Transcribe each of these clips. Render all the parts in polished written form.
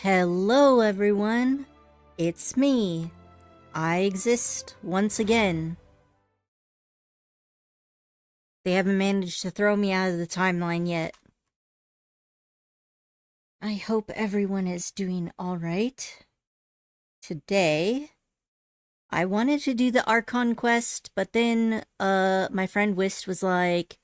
Hello everyone, it's me. I exist once again. They haven't managed to throw me out of the timeline yet. I hope everyone is doing alright. Today, I wanted to do the Archon quest, but then, my friend Wist was like,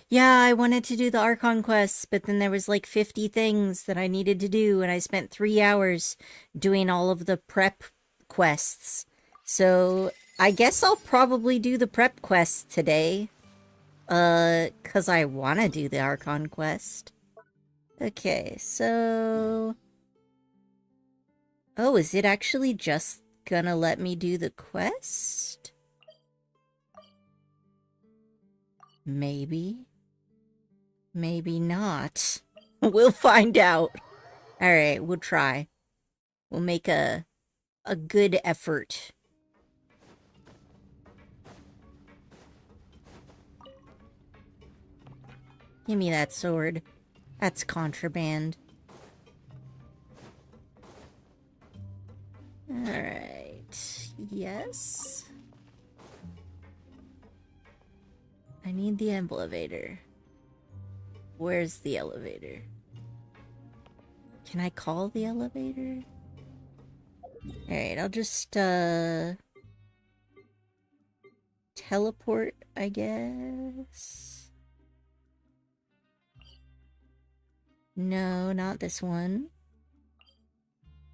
yeah, I wanted to do the Archon quest, but then there was like 50 things that I needed to do, and I spent 3 hours doing all of the prep quests. So, I guess I'll probably do the prep quest today. 'Cause I wanna do the Archon quest. Okay, so... Oh, is it actually just gonna let me do the quest? Maybe. Maybe not. We'll find out. Alright, we'll try. We'll make a good effort. Give me that sword. That's contraband. Alright. Yes. I need the elevator. Where's the elevator? Can I call the elevator? Alright, I'll just, teleport, I guess. No, not this one.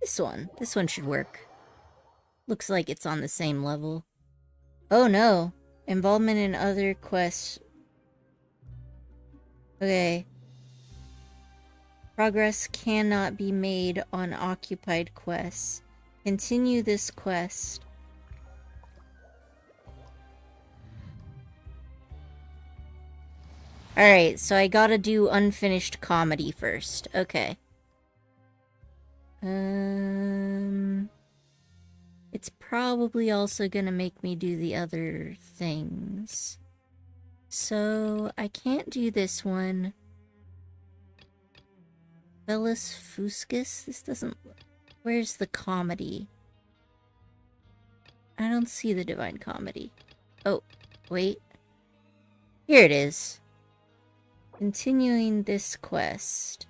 This one. This one should work. Looks like it's on the same level. Oh no! Involvement in other quests. Okay. Progress cannot be made on occupied quests. Continue this quest. Alright, so I gotta do unfinished comedy first. Okay. It's probably also gonna make me do the other things. So, I can't do this one. Bellus Fuscus? This doesn't... Where's the comedy? I don't see the Divine Comedy. Oh, wait. Here it is. Continuing this quest.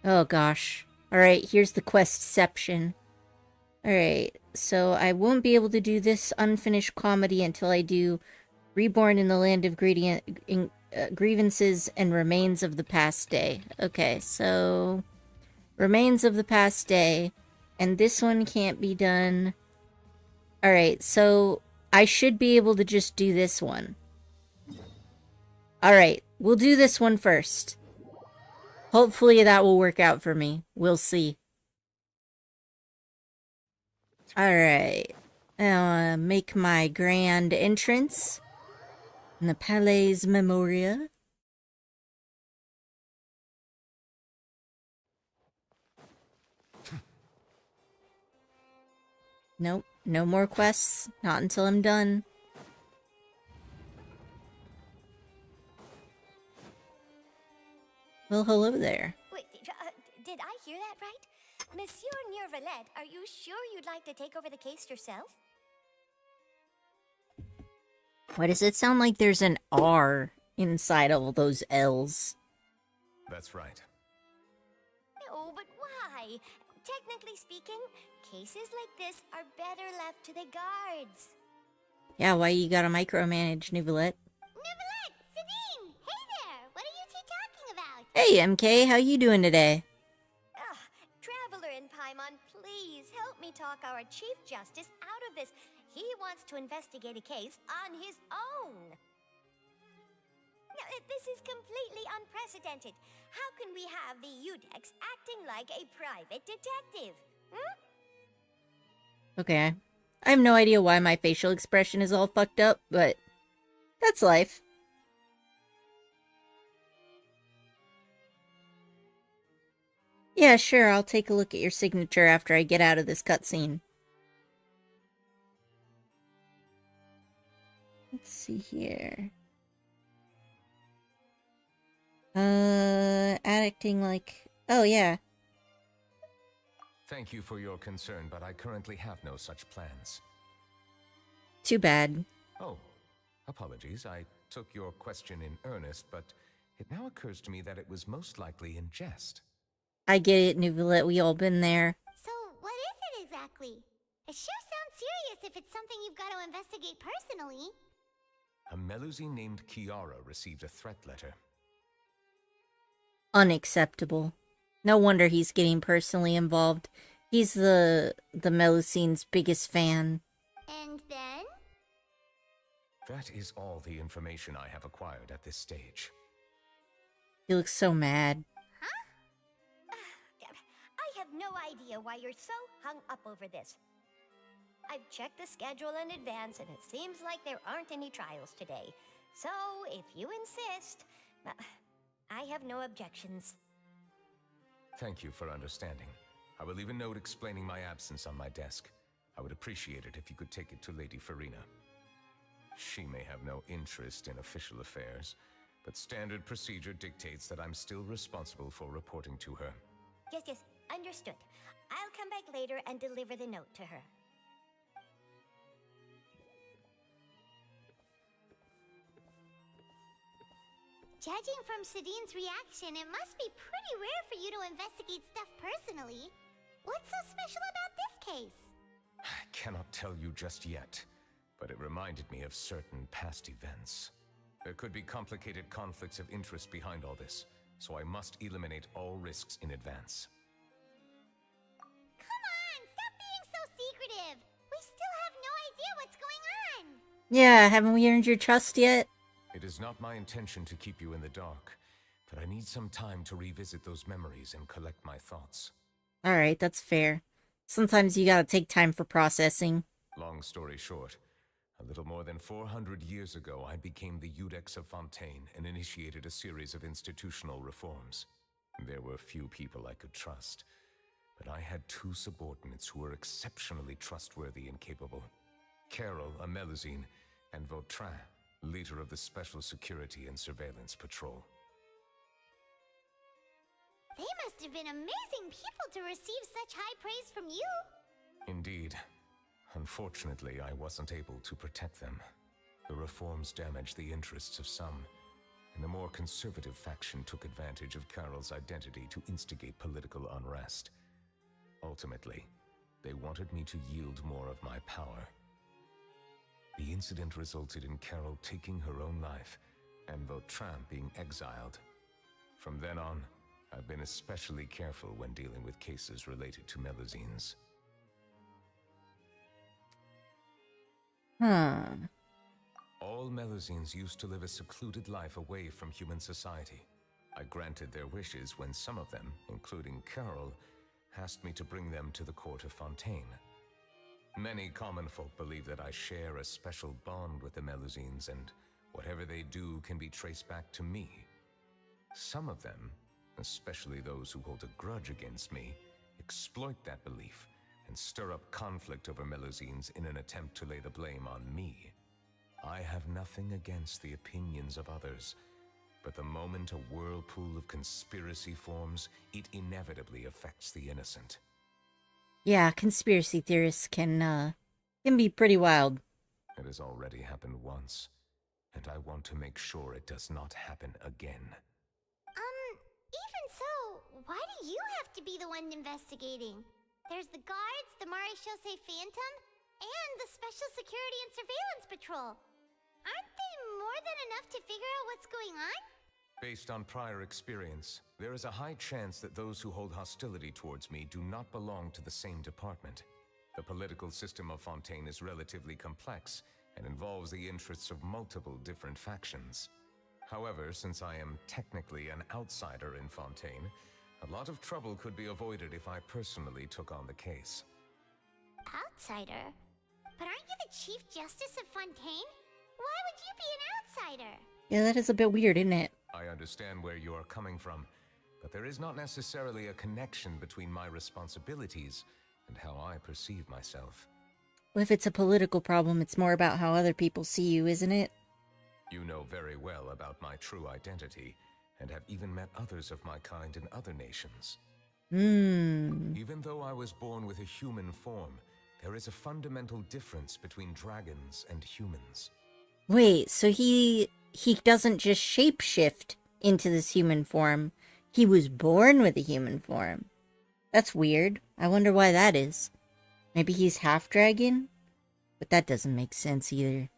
Oh gosh. Alright, here's the questception. Alright, so I won't be able to do this unfinished comedy until I do Reborn in the Land of Grievances and Remains of the Past Day. Okay, so... Remains of the Past Day. And this one can't be done. Alright, so I should be able to just do this one. Alright, we'll do this one first. Hopefully that will work out for me. We'll see. Alright. Make my grand entrance in the Palais Memoria. Nope, no more quests. Not until I'm done. Well, hello there. Wait, did I hear that right? Monsieur Neurvalette, are you sure you'd like to take over the case yourself? Why does it sound like there's an R inside all those L's? That's right. No, but why? Technically speaking, cases like this are better left to the guards. Yeah, why you gotta micromanage, Neuvillette? Neurvalette, Sabine! Hey there! What are you two talking about? Hey, MK, how you doing today? Traveler in Paimon, please help me talk our Chief Justice out of this. He wants to investigate a case on his own. Now, this is completely unprecedented. How can we have the Udex acting like a private detective? Okay. I have no idea why my facial expression is all fucked up, but that's life. Yeah, sure, I'll take a look at your signature after I get out of this cutscene. Let's see here. Acting like... Oh, yeah. Thank you for your concern, but I currently have no such plans. Too bad. Oh, apologies. I took your question in earnest, but it now occurs to me that it was most likely in jest. I get it, Nuvolette. We all been there. So, what is it exactly? It sure sounds serious if it's something you've got to investigate personally. A Melusine named Kiara received a threat letter. Unacceptable. No wonder he's getting personally involved. He's the Melusine's biggest fan. And then? That is all the information I have acquired at this stage. He looks so mad. I have no idea why you're so hung up over this. I've checked the schedule in advance, and it seems like there aren't any trials today. So, if you insist, I have no objections. Thank you for understanding. I will leave a note explaining my absence on my desk. I would appreciate it if you could take it to Lady Farina. She may have no interest in official affairs, but standard procedure dictates that I'm still responsible for reporting to her. Yes, understood. I'll come back later and deliver the note to her. Judging from Sadine's reaction, it must be pretty rare for you to investigate stuff personally. What's so special about this case? I cannot tell you just yet, but it reminded me of certain past events. There could be complicated conflicts of interest behind all this, so I must eliminate all risks in advance. Come on, stop being so secretive. We still have no idea what's going on. Yeah, haven't we earned your trust yet? It is not my intention to keep you in the dark, but I need some time to revisit those memories and collect my thoughts. Alright, that's fair. Sometimes you gotta take time for processing. Long story short, a little more than 400 years ago, I became the Iudex of Fontaine and initiated a series of institutional reforms. There were few people I could trust, but I had two subordinates who were exceptionally trustworthy and capable. Carol, a Melusine, and Vautrin, leader of the Special Security and Surveillance Patrol. They must have been amazing people to receive such high praise from you. Indeed. Unfortunately, I wasn't able to protect them. The reforms damaged the interests of some, and the more conservative faction took advantage of Carol's identity to instigate political unrest. Ultimately, they wanted me to yield more of my power. The incident resulted in Carol taking her own life, and Vautrin being exiled. From then on, I've been especially careful when dealing with cases related to Melusines. All Melusines used to live a secluded life away from human society. I granted their wishes when some of them, including Carol, asked me to bring them to the court of Fontaine. Many common folk believe that I share a special bond with the Melusines, and whatever they do can be traced back to me. Some of them, especially those who hold a grudge against me, exploit that belief and stir up conflict over Melusines in an attempt to lay the blame on me. I have nothing against the opinions of others, but the moment a whirlpool of conspiracy forms, it inevitably affects the innocent. Yeah, conspiracy theorists can be pretty wild. It has already happened once, and I want to make sure it does not happen again. Even so, why do you have to be the one investigating? There's the guards, the Maréchaussée Phantom, and the Special Security and Surveillance Patrol. Aren't they more than enough to figure out what's going on? Based on prior experience, there is a high chance that those who hold hostility towards me do not belong to the same department. The political system of Fontaine is relatively complex and involves the interests of multiple different factions. However, since I am technically an outsider in Fontaine, a lot of trouble could be avoided if I personally took on the case. Outsider? But aren't you the Chief Justice of Fontaine? Why would you be an outsider? Yeah, that is a bit weird, isn't it? I understand where you are coming from, but there is not necessarily a connection between my responsibilities and how I perceive myself. Well, if it's a political problem, it's more about how other people see you, isn't it? You know very well about my true identity, and have even met others of my kind in other nations. Even though I was born with a human form, there is a fundamental difference between dragons and humans. Wait, so he doesn't just shapeshift into this human form. He was born with a human form. That's weird. I wonder why that is. Maybe he's half dragon? But that doesn't make sense either.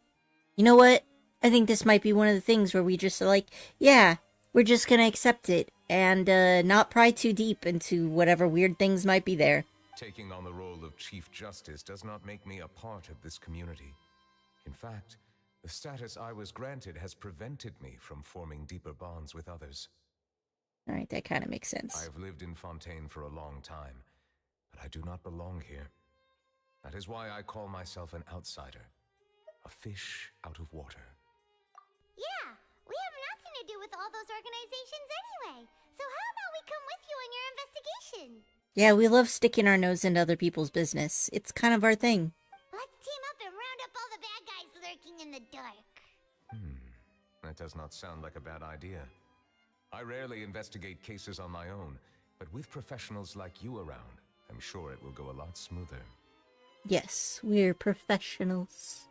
You know what? I think this might be one of the things where we just are like, yeah, we're just gonna accept it and not pry too deep into whatever weird things might be there. Taking on the role of Chief Justice does not make me a part of this community. In fact, the status I was granted has prevented me from forming deeper bonds with others. Alright, that kind of makes sense. I have lived in Fontaine for a long time, but I do not belong here. That is why I call myself an outsider. A fish out of water. Yeah, we have nothing to do with all those organizations anyway. So how about we come with you on your investigation? Yeah, we love sticking our nose into other people's business. It's kind of our thing. Let's team up and round up all the bad guys lurking in the dark. That does not sound like a bad idea. I rarely investigate cases on my own, but with professionals like you around, I'm sure it will go a lot smoother. Yes, we're professionals.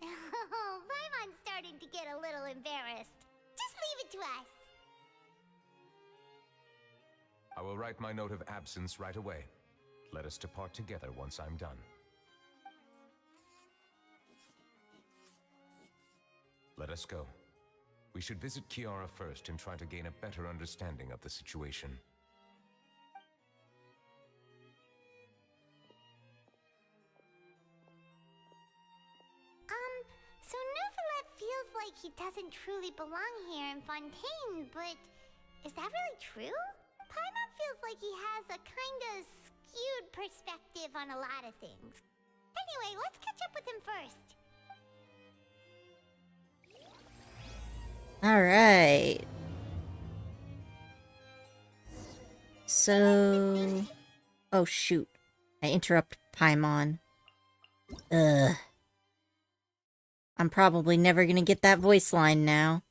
Oh, Paimon's starting to get a little embarrassed. Just leave it to us. I will write my note of absence right away. Let us depart together once I'm done. Let us go. We should visit Kiara first and try to gain a better understanding of the situation. So Neuvillette feels like he doesn't truly belong here in Fontaine, but is that really true? Paimon feels like he has a kinda skewed perspective on a lot of things. Anyway, let's catch up with him first. Alright. So... Oh, shoot. I interrupt Paimon. Ugh. I'm probably never gonna get that voice line now.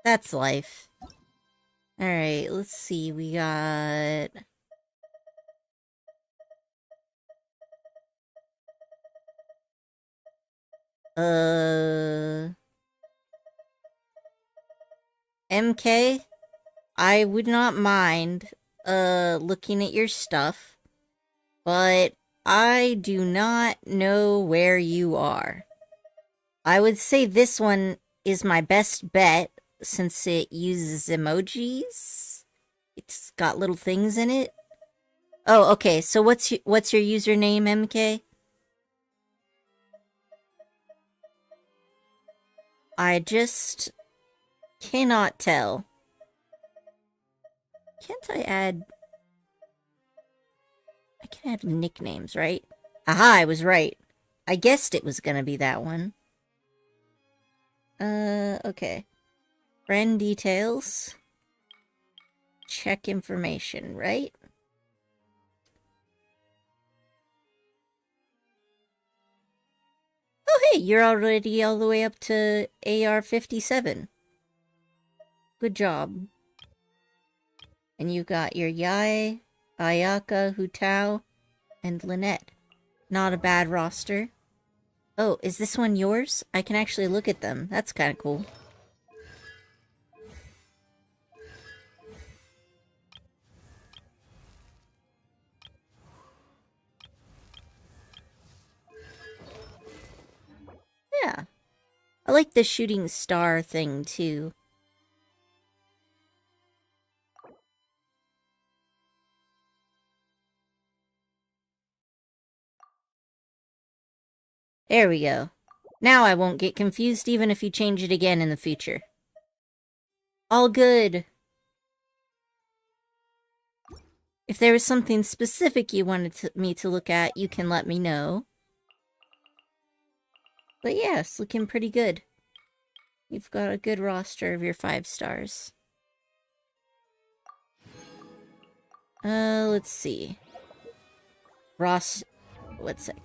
That's life. Alright, let's see. We got... MK? I would not mind, looking at your stuff, but I do not know where you are. I would say this one is my best bet, since it uses emojis. It's got little things in it. Oh, okay, so what's your username, MK? I just cannot tell. Can't I add... I can add nicknames, right? Aha, I was right. I guessed it was gonna be that one. Okay. Friend details. Check information, right? Oh, hey, you're already all the way up to AR 57. Good job. And you got your Yae, Ayaka, Hutao, and Lynette. Not a bad roster. Oh, is this one yours? I can actually look at them. That's kind of cool. Yeah. I like the shooting star thing, too. There we go. Now I won't get confused even if you change it again in the future. All good. If there was something specific you wanted me to look at, you can let me know. But yeah, it's looking pretty good. You've got a good roster of your 5 stars. Let's see. What's it?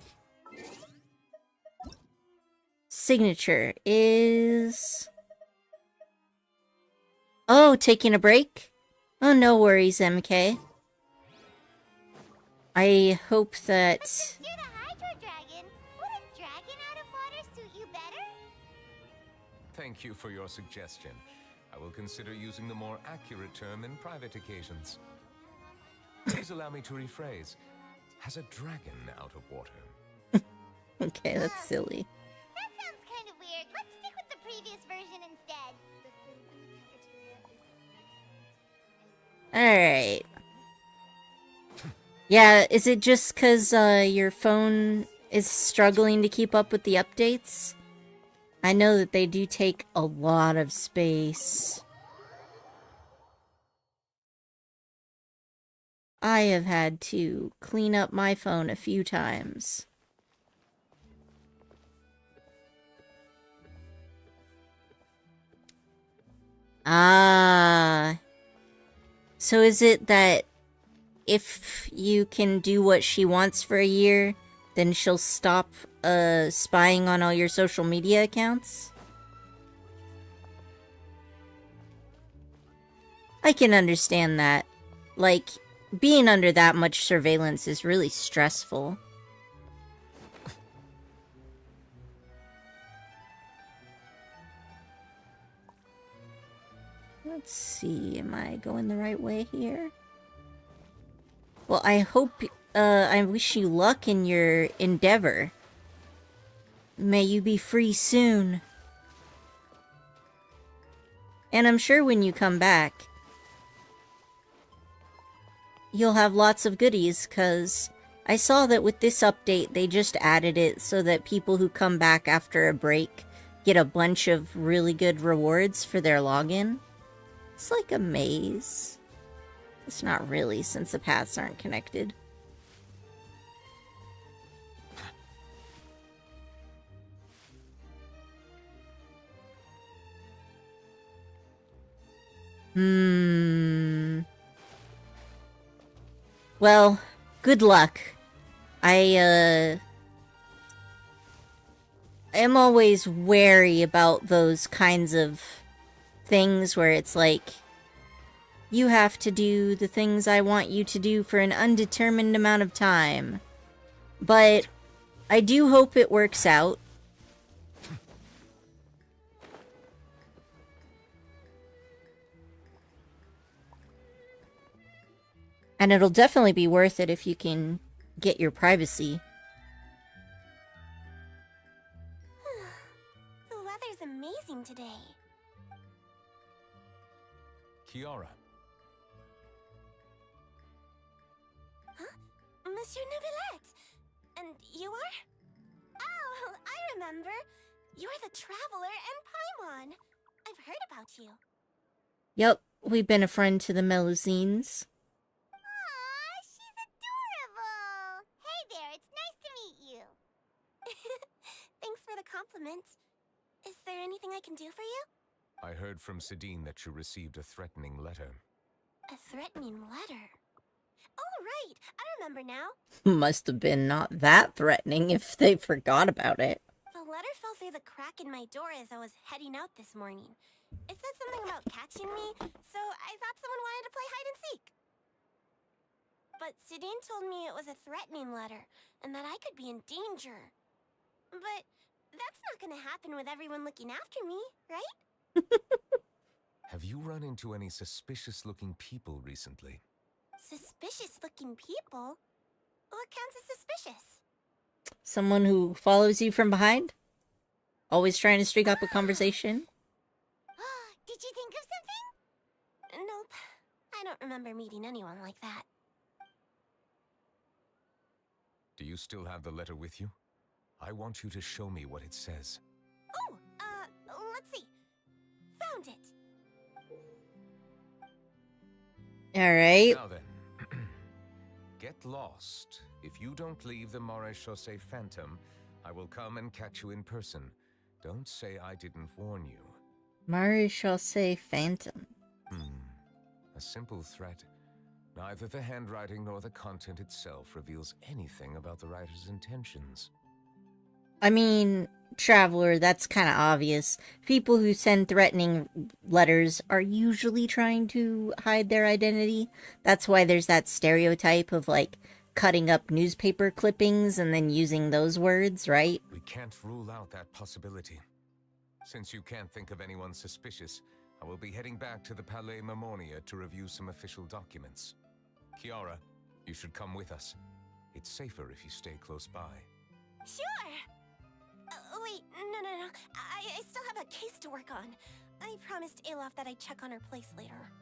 Signature is... Oh, taking a break? Oh, no worries, MK. I hope that... But since you're the Hydro Dragon, would a dragon out of water suit you better? Thank you for your suggestion. I will consider using the more accurate term in private occasions. Please allow me to rephrase. Has a dragon out of water? Okay, that's silly. That sounds kind of weird. Let's stick with the previous version instead. Alright. Yeah, is it just because your phone is struggling to keep up with the updates? I know that they do take a lot of space. I have had to clean up my phone a few times. Ah. So is it that if you can do what she wants for a year, then she'll stop spying on all your social media accounts? I can understand that. Like, being under that much surveillance is really stressful. Let's see, am I going the right way here? Well, I hope, I wish you luck in your endeavor. May you be free soon. And I'm sure when you come back, you'll have lots of goodies, because I saw that with this update, they just added it so that people who come back after a break get a bunch of really good rewards for their login. It's like a maze. It's not really, since the paths aren't connected. Well, good luck. I am always wary about those kinds of things where it's like, you have to do the things I want you to do for an undetermined amount of time. But I do hope it works out. And it'll definitely be worth it if you can get your privacy. The weather's amazing today. Kiara. Huh? Monsieur Neuvillette! And you are? Oh, I remember. You're the Traveler and Paimon. I've heard about you. Yep, we've been a friend to the Melusines. Aw, she's adorable! Hey there, it's nice to meet you. Thanks for the compliment. Is there anything I can do for you? I heard from Sidine that you received a threatening letter. A threatening letter? Oh, right! I remember now. Must have been not that threatening if they forgot about it. The letter fell through the crack in my door as I was heading out this morning. It said something about catching me, so I thought someone wanted to play hide and seek. But Sidine told me it was a threatening letter, and that I could be in danger. But that's not gonna happen with everyone looking after me, right? Have you run into any suspicious-looking people recently? Suspicious-looking people? What counts as suspicious? Someone who follows you from behind? Always trying to strike up a conversation? Did you think of something? Nope. I don't remember meeting anyone like that. Do you still have the letter with you? I want you to show me what it says. Oh, let's see. Found it. Alright. Now then, get lost. If you don't leave the Maréchaussée Phantom, I will come and catch you in person. Don't say I didn't warn you. Maréchaussée Phantom. A simple threat. Neither the handwriting nor the content itself reveals anything about the writer's intentions. I mean, Traveler, that's kind of obvious. People who send threatening letters are usually trying to hide their identity. That's why there's that stereotype of, like, cutting up newspaper clippings and then using those words, right? We can't rule out that possibility. Since you can't think of anyone suspicious, I will be heading back to the Palais Memoria to review some official documents. Kiara, you should come with us. It's safer if you stay close by. Sure! Wait, no. I still have a case to work on. I promised Alof that I'd check on her place later.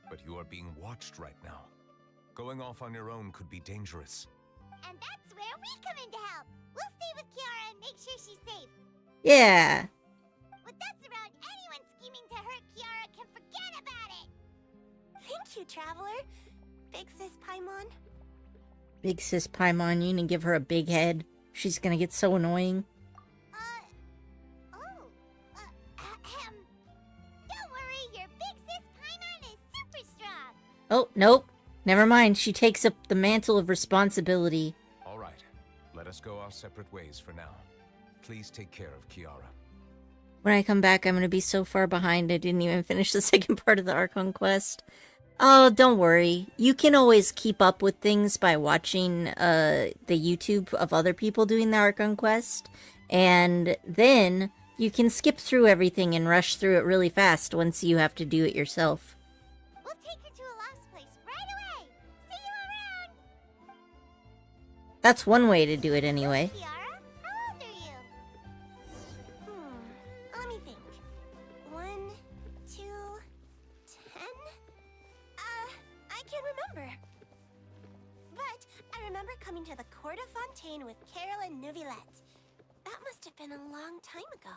But you are being watched right now. Going off on your own could be dangerous. And that's where we come in to help. We'll stay with Kiara and make sure she's safe. Yeah. With us around, anyone scheming to hurt Kiara can forget about it. Thank you, Traveler. Big Sis Paimon. Big Sis Paimon, you need to give her a big head. She's gonna get so annoying. Don't worry, your big sis Paimon is super strong. Oh, nope. Never mind, she takes up the mantle of responsibility. All right, let us go our separate ways for now. Please take care of Kiara. When I come back, I'm gonna be so far behind I didn't even finish the second part of the Archon quest. Oh, don't worry. You can always keep up with things by watching the YouTube of other people doing the Archon quest. And then you can skip through everything and rush through it really fast once you have to do it yourself. We'll take her to a lost place right away. See you around. That's one way to do it anyway. Kiara, how old are you? Let me think. 1, 2, 10? I can't remember. But I remember coming to the Court of Fontaine with Carol and Neuvillette. That must have been a long time ago.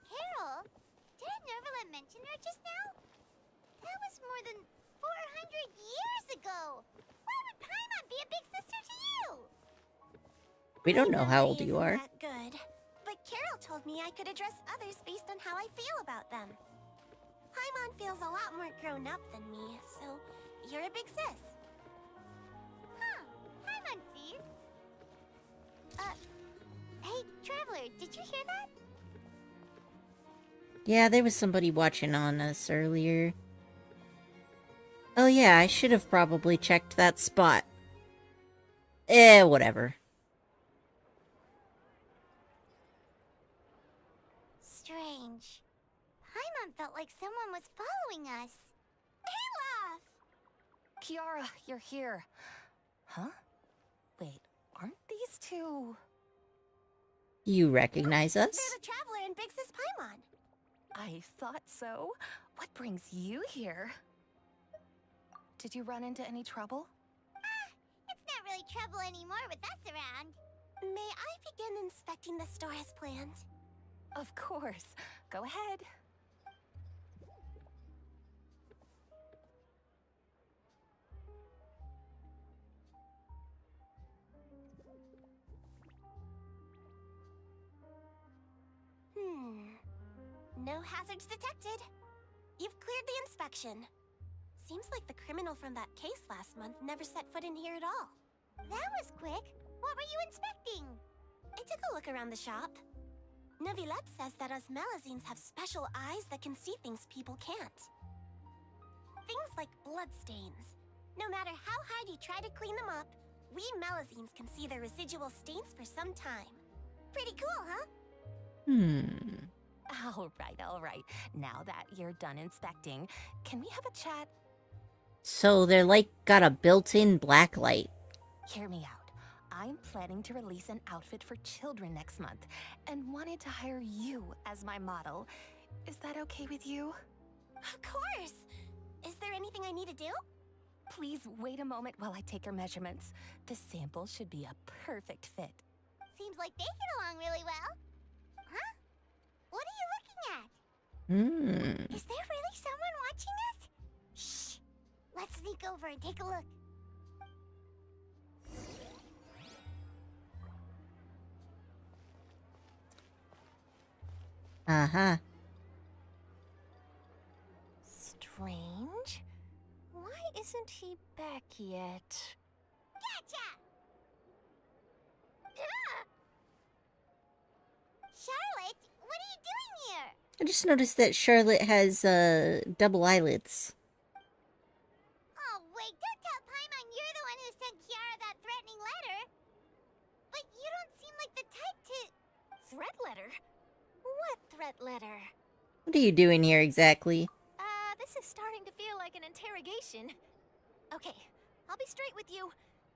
Carol? Did Neuvillette mention her just now? That was more than 400 years ago. Why would Paimon be a big sister to you? We don't know how My old you memory are. isn't that good. But Carol told me I could address others based on how I feel about them. Paimon feels a lot more grown up than me, so you're a big sis. Huh. Paimon sees. Hey, Traveler, did you hear that? Yeah, there was somebody watching on us earlier. Oh yeah, I should have probably checked that spot. Whatever. Strange. Paimon felt like someone was following us. Olaf! Kiara, you're here. Huh? Wait, aren't these two? You recognize us? They're the Traveler and Big Sis Paimon. I thought so. What brings you here? Did you run into any trouble? It's not really trouble anymore with us around. May I begin inspecting the store as planned? Of course. Go ahead. No hazards detected. You've cleared the inspection. Seems like the criminal from that case last month never set foot in here at all. That was quick. What were you inspecting? I took a look around the shop. Neuvillette says that us Melazines have special eyes that can see things people can't. Things like bloodstains. No matter how hard you try to clean them up, we Melazines can see the residual stains for some time. Pretty cool, huh? All right. Now that you're done inspecting, can we have a chat? So they're like got a built-in black light. Hear me out. I'm planning to release an outfit for children next month and wanted to hire you as my model. Is that okay with you? Of course! Is there anything I need to do? Please wait a moment while I take your measurements. The sample should be a perfect fit. Seems like they get along really well. Huh? What are you looking at? Is there really someone watching us? Shh! Let's sneak over and take a look. Uh-huh. Strange. Why isn't he back yet? Gotcha! Charlotte, what are you doing here? I just noticed that Charlotte has double eyelids. Oh, wait, don't tell Paimon you're the one who sent Kiara threat letter? What threat letter? What are you doing here exactly? This is starting to feel like an interrogation. Okay, I'll be straight with you.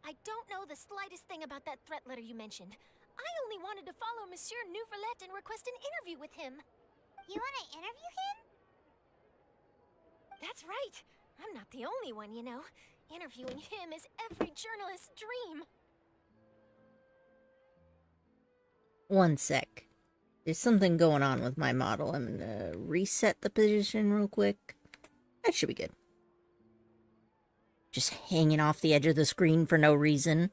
I don't know the slightest thing about that threat letter you mentioned. I only wanted to follow Monsieur Nouvelet and request an interview with him. You want to interview him? That's right. I'm not the only one, you know. Interviewing him is every journalist's dream. One sec. There's something going on with my model. I'm gonna reset the position real quick. That should be good. Just hanging off the edge of the screen for no reason.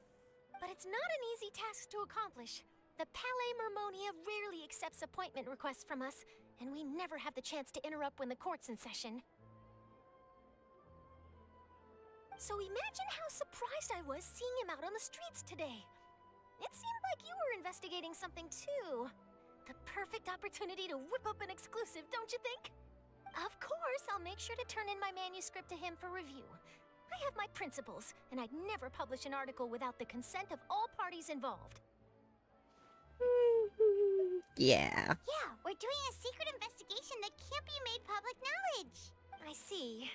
But it's not an easy task to accomplish. The Palais Mermonia rarely accepts appointment requests from us, and we never have the chance to interrupt when the court's in session. So imagine how surprised I was seeing him out on the streets today. It seemed like you were investigating something too. The perfect opportunity to whip up an exclusive, don't you think? Of course, I'll make sure to turn in my manuscript to him for review. I have my principles, and I'd never publish an article without the consent of all parties involved. Yeah. Yeah, we're doing a secret investigation that can't be made public knowledge. I see.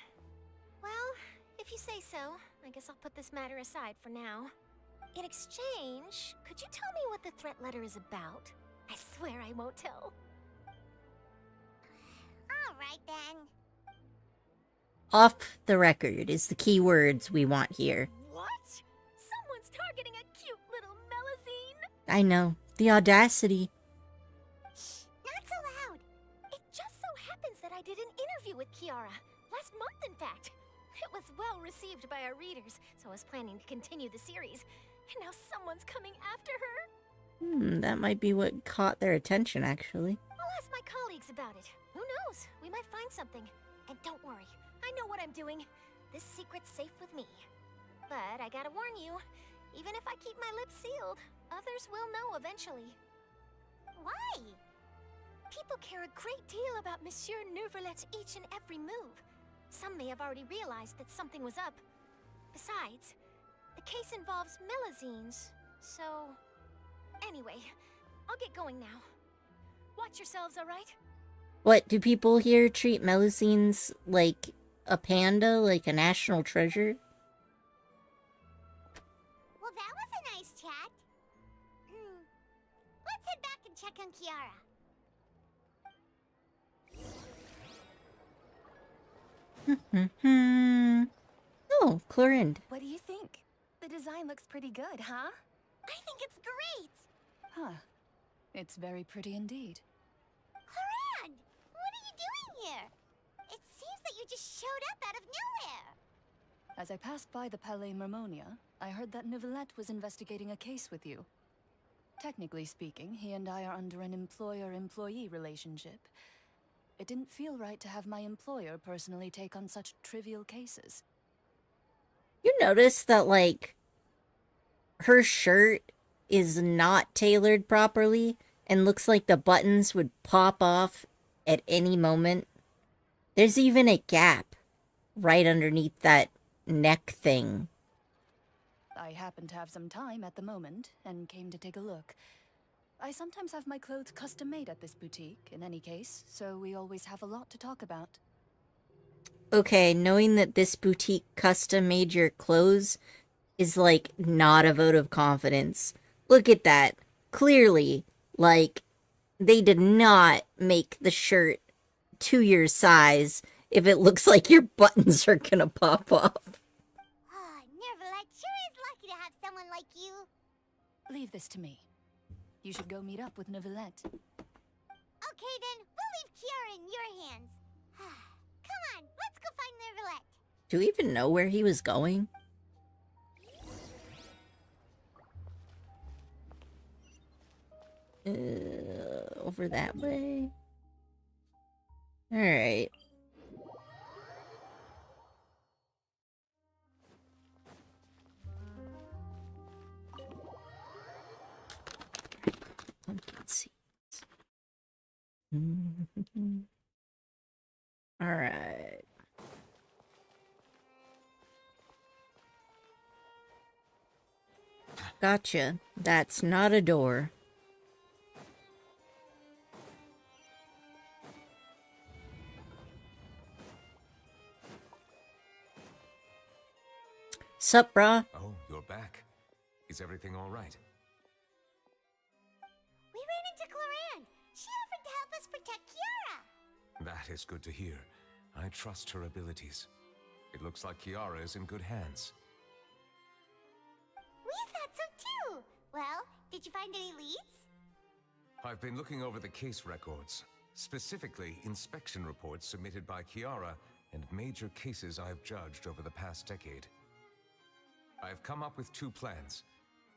Well, if you say so, I guess I'll put this matter aside for now. In exchange, could you tell me what the threat letter is about? I swear I won't tell. All right, then. Off the record is the key words we want here. What? Someone's targeting a cute little Melazine? I know. The audacity. Shh, not so loud. It just so happens that I did an interview with Kiara. Last month, in fact. It was well received by our readers, so I was planning to continue the series. And now someone's coming after her. That might be what caught their attention, actually. I'll ask my colleagues about it. Who knows? We might find something. And don't worry, I know what I'm doing. This secret's safe with me. But I gotta warn you, even if I keep my lips sealed, others will know eventually. Why? People care a great deal about Monsieur Nouvelet's each and every move. Some may have already realized that something was up. Besides, the case involves Melazines, so... Anyway, I'll get going now. Watch yourselves, alright? What, do people here treat Melazines like a panda, like a national treasure? Well, that was a nice chat. Let's head back and check on Kiara. Oh, Clorind. What do you think? The design looks pretty good, huh? I think it's great! Huh. It's very pretty indeed. Clorind, what are you doing here? It seems that you just showed up out of nowhere. As I passed by the Palais Mermonia, I heard that Nouvelet was investigating a case with you. Technically speaking, he and I are under an employer-employee relationship. It didn't feel right to have my employer personally take on such trivial cases. You notice that, like, her shirt is not tailored properly and looks like the buttons would pop off at any moment. There's even a gap right underneath that neck thing. I happen to have some time at the moment and came to take a look. I sometimes have my clothes custom made at this boutique, in any case, so we always have a lot to talk about. Okay, knowing that this boutique custom made your clothes is, like, not a vote of confidence. Look at that. Clearly, like, they did not make the shirt to your size if it looks like your buttons are gonna pop off. Ah, Nouvelet sure is lucky to have someone like you. Leave this to me. You should go meet up with Nouvelet. Okay then, we'll leave Kiara in your hands. Come on, let's go find Nouvelet. Do we even know where he was going? Over that way? Alright. Pumpkin seeds. Alright. Gotcha. That's not a door. Sup, brah? Oh, you're back. Is everything all right? We ran into Cloran. She offered to help us protect Kiara. That is good to hear. I trust her abilities. It looks like Kiara is in good hands. We thought so too. Well, did you find any leads? I've been looking over the case records, specifically inspection reports submitted by Kiara and major cases I have judged over the past decade. I have come up with two plans.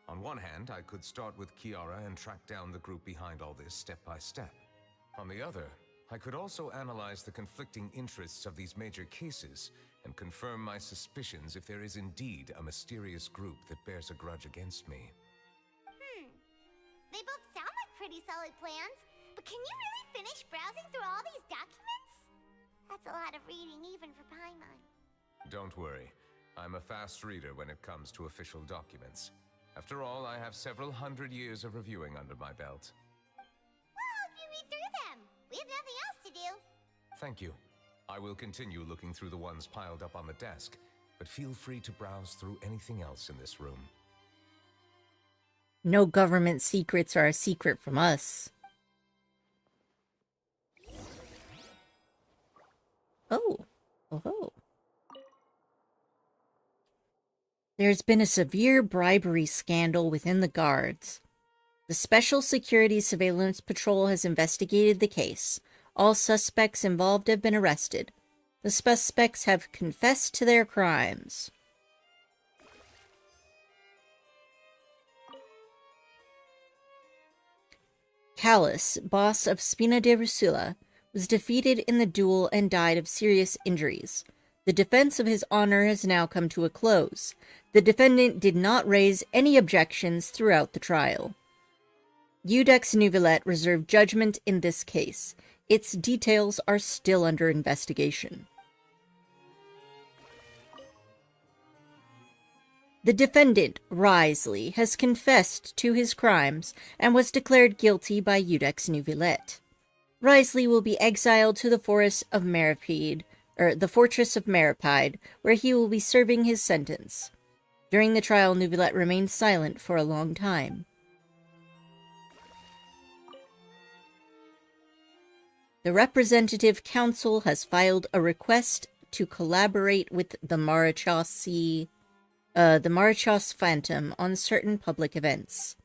On one hand, I could start with Kiara and track down the group behind all this step by step. On the other, I could also analyze the conflicting interests of these major cases and confirm my suspicions if there is indeed a mysterious group that bears a grudge against me. They both sound like pretty solid plans, but can you really finish browsing through all these documents? That's a lot of reading even for Paimon. Don't worry. I'm a fast reader when it comes to official documents. After all, I have several hundred years of reviewing under my belt. We'll help you read through them. We have nothing else to do. Thank you. I will continue looking through the ones piled up on the desk, but feel free to browse through anything else in this room. No government secrets are a secret from us. Oh. Oh. There's been a severe bribery scandal within the guards. The Special Security Surveillance Patrol has investigated the case. All suspects involved have been arrested. The suspects have confessed to their crimes. Callus, boss of Spina de Rusula, was defeated in the duel and died of serious injuries. The defense of his honor has now come to a close. The defendant did not raise any objections throughout the trial. Iudex Neuvillette reserved judgment in this case. Its details are still under investigation. The defendant, Risley, has confessed to his crimes and was declared guilty by Iudex Neuvillette. Risley will be exiled to the forest of Meripede, the fortress of Meripide, where he will be serving his sentence. During the trial, Neuvillette remained silent for a long time. The Representative Council has filed a request to collaborate with the Marichas Phantom on certain public events.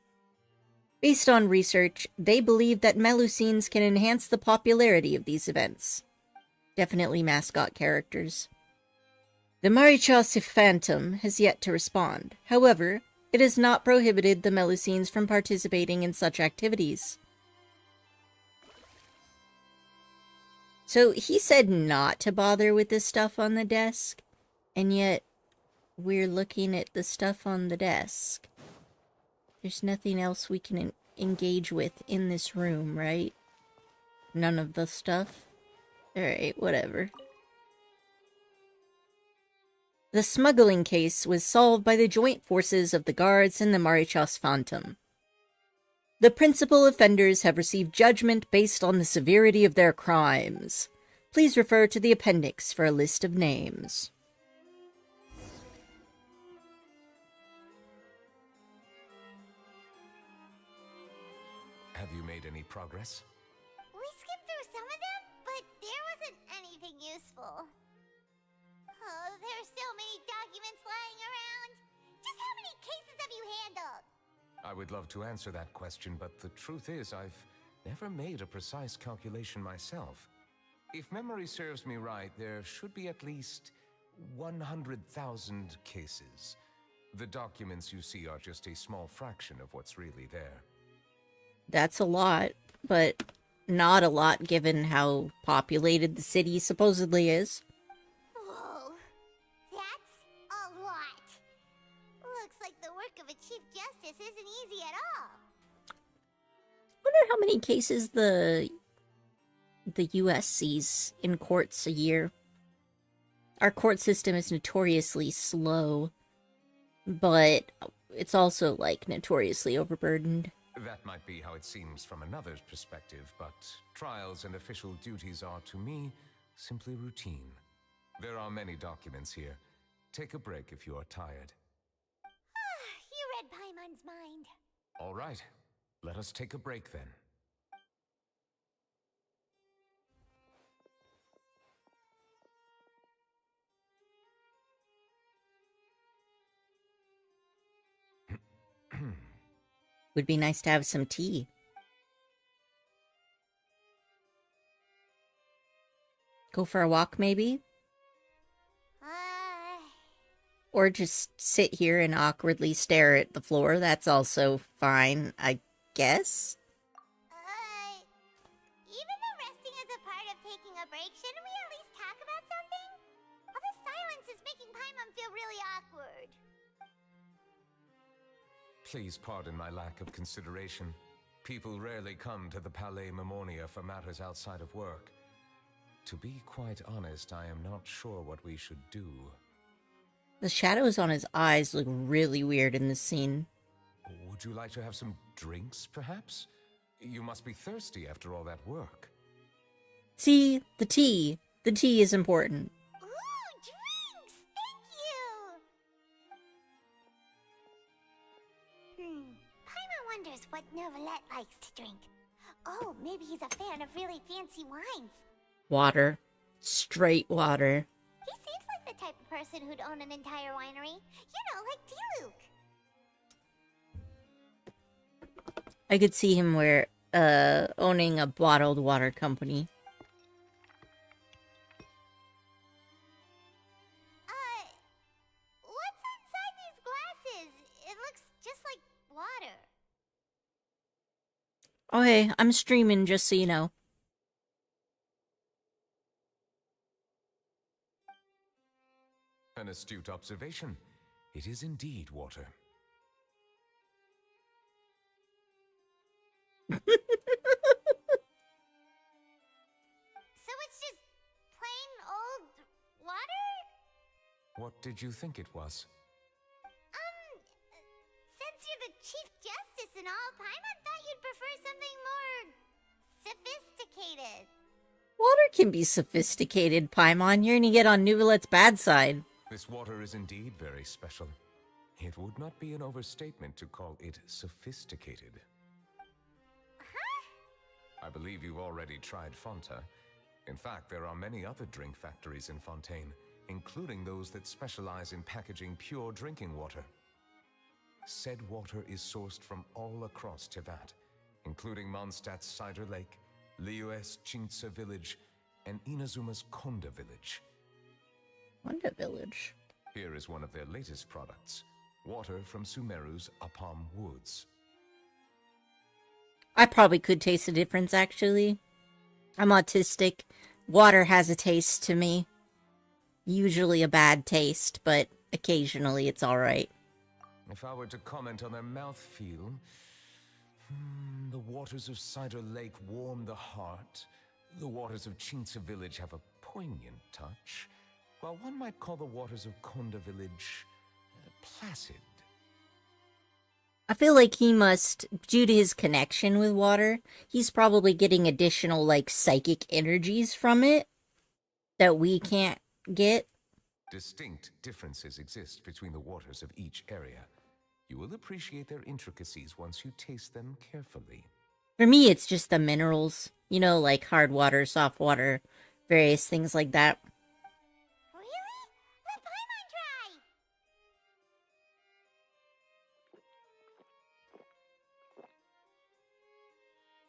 Based on research, they believe that Melusines can enhance the popularity of these events. Definitely mascot characters. The Marichas Phantom has yet to respond. However, it has not prohibited the Melusines from participating in such activities. So he said not to bother with the stuff on the desk, and yet we're looking at the stuff on the desk. There's nothing else we can engage with in this room, right? None of the stuff? Alright, whatever. The smuggling case was solved by the joint forces of the guards and the Marichas Phantom. The principal offenders have received judgment based on the severity of their crimes. Please refer to the appendix for a list of names. Have you made any progress? We skimmed through some of them, but there wasn't anything useful. Oh, there's so many documents lying around. Just how many cases have you handled? I would love to answer that question, but the truth is I've never made a precise calculation myself. If memory serves me right, there should be at least 100,000 cases. The documents you see are just a small fraction of what's really there. That's a lot, but not a lot given how populated the city supposedly is. Whoa, that's a lot. Looks like the work of a Chief Justice isn't easy at all. Wonder how many cases the US sees in courts a year. Our court system is notoriously slow, but it's also, like, notoriously overburdened. That might be how it seems from another's perspective, but trials and official duties are, to me, simply routine. There are many documents here, take a break if you are tired. You read Paimon's mind. All right, let us take a break then. Would be nice to have some tea. Go for a walk, maybe? Or just sit here and awkwardly stare at the floor. That's also fine, I guess? Even though resting is a part of taking a break, shouldn't we at least talk about something? All this silence is making Paimon feel really awkward. Please pardon my lack of consideration. People rarely come to the Palais Mermonia for matters outside of work. To be quite honest, I am not sure what we should do. The shadows on his eyes look really weird in this scene. Would you like to have some drinks, perhaps? You must be thirsty after all that work. See, the tea. The tea is important. Ooh, drinks! Thank you! Paimon wonders what Novelette likes to drink. Oh, maybe he's a fan of really fancy wines. Water. Straight water. He seems like the type of person who'd own an entire winery. You know, like D-Luke. I could see him owning a bottled water company. What's inside these glasses? It looks just like water. Okay, I'm streaming, just so you know. An astute observation. It is indeed water. So it's just plain old water? What did you think it was? Since you're the Chief Justice and all, Paimon thought you'd prefer something more sophisticated. Water can be sophisticated, Paimon. You're gonna get on Nuvelette's bad side. This water is indeed very special. It would not be an overstatement to call it sophisticated. I believe you've already tried Fonta. In fact, there are many other drink factories in Fontaine, including those that specialize in packaging pure drinking water. Said water is sourced from all across Tevat, including Mondstadt's Cider Lake, Liyue's Chintsa Village, and Inazuma's Konda Village. Konda Village. Here is one of their latest products, water from Sumeru's Apam Woods. I probably could taste the difference, actually. I'm autistic. Water has a taste to me. Usually a bad taste, but occasionally it's alright. If I were to comment on their mouthfeel, the waters of Cider Lake warm the heart. The waters of Chintsa Village have a poignant touch, while one might call the waters of Konda Village placid. I feel like he must, due to his connection with water, he's probably getting additional, like, psychic energies from it that we can't get. Distinct differences exist between the waters of each area. You will appreciate their intricacies once you taste them carefully. For me, it's just the minerals. You know, like hard water, soft water, various things like that. Really? Let Paimon try!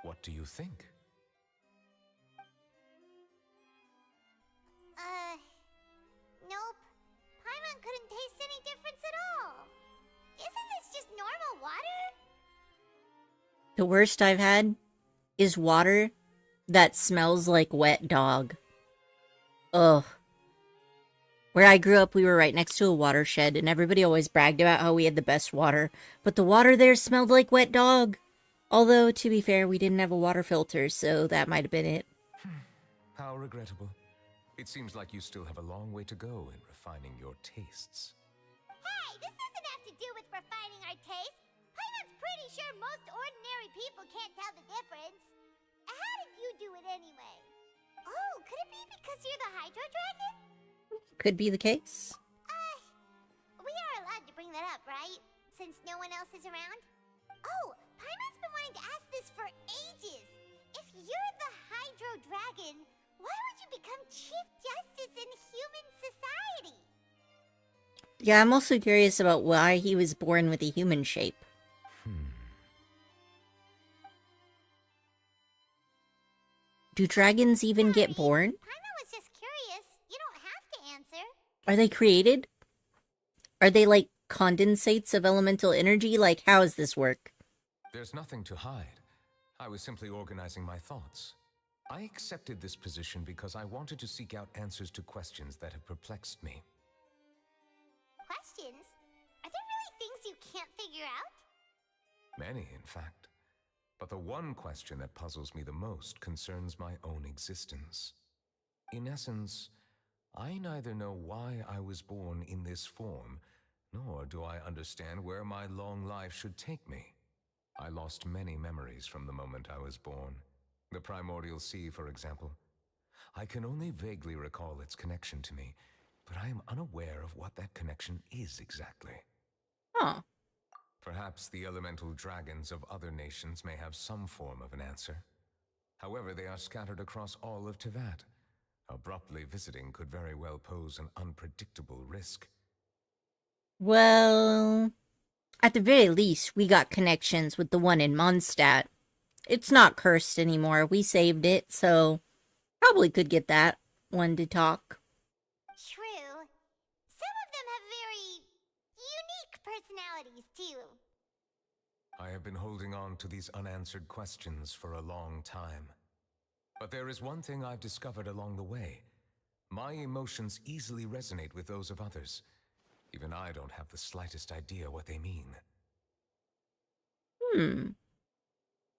What do you think? Nope. Paimon couldn't taste any difference at all. Isn't this just normal water? The worst I've had is water that smells like wet dog. Ugh. Where I grew up, we were right next to a watershed, and everybody always bragged about how we had the best water, but the water there smelled like wet dog. Although, to be fair, we didn't have a water filter, so that might have been it. How regrettable. It seems like you still have a long way to go in refining your tastes. Hey, this doesn't have to do with refining our taste. Paimon's pretty sure most ordinary people can't tell the difference. How did you do it anyway? Oh, could it be because you're the Hydro Dragon? Could be the case. that up, right? Since no one else is around? Oh, Paimon's been wanting to ask this for ages. If you're the Hydro Dragon, why would you become Chief Justice in human society? Yeah, I'm also curious about why he was born with a human shape. Do dragons even get born? Paimon was just curious. You don't have to answer. Are they created? Are they like condensates of elemental energy? Like, how does this work? There's nothing to hide. I was simply organizing my thoughts. I accepted this position because I wanted to seek out answers to questions that have perplexed me. Questions? Are there really things you can't figure out? Many, in fact. But the one question that puzzles me the most concerns my own existence. In essence, I neither know why I was born in this form, nor do I understand where my long life should take me. I lost many memories from the moment I was born. The primordial sea, for example. I can only vaguely recall its connection to me, but I am unaware of what that connection is exactly. Huh. Perhaps the elemental dragons of other nations may have some form of an answer. However, they are scattered across all of Teyvat. Abruptly visiting could very well pose an unpredictable risk. Well, at the very least, we got connections with the one in Mondstadt. It's not cursed anymore. We saved it, so probably could get that one to talk. True. Some of them have very unique personalities, too. I have been holding on to these unanswered questions for a long time. But there is one thing I've discovered along the way. My emotions easily resonate with those of others. Even I don't have the slightest idea what they mean.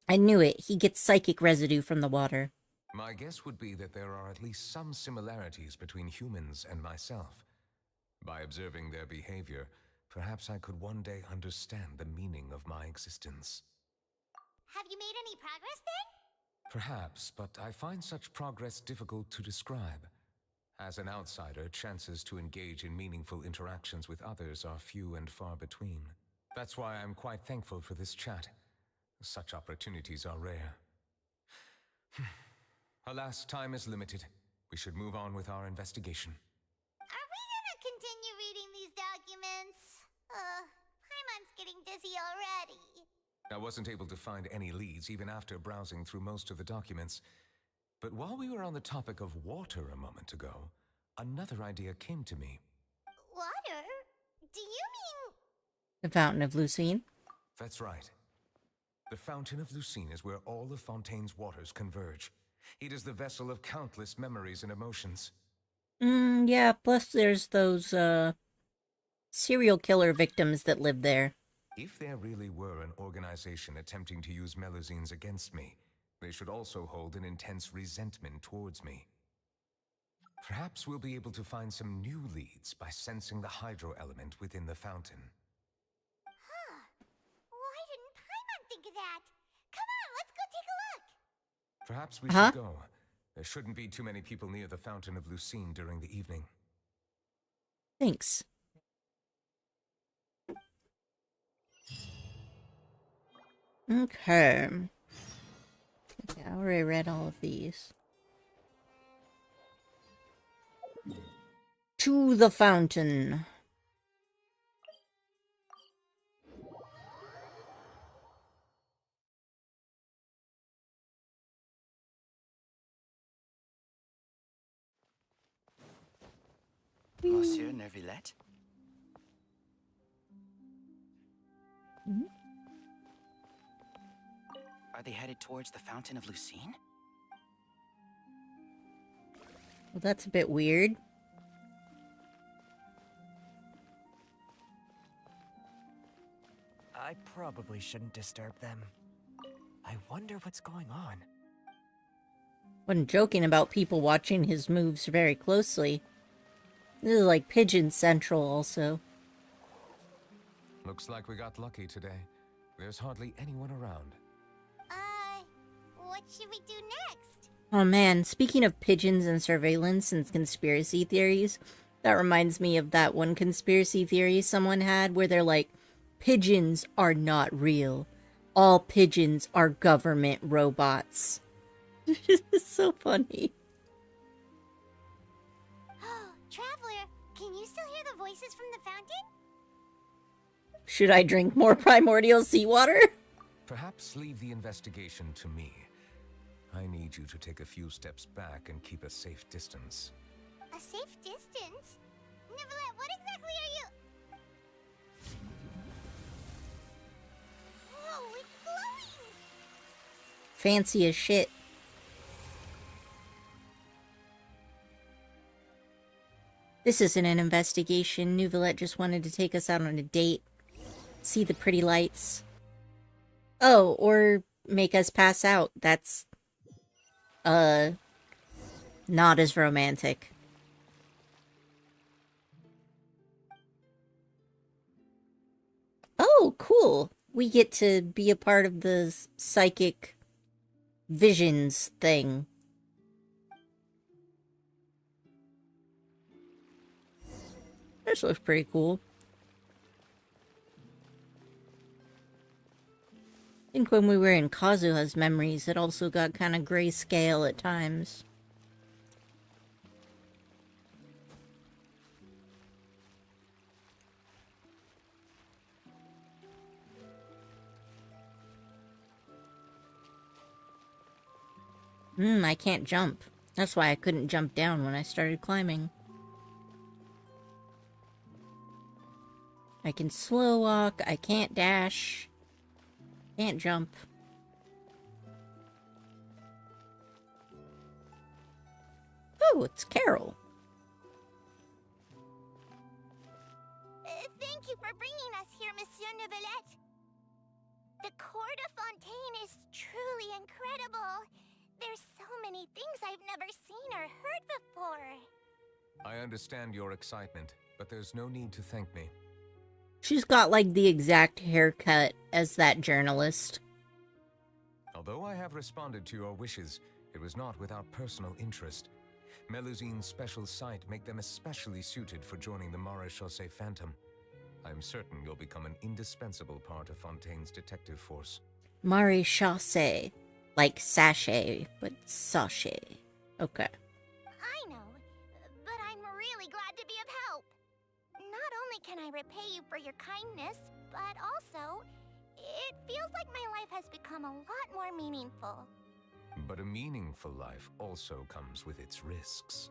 I knew it. He gets psychic residue from the water. My guess would be that there are at least some similarities between humans and myself. By observing their behavior, perhaps I could one day understand the meaning of my existence. Have you made any progress then? Perhaps, but I find such progress difficult to describe. As an outsider, chances to engage in meaningful interactions with others are few and far between. That's why I'm quite thankful for this chat. Such opportunities are rare. Alas, time is limited. We should move on with our investigation. Are we gonna continue reading these documents? Paimon's getting dizzy already. I wasn't able to find any leads even after browsing through most of the documents. But while we were on the topic of water a moment ago, another idea came to me. Water? Do you mean... The Fountain of Lucine? That's right. The Fountain of Lucine is where all of Fontaine's waters converge. It is the vessel of countless memories and emotions. Yeah, plus there's those, serial killer victims that live there. If there really were an organization attempting to use Melusines against me, they should also hold an intense resentment towards me. Perhaps we'll be able to find some new leads by sensing the hydro element within the fountain. Huh. Why didn't Paimon think of that? Come on, let's go take a look. Perhaps we should go. There shouldn't be too many people near the Fountain of Lucine during the evening. Thanks. Okay. I already read all of these. To the fountain. Monsieur Neuvillette? Are they headed towards the Fountain of Lucine? Well, that's a bit weird. I probably shouldn't disturb them. I wonder what's going on. Wasn't joking about people watching his moves very closely. This is like Pigeon Central also. Looks like we got lucky today. There's hardly anyone around. What should we do next? Oh man, speaking of pigeons and surveillance and conspiracy theories, That reminds me of that one conspiracy theory someone had where they're like, pigeons are not real. All pigeons are government robots. It's so funny. Traveler, can you still hear the voices from the fountain? Should I drink more primordial seawater? Perhaps leave the investigation to me. I need you to take a few steps back and keep a safe distance. A safe distance? Nicolette, what exactly are you? Whoa, it's glowing! Fancy as shit. This isn't an investigation. Nouvellette just wanted to take us out on a date. See the pretty lights. Oh, or make us pass out. That's, not as romantic. Oh, cool. We get to be a part of the psychic visions thing. This looks pretty cool. I think when we were in Kazuha's memories, it also got kind of grayscale at times. I can't jump. That's why I couldn't jump down when I started climbing. I can slow walk, I can't dash. Can't jump. Oh, it's Carol. Thank you for bringing us here, Monsieur Neuvillette. The Court of Fontaine is truly incredible. There's so many things I've never seen or heard before. I understand your excitement, but there's no need to thank me. She's got like the exact haircut as that journalist. Although I have responded to your wishes, it was not without personal interest. Melusine's special sight make them especially suited for joining the Maréchaussée Phantom. I'm certain you'll become an indispensable part of Fontaine's detective force. Maréchaussée. Like sachet, but sachet. Okay. I know, but I'm really glad to be of help. Not only can I repay you for your kindness, but also, it feels like my life has become a lot more meaningful. But a meaningful life also comes with its risks.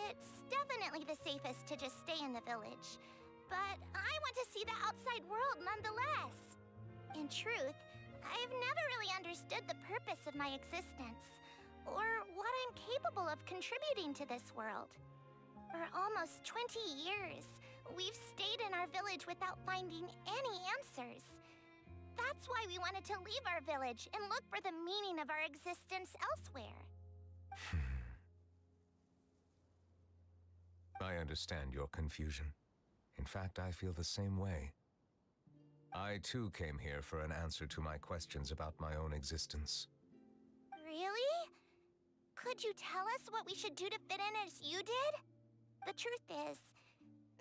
It's definitely the safest to just stay in the village, but I want to see the outside world nonetheless. In truth, I've never really understood the purpose of my existence, or what I'm capable of contributing to this world. For almost 20 years, we've stayed in our village without finding any answers. That's why we wanted to leave our village and look for the meaning of our existence elsewhere. I understand your confusion. In fact, I feel the same way. I too came here for an answer to my questions about my own existence. Really? Could you tell us what we should do to fit in as you did? The truth is,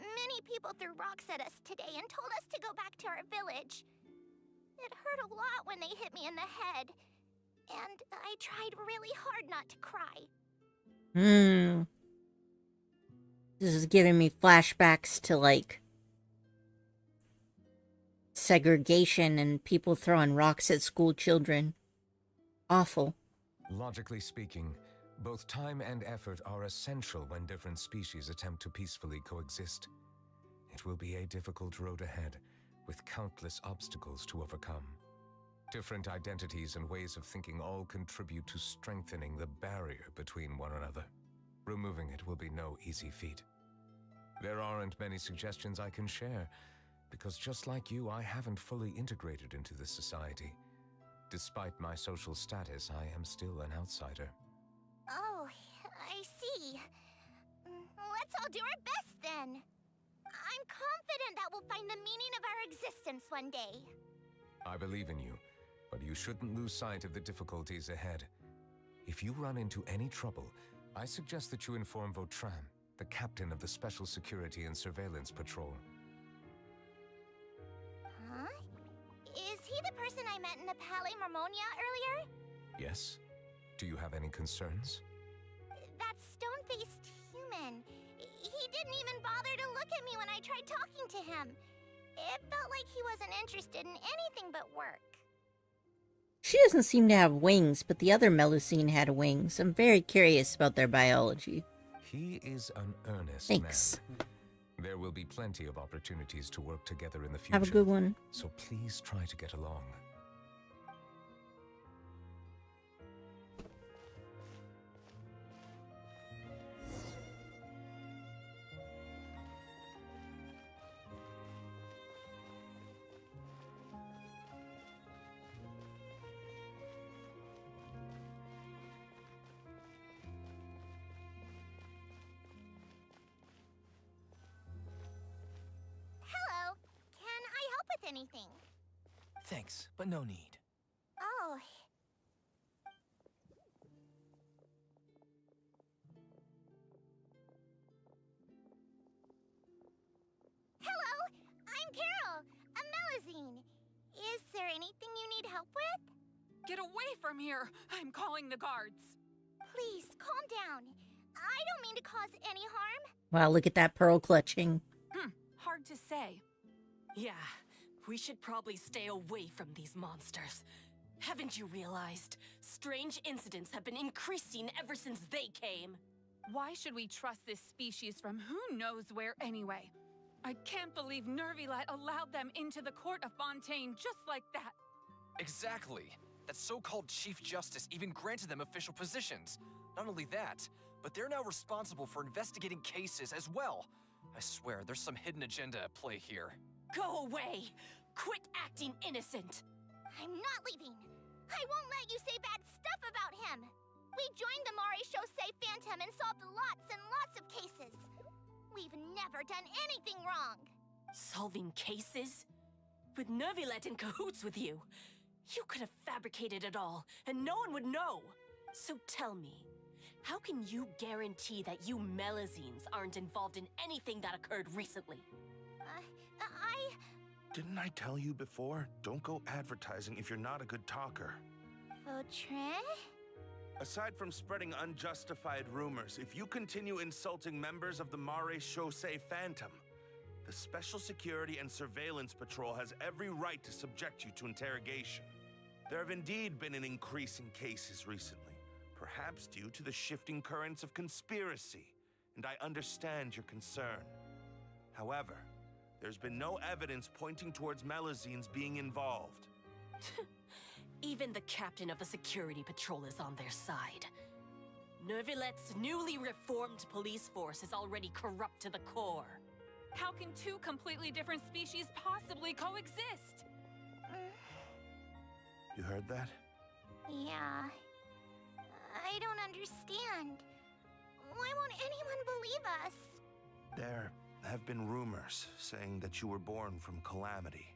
many people threw rocks at us today and told us to go back to our village. It hurt a lot when they hit me in the head, and I tried really hard not to cry. This is giving me flashbacks to, like, segregation and people throwing rocks at school children. Awful. Logically speaking, both time and effort are essential when different species attempt to peacefully coexist. It will be a difficult road ahead, with countless obstacles to overcome. Different identities and ways of thinking all contribute to strengthening the barrier between one another. Removing it will be no easy feat. There aren't many suggestions I can share, because just like you, I haven't fully integrated into this society. Despite my social status, I am still an outsider. Oh, I see. Let's all do our best then. I'm confident that we'll find the meaning of our existence one day. I believe in you, but you shouldn't lose sight of the difficulties ahead. If you run into any trouble, I suggest that you inform Vautrin. the captain of the Special Security and Surveillance Patrol. Huh? Is he the person I met in the Palais Marmonia earlier? Yes? Do you have any concerns? That stone-faced human. He didn't even bother to look at me when I tried talking to him. It felt like he wasn't interested in anything but work. She doesn't seem to have wings, but the other Melusine had wings. I'm very curious about their biology. He is an earnest Thanks. man. There will be plenty of opportunities to work together in the future. Have a good one. So please try to get along. Hello. Can I help with anything? Thanks, but no need. Oh. Hello, I'm Carol, a Melazine. Is there anything you need help with? Get away from here! I'm calling the guards. Please, calm down. I don't mean to cause any harm. Wow, look at that pearl clutching. Hard to say. Yeah, we should probably stay away from these monsters. Haven't you realized? Strange incidents have been increasing ever since they came. Why should we trust this species from who knows where anyway? I can't believe Nervilet allowed them into the court of Fontaine just like that. Exactly. That so-called Chief Justice even granted them official positions. Not only that, but they're now responsible for investigating cases as well. I swear, there's some hidden agenda at play here. Go away! Quit acting innocent! I'm not leaving. I won't let you say bad stuff about him. We joined the Mare Chaussee Phantom and solved lots and lots of cases. We've never done anything wrong. Solving cases? With Nervilet in cahoots with you? You could have fabricated it all, and no one would know. So tell me, how can you guarantee that you Melazines aren't involved in anything that occurred recently? Didn't I tell you before? Don't go advertising if you're not a good talker. Vautrin? Aside from spreading unjustified rumors, if you continue insulting members of the Mare Chaussee Phantom, the Special Security and Surveillance Patrol has every right to subject you to interrogation. There have indeed been an increase in cases recently, perhaps due to the shifting currents of conspiracy, and I understand your concern. However, there's been no evidence pointing towards Melazines being involved. Even the captain of the security patrol is on their side. Nervilet's newly reformed police force is already corrupt to the core. How can two completely different species possibly coexist? You heard that? Yeah. I don't understand. Why won't anyone believe us? There have been rumors saying that you were born from calamity,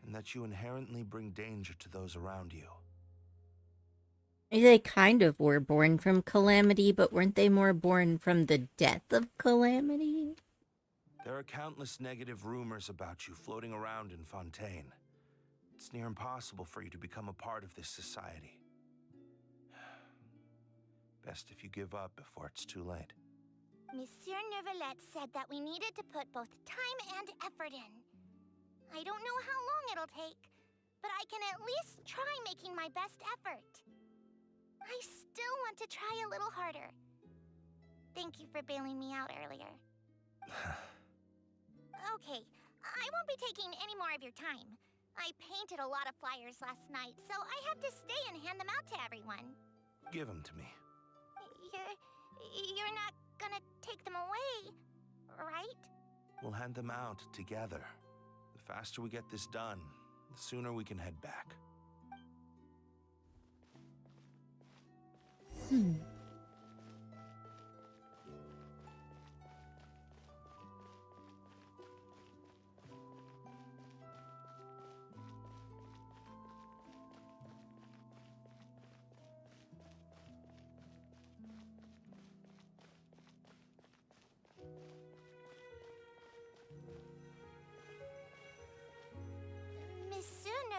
and that you inherently bring danger to those around you. They kind of were born from calamity, but weren't they more born from the death of calamity? There are countless negative rumors about you floating around in Fontaine. It's near impossible for you to become a part of this society. Best if you give up before it's too late. Monsieur Nervilet said that we needed to put both time and effort in. I don't know how long it'll take, but I can at least try making my best effort. I still want to try a little harder. Thank you for bailing me out earlier. Okay, I won't be taking any more of your time. I painted a lot of flyers last night, so I have to stay and hand them out to everyone. Give them to me. You're not gonna take them away, right? We'll hand them out together. The faster we get this done, the sooner we can head back.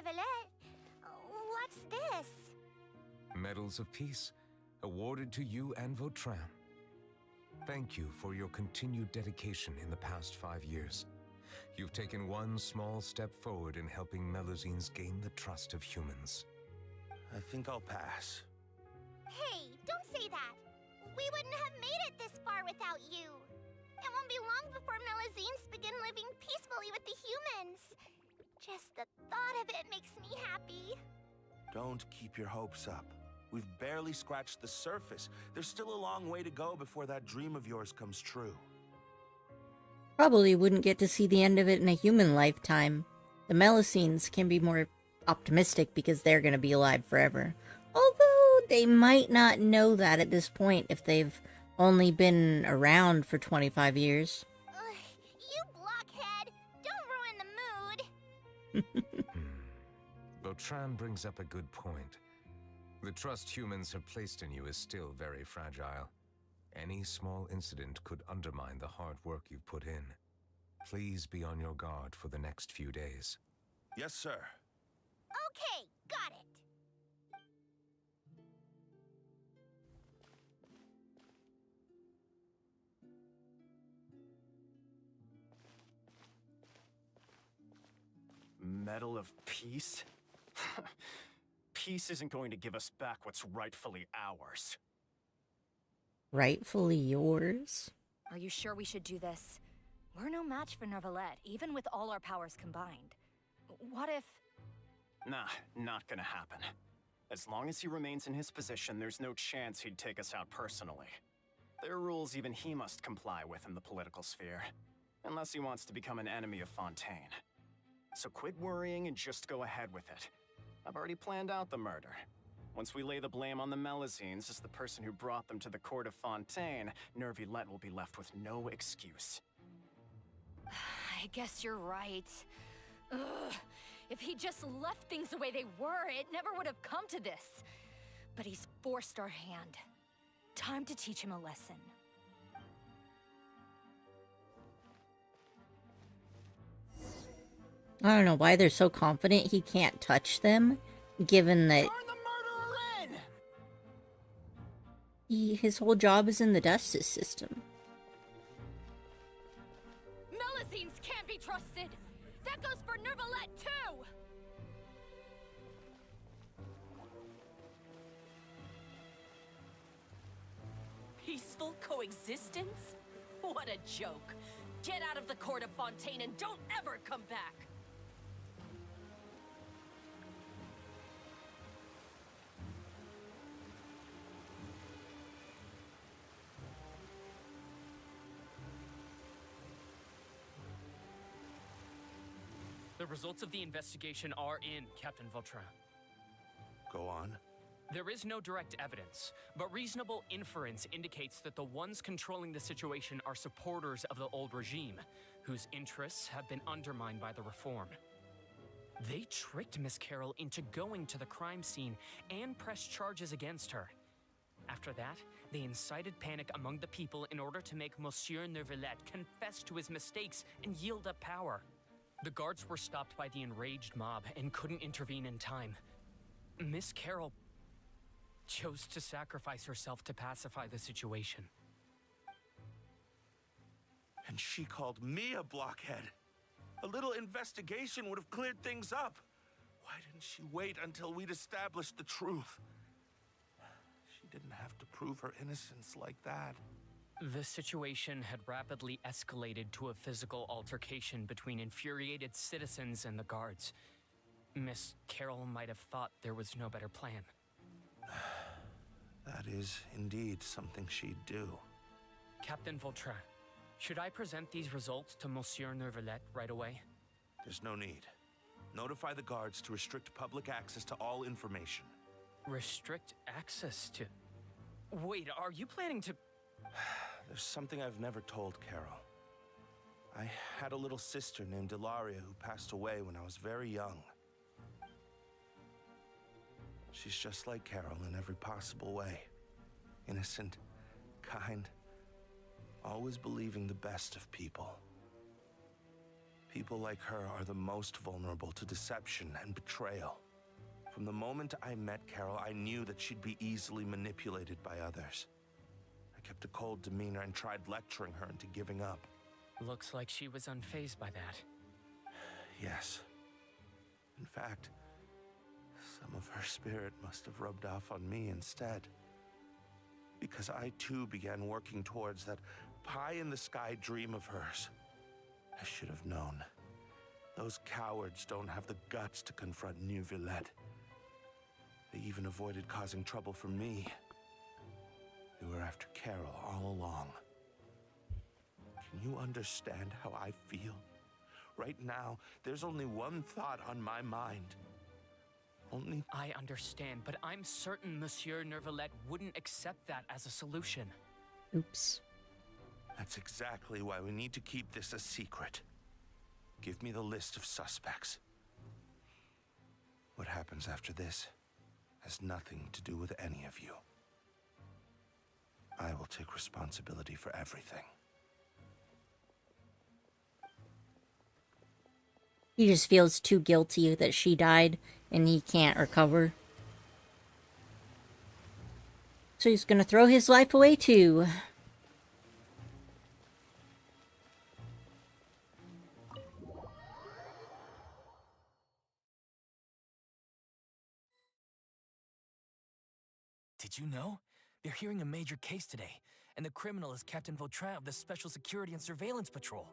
Neuvillette. What's this? Medals of Peace, awarded to you and Vautrin. Thank you for your continued dedication in the past 5 years. You've taken one small step forward in helping Melusines gain the trust of humans. I think I'll pass. Hey, don't say that. We wouldn't have made it this far without you. It won't be long before Melusines begin living peacefully with the humans. Just the thought of it makes me happy. Don't keep your hopes up. We've barely scratched the surface. There's still a long way to go before that dream of yours comes true. Probably wouldn't get to see the end of it in a human lifetime. The Melusines can be more optimistic because they're going to be alive forever. Although they might not know that at this point if they've only been around for 25 years. You blockhead! Don't ruin the mood! Vautrin brings up a good point. The trust humans have placed in you is still very fragile. Any small incident could undermine the hard work you've put in. Please be on your guard for the next few days. Yes, sir. Okay, got it. Medal of Peace? Peace isn't going to give us back what's rightfully ours. Rightfully yours? Are you sure we should do this? We're no match for Neuvillette, even with all our powers combined. What if... Nah, not gonna happen. As long as he remains in his position, there's no chance he'd take us out personally. There are rules even he must comply with in the political sphere. Unless he wants to become an enemy of Fontaine. So quit worrying and just go ahead with it. I've already planned out the murder. Once we lay the blame on the Melusines as the person who brought them to the court of Fontaine, Neuvillette will be left with no excuse. I guess you're right. Ugh. If he just left things the way they were, it never would have come to this. But he's forced our hand. Time to teach him a lesson. I don't know why they're so confident he can't touch them, given that Turn the murderer in! his whole job is in the justice system. Melusines can't be trusted! That goes for Neuvillette, too! Peaceful coexistence? What a joke. Get out of the court of Fontaine and don't ever come back! The results of the investigation are in, Captain Vautrin. Go on. There is no direct evidence, but reasonable inference indicates that the ones controlling the situation are supporters of the old regime, whose interests have been undermined by the reform. They tricked Miss Carroll into going to the crime scene and pressed charges against her. After that, they incited panic among the people in order to make Monsieur Neuvillette confess to his mistakes and yield up power. The guards were stopped by the enraged mob and couldn't intervene in time. Miss Carroll chose to sacrifice herself to pacify the situation. And she called me a blockhead. A little investigation would have cleared things up. Why didn't she wait until we'd established the truth? She didn't have to prove her innocence like that. The situation had rapidly escalated to a physical altercation between infuriated citizens and the guards. Miss Carroll might have thought there was no better plan. That is indeed something she'd do. Captain Vautrin, should I present these results to Monsieur Neuvillette right away? There's no need. Notify the guards to restrict public access to all information. Restrict access to... Wait, are you planning to... There's something I've never told Carol. I had a little sister named Ilaria who passed away when I was very young. She's just like Carol in every possible way. Innocent, kind, always believing the best of people. People like her are the most vulnerable to deception and betrayal. From the moment I met Carol, I knew that she'd be easily manipulated by others. I kept a cold demeanor and tried lecturing her into giving up. Looks like she was unfazed by that. Yes. In fact, some of her spirit must have rubbed off on me instead. Because I too began working towards that pie-in-the-sky dream of hers. I should have known. Those cowards don't have the guts to confront New Villette. They even avoided causing trouble for me. They were after Carol all along. Can you understand how I feel? Right now, there's only one thought on my mind. I understand, but I'm certain Monsieur Nervalette wouldn't accept that as a solution. Oops. That's exactly why we need to keep this a secret. Give me the list of suspects. What happens after this has nothing to do with any of you. I will take responsibility for everything. He just feels too guilty that she died and he can't recover. So he's gonna throw his life away too. Did you know? They're hearing a major case today, and the criminal is Captain Vautrin of the Special Security and Surveillance Patrol.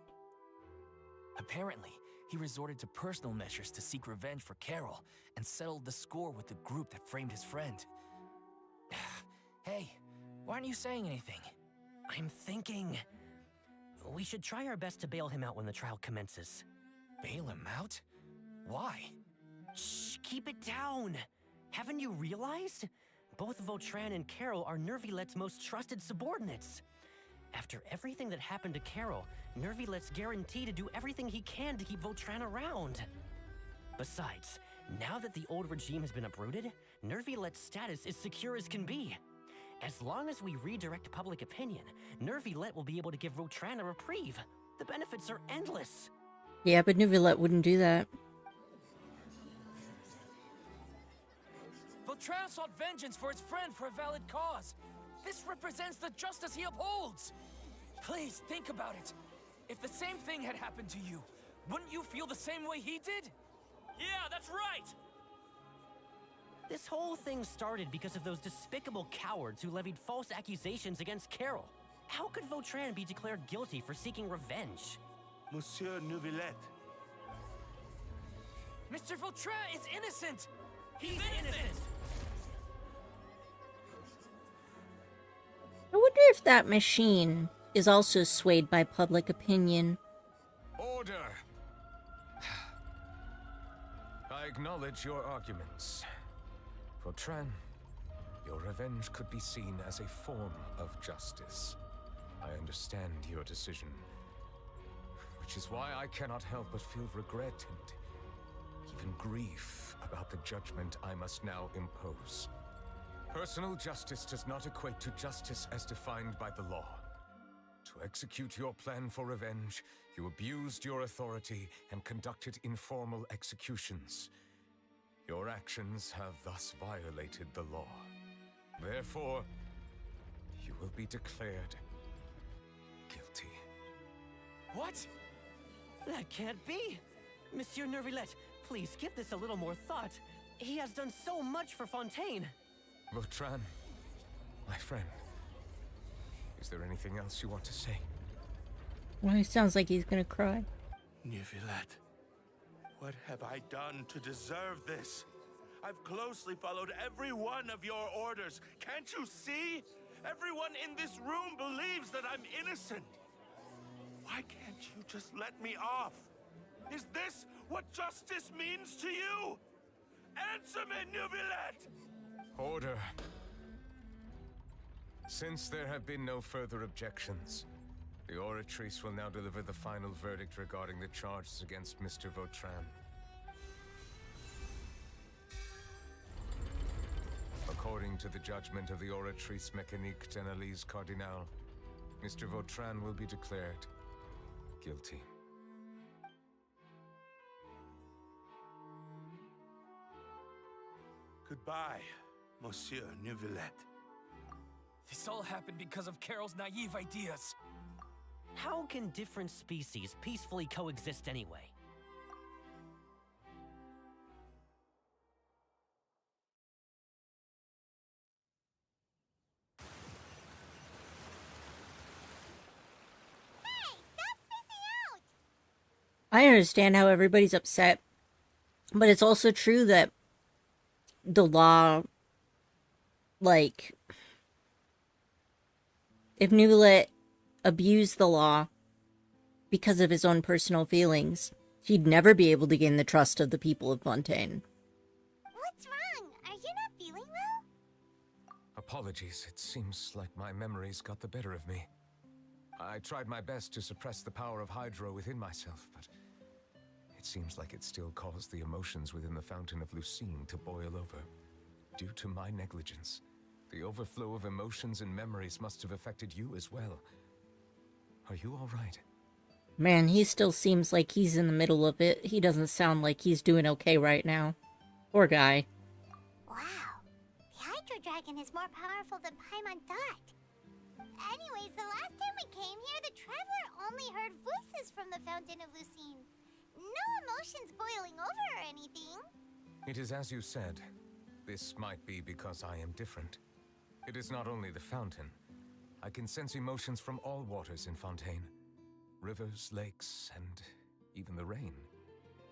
Apparently, he resorted to personal measures to seek revenge for Carol and settled the score with the group that framed his friend. Hey, why aren't you saying anything? I'm thinking... we should try our best to bail him out when the trial commences. Bail him out? Why? Shh, keep it down! Haven't you realized? Both Vautrin and Carol are Nervilette's most trusted subordinates. After everything that happened to Carol, Nervilette's guaranteed to do everything he can to keep Vautrin around. Besides, now that the old regime has been uprooted, Nervilette's status is secure as can be. As long as we redirect public opinion, Nervilette will be able to give Vautrin a reprieve. The benefits are endless. Yeah, but Neuvillette wouldn't do that. Vautrin sought vengeance for his friend for a valid cause. This represents the justice he upholds. Please, think about it. If the same thing had happened to you, wouldn't you feel the same way he did? Yeah, that's right! This whole thing started because of those despicable cowards who levied false accusations against Carol. How could Vautrin be declared guilty for seeking revenge? Monsieur Neuvillette. Mr. Vautrin is innocent! He's innocent! I wonder if that machine is also swayed by public opinion. Order! I acknowledge your arguments. Vautrin, your revenge could be seen as a form of justice. I understand your decision, which is why I cannot help but feel regret and even grief about the judgment I must now impose. Personal justice does not equate to justice as defined by the law. To execute your plan for revenge, you abused your authority and conducted informal executions. Your actions have thus violated the law. Therefore, you will be declared guilty. What? That can't be! Monsieur Nervilette, please give this a little more thought. He has done so much for Fontaine. Vautrin, my friend, is there anything else you want to say? Well, he sounds like he's gonna cry. Neuvillette, what have I done to deserve this? I've closely followed every one of your orders. Can't you see? Everyone in this room believes that I'm innocent. Why can't you just let me off? Is this what justice means to you? Answer me, Neuvillette! Order. Since there have been no further objections, the Oratrice will now deliver the final verdict regarding the charges against Mr. Vautrin. According to the judgment of the Oratrice Mécanique d'Analyse Cardinal, Mr. Vautrin will be declared guilty. Goodbye, Monsieur Neuvillette. This all happened because of Carol's naive ideas. How can different species peacefully coexist anyway? I understand how everybody's upset, but it's also true that the law, like, if Neuvillette abused the law because of his own personal feelings, he'd never be able to gain the trust of the people of Fontaine. What's wrong? Are you not feeling well? Apologies, it seems like my memories got the better of me. I tried my best to suppress the power of Hydro within myself, but it seems like it still caused the emotions within the Fountain of Lucine to boil over. Due to my negligence, the overflow of emotions and memories must have affected you as well. Are you all right? Man, he still seems like he's in the middle of it. He doesn't sound like he's doing okay right now. Poor guy. Wow. The Hydro Dragon is more powerful than Paimon thought. Anyways, the last time we came here, the Traveler only heard voices from the Fountain of Lucine. No emotions boiling over or anything. It is as you said. This might be because I am different. It is not only the fountain. I can sense emotions from all waters in Fontaine. Rivers, lakes, and even the rain.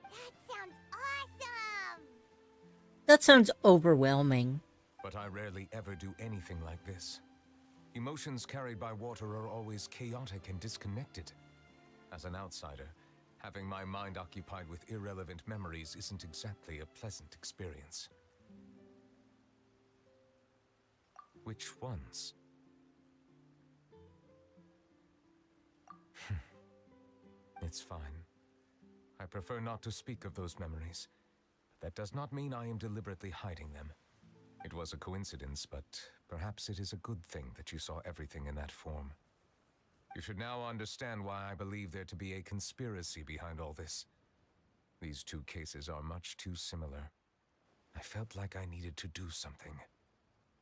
That sounds awesome! That sounds overwhelming. But I rarely ever do anything like this. Emotions carried by water are always chaotic and disconnected. As an outsider, having my mind occupied with irrelevant memories isn't exactly a pleasant experience. Which ones? It's fine. I prefer not to speak of those memories. That does not mean I am deliberately hiding them. It was a coincidence, but perhaps it is a good thing that you saw everything in that form. You should now understand why I believe there to be a conspiracy behind all this. These two cases are much too similar. I felt like I needed to do something.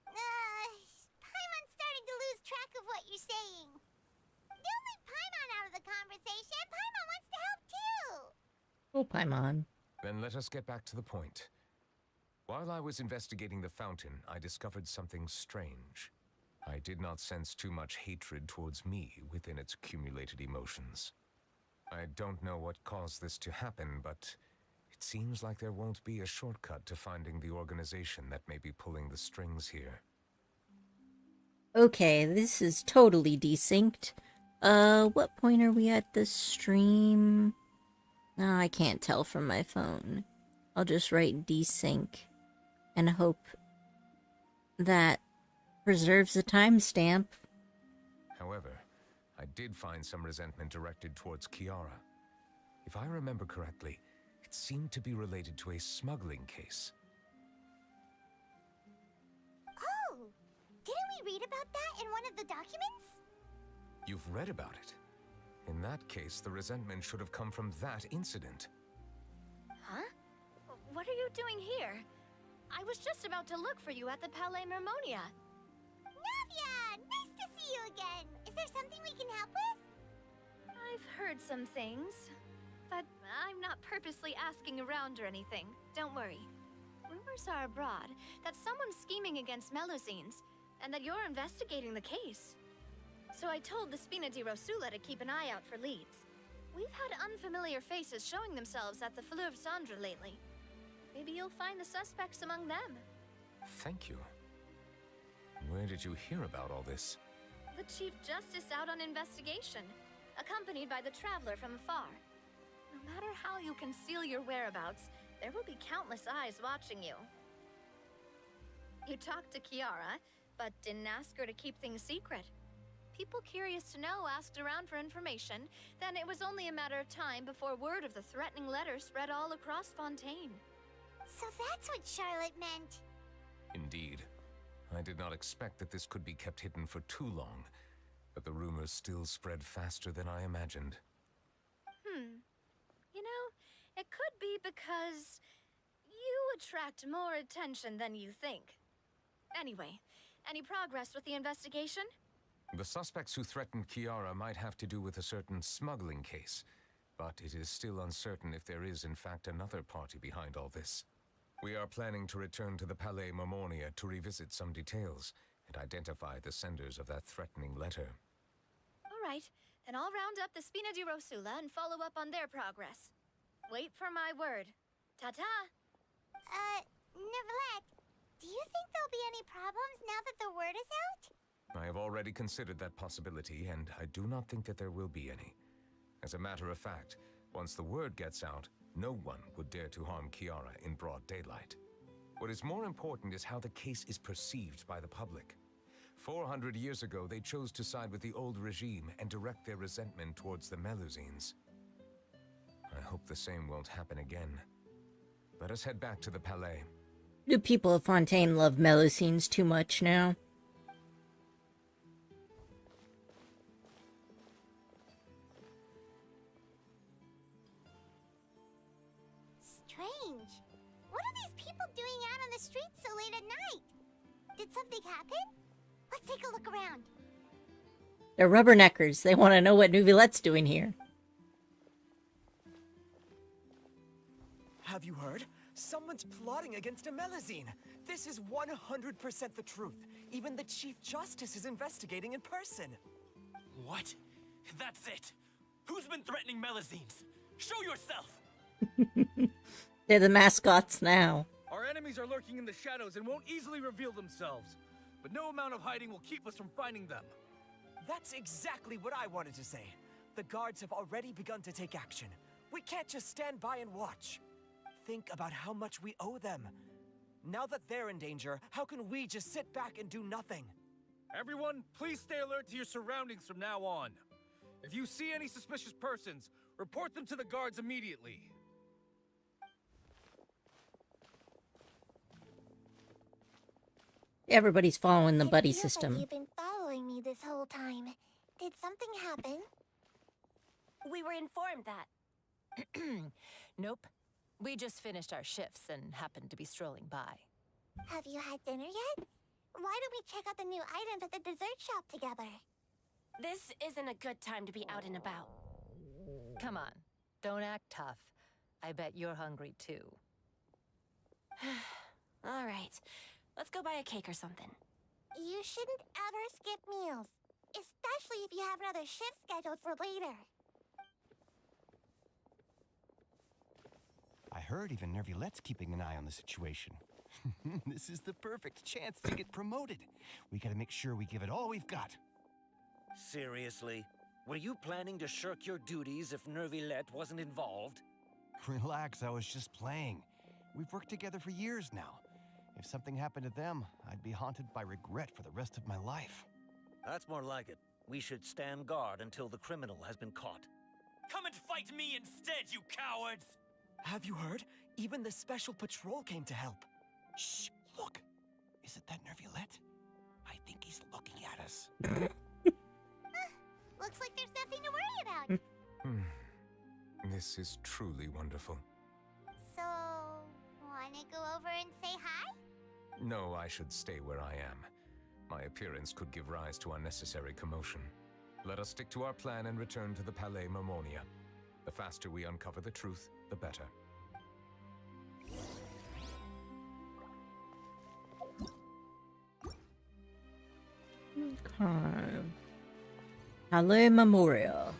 Paimon's starting to lose track of what you're saying. Don't leave Paimon out of the conversation. Paimon wants to help too. Oh, Paimon. Then let us get back to the point. While I was investigating the fountain, I discovered something strange. I did not sense too much hatred towards me within its accumulated emotions. I don't know what caused this to happen, but it seems like there won't be a shortcut to finding the organization that may be pulling the strings here. Okay, this is totally desynced. What point are we at this stream? No, I can't tell from my phone. I'll just write desync and hope that preserves the timestamp. However, I did find some resentment directed towards Kiara. If I remember correctly, it seemed to be related to a smuggling case. Oh! Didn't we read about that in one of the documents? You've read about it. In that case, the resentment should have come from that incident. Huh? What are you doing here? I was just about to look for you at the Palais Mermonia. Navia! Nice to see you again! Is there something we can help with? I've heard some things, but I'm not purposely asking around or anything. Don't worry. Rumors are abroad that someone's scheming against Melusines, and that you're investigating the case. So I told the Spina di Rosula to keep an eye out for leads. We've had unfamiliar faces showing themselves at the Fleuve Cendre lately. Maybe you'll find the suspects among them. Thank you. Where did you hear about all this? The Chief Justice out on investigation, accompanied by the Traveler from afar. No matter how you conceal your whereabouts, there will be countless eyes watching you. You talked to Kiara, but didn't ask her to keep things secret. People curious to know asked around for information, then it was only a matter of time before word of the threatening letter spread all across Fontaine. So that's what Charlotte meant. Indeed. I did not expect that this could be kept hidden for too long, but the rumors still spread faster than I imagined. You know, it could be because you attract more attention than you think. Anyway, any progress with the investigation? The suspects who threatened Kiara might have to do with a certain smuggling case, but it is still uncertain if there is in fact another party behind all this. We are planning to return to the Palais Marmonia to revisit some details and identify the senders of that threatening letter. All right, then I'll round up the Spina di Rosula and follow up on their progress. Wait for my word. Ta-ta! Neverlet, do you think there'll be any problems now that the word is out? I have already considered that possibility, and I do not think that there will be any. As a matter of fact, once the word gets out, no one would dare to harm Kiara in broad daylight. What is more important is how the case is perceived by the public. 400 years ago, they chose to side with the old regime and direct their resentment towards the Melusines. I hope the same won't happen again. Let us head back to the Palais. Do people of Fontaine love Melusines too much now? Strange. What are these people doing out on the streets so late at night? Did something happen? Let's take a look around. They're rubberneckers. They want to know what Nuvilette's doing here. Have you heard? Someone's plotting against a Melusine. This is 100% the truth. Even the Chief Justice is investigating in person. What? That's it. Who's been threatening Melusines? Show yourself! They're the mascots now. Our enemies are lurking in the shadows and won't easily reveal themselves. But no amount of hiding will keep us from finding them. That's exactly what I wanted to say. The guards have already begun to take action. We can't just stand by and watch. Think about how much we owe them. Now that they're in danger, how can we just sit back and do nothing? Everyone, please stay alert to your surroundings from now on. If you see any suspicious persons, report them to the guards immediately. Everybody's following the buddy Feels system. like you've been following me this whole time. Did something happen? We were informed that. Nope. We just finished our shifts and happened to be strolling by. Have you had dinner yet? Why don't we check out the new items at the dessert shop together? This isn't a good time to be out and about. Come on, don't act tough. I bet you're hungry too. All right, let's go buy a cake or something. You shouldn't ever skip meals, especially if you have another shift scheduled for later. I heard even Nervilette's keeping an eye on the situation. This is the perfect chance to get promoted. We gotta make sure we give it all we've got. Seriously? Were you planning to shirk your duties if Nervilette wasn't involved? Relax, I was just playing. We've worked together for years now. If something happened to them, I'd be haunted by regret for the rest of my life. That's more like it. We should stand guard until the criminal has been caught. Come and fight me instead, you cowards! Have you heard? Even the special patrol came to help. Shh, look. Isn't that Nervilette? I think he's looking at us. Looks like there's nothing to worry about. This is truly wonderful. So, wanna go over and say hi? No, I should stay where I am. My appearance could give rise to unnecessary commotion. Let us stick to our plan and return to the Palais Marmonia. The faster we uncover the truth, the better. Okay. Palais Memoria.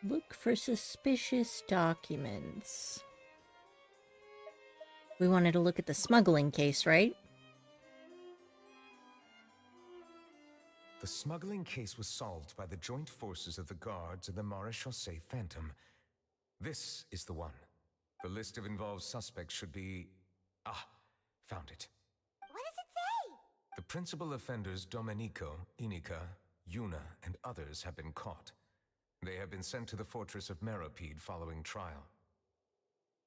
Look for suspicious documents. We wanted to look at the smuggling case, right? The The smuggling case was solved by the joint forces of the guards and the Maréchaussée Phantom. This is the one. The list of involved suspects should be... Ah, found it. What does it say? The principal offenders Domenico, Inica, Yuna, and others have been caught. They have been sent to the fortress of Meropide following trial.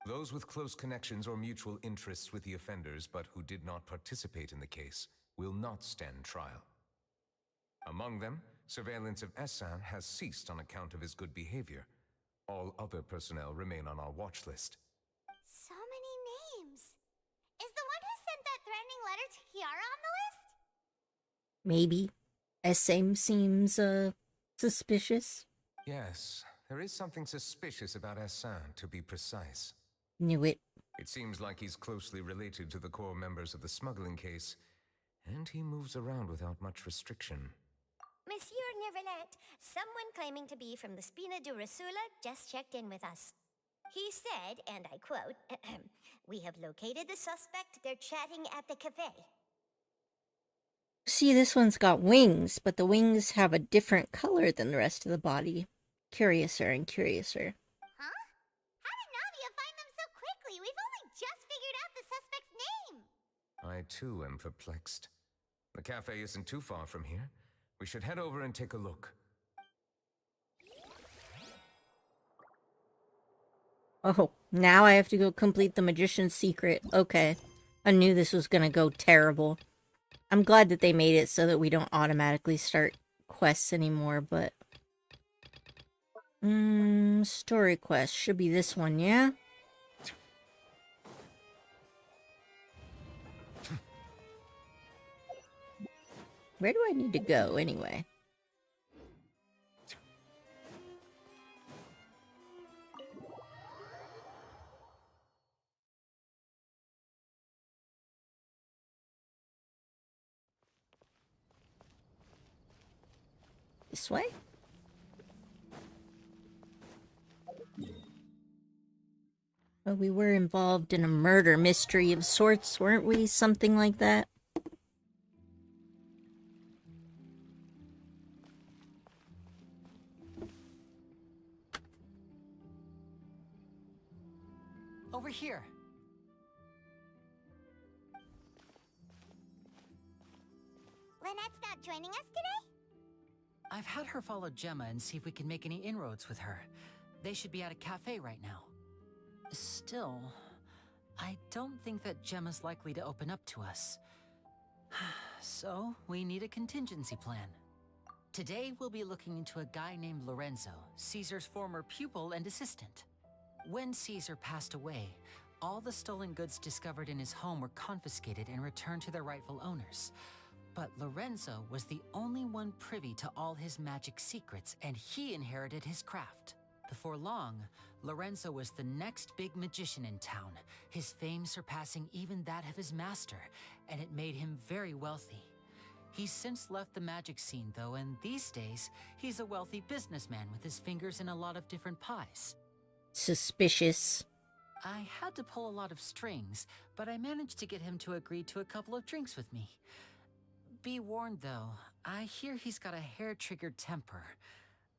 Those with close connections or mutual interests with the offenders but who did not participate in the case will not stand trial. Among them, surveillance of Essan has ceased on account of his good behavior. All other personnel remain on our watch list. So many names. Is the one who sent that threatening letter to Kiara on the list? Maybe. Essam seems, suspicious. Yes, there is something suspicious about Essan, to be precise. Knew it. It seems like he's closely related to the core members of the smuggling case, and he moves around without much restriction. Monsieur Neverlet, someone claiming to be from the Spina de Rasula just checked in with us. He said, and I quote, "We have located the suspect. They're chatting at the cafe." See, this one's got wings, but the wings have a different color than the rest of the body. Curiouser and curiouser. Huh? How did Navia find them so quickly? We've only just figured out the suspect's name. I too am perplexed. The cafe isn't too far from here. We should head over and take a look. Oh, now I have to go complete the magician's secret. Okay. I knew this was gonna go terrible. I'm glad that they made it so that we don't automatically start quests anymore, but... story quest. Should be this one, yeah? Where do I need to go, anyway? This way? Well, we were involved in a murder mystery of sorts, weren't we? Something like that. Over here. Lynette's not joining us today? I've had her follow Gemma and see if we can make any inroads with her. They should be at a cafe right now. Still, I don't think that Gemma's likely to open up to us. So, we need a contingency plan. Today, we'll be looking into a guy named Lorenzo, Caesar's former pupil and assistant. When Caesar passed away, all the stolen goods discovered in his home were confiscated and returned to their rightful owners. But Lorenzo was the only one privy to all his magic secrets, and he inherited his craft. Before long, Lorenzo was the next big magician in town, his fame surpassing even that of his master, and it made him very wealthy. He's since left the magic scene, though, and these days, he's a wealthy businessman with his fingers in a lot of different pies. Suspicious. I had to pull a lot of strings, but I managed to get him to agree to a couple of drinks with me. Be warned, though, I hear he's got a hair-triggered temper.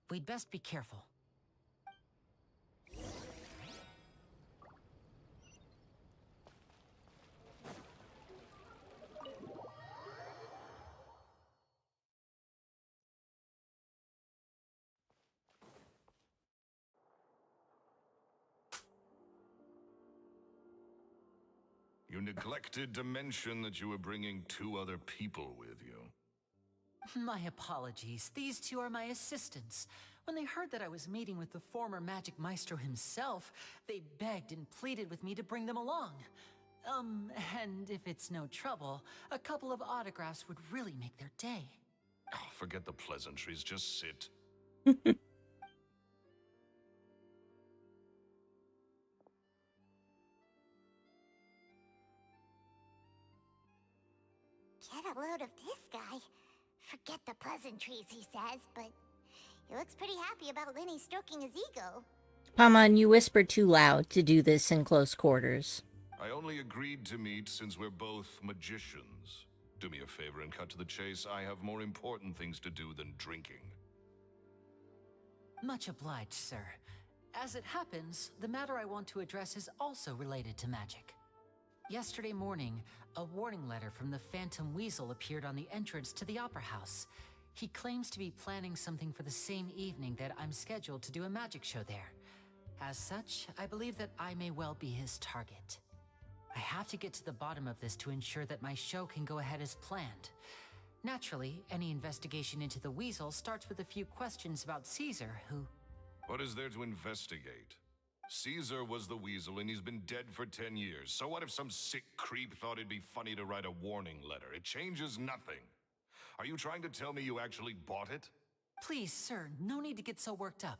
We'd best be careful. You neglected to mention that you were bringing 2 other people with you. My apologies. These 2 are my assistants. When they heard that I was meeting with the former magic maestro himself, they begged and pleaded with me to bring them along. And if it's no trouble, a couple of autographs would really make their day. Oh, forget the pleasantries, just sit. Get a load of this guy. Forget the pleasantries, he says, but he looks pretty happy about Lenny stroking his ego. Paimon, you whispered too loud to do this in close quarters. I only agreed to meet since we're both magicians. Do me a favor and cut to the chase. I have more important things to do than drinking. Much obliged, sir. As it happens, the matter I want to address is also related to magic. Yesterday morning, a warning letter from the Phantom Weasel appeared on the entrance to the Opera House. He claims to be planning something for the same evening that I'm scheduled to do a magic show there. As such, I believe that I may well be his target. I have to get to the bottom of this to ensure that my show can go ahead as planned. Naturally, any investigation into the Weasel starts with a few questions about Caesar, who... What is there to investigate? Caesar was the Weasel and he's been dead for 10 years. So what if some sick creep thought it'd be funny to write a warning letter? It changes nothing. Are you trying to tell me you actually bought it? Please, sir, no need to get so worked up.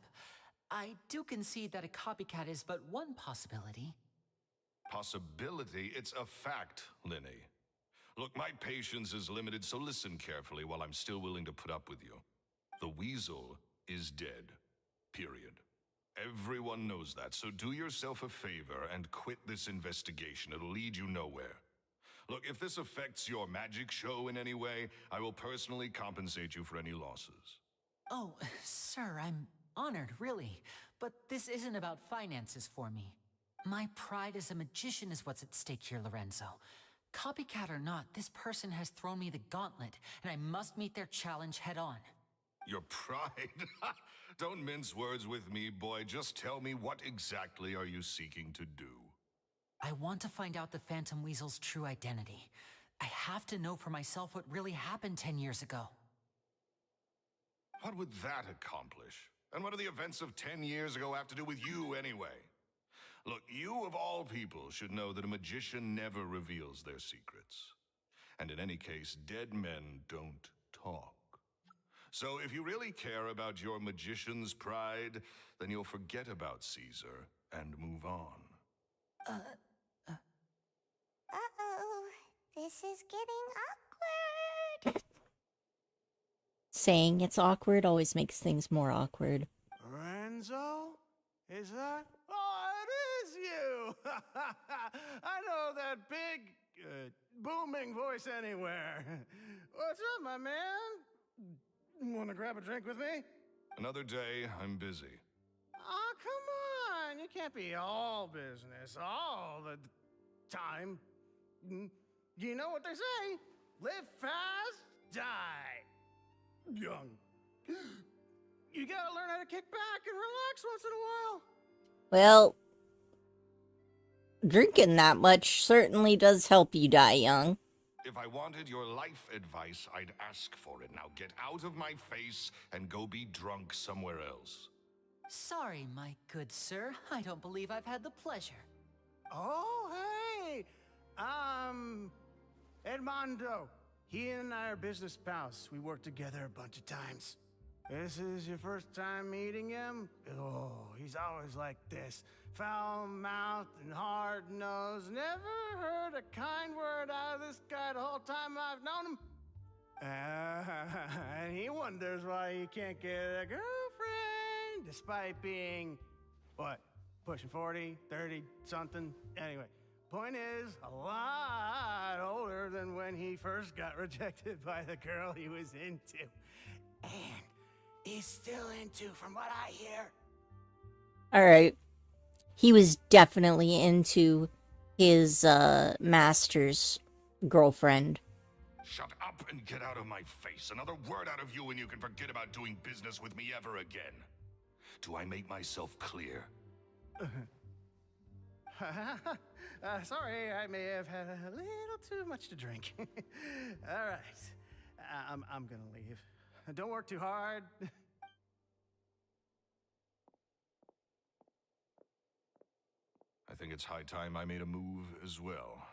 I do concede that a copycat is but one possibility. Possibility? It's a fact, Linny. Look, my patience is limited, so listen carefully while I'm still willing to put up with you. The Weasel is dead. Period. Everyone knows that, so do yourself a favor and quit this investigation. It'll lead you nowhere. Look, if this affects your magic show in any way, I will personally compensate you for any losses. Oh, sir, I'm honored, really. But this isn't about finances for me. My pride as a magician is what's at stake here, Lorenzo. Copycat or not, this person has thrown me the gauntlet, and I must meet their challenge head on. Your pride? Don't mince words with me, boy. Just tell me, what exactly are you seeking to do? I want to find out the Phantom Weasel's true identity. I have to know for myself what really happened 10 years ago. What would that accomplish? And what do the events of 10 years ago have to do with you, anyway? Look, you of all people should know that a magician never reveals their secrets. And in any case, dead men don't talk. So if you really care about your magician's pride, then you'll forget about Caesar and move on. Uh-oh. This is getting awkward. Saying it's awkward always makes things more awkward. Lorenzo? Is that? Oh, it is you! I know that big, booming voice anywhere. What's up, my man? Want to grab a drink with me? Another day, I'm busy. Oh, come on! You can't be all business all the time. You know what they say? Live fast, die young. You gotta learn how to kick back and relax once in a while. Well, drinking that much certainly does help you die young. If I wanted your life advice, I'd ask for it. Now get out of my face and go be drunk somewhere else. Sorry, my good sir. I don't believe I've had the pleasure. Oh, hey! Edmondo. He and I are business pals. We worked together a bunch of times. This is your first time meeting him? Oh, he's always like this. Foul-mouthed and hard-nosed. Never heard a kind word out of this guy the whole time I've known him. And he wonders why he can't get a girlfriend, despite being, what, pushing 40, 30, something? Anyway, point is, a lot older than when he first got rejected by the girl he was into. And he's still into, from what I hear. Alright. He was definitely into his, master's girlfriend. Shut up and get out of my face. Another word out of you and you can forget about doing business with me ever again. Do I make myself clear? Sorry, I may have had a little too much to drink. All right, I'm gonna leave. Don't work too hard. I think it's high time I made a move as well.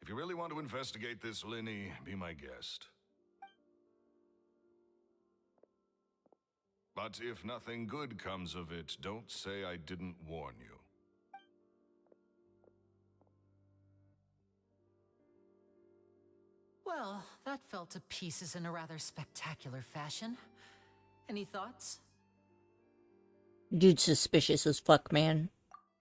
If you really want to investigate this, Linny, be my guest. But if nothing good comes of it, don't say I didn't warn you. Well, that fell to pieces in a rather spectacular fashion. Any thoughts? Dude's suspicious as fuck, man.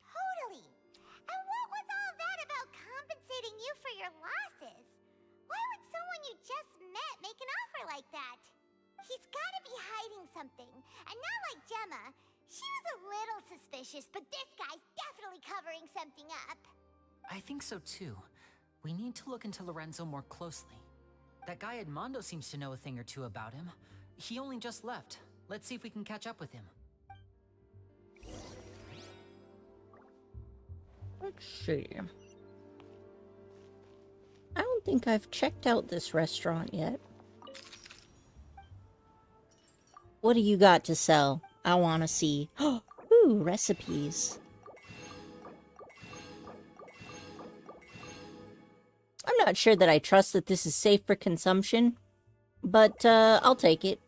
Totally. And what was all that about compensating you for your losses? Why would someone like that. He's gotta be hiding something. And not like Gemma. She was a little suspicious, but this guy's definitely covering something up. I think so too. We need to look into Lorenzo more closely. That guy Edmondo seems to know a thing or two about him. He only just left. Let's see if we can catch up with him. Let's see. I don't think I've checked out this restaurant yet. What do you got to sell? I want to see. Ooh, recipes. I'm not sure that I trust that this is safe for consumption, but I'll take it.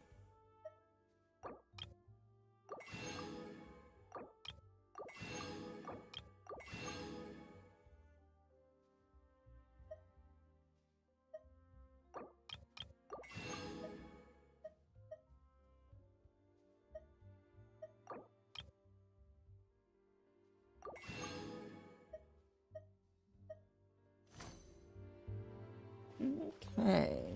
Okay.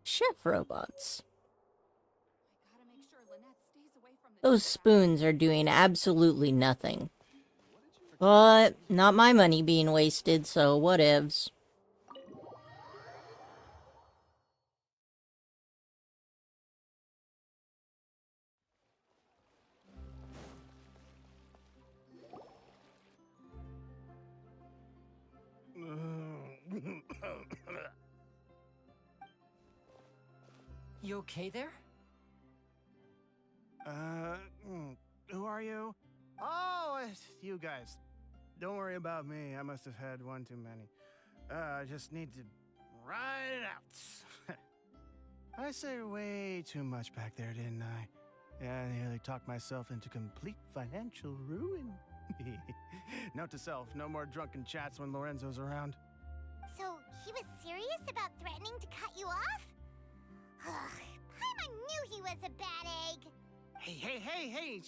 Chef robots. Those spoons are doing absolutely nothing. But not my money being wasted, so whatevs. You okay there? Who are you? Oh, it's you guys. Don't worry about me. I must have had one too many. I just need to ride it out. I say way too much back there, didn't I? Yeah, I nearly talked myself into complete financial ruin. Note to self, no more drunken chats when Lorenzo's around. So, he was serious about threatening to cut you off? Ugh, Paimon knew he was a bad egg. Hey,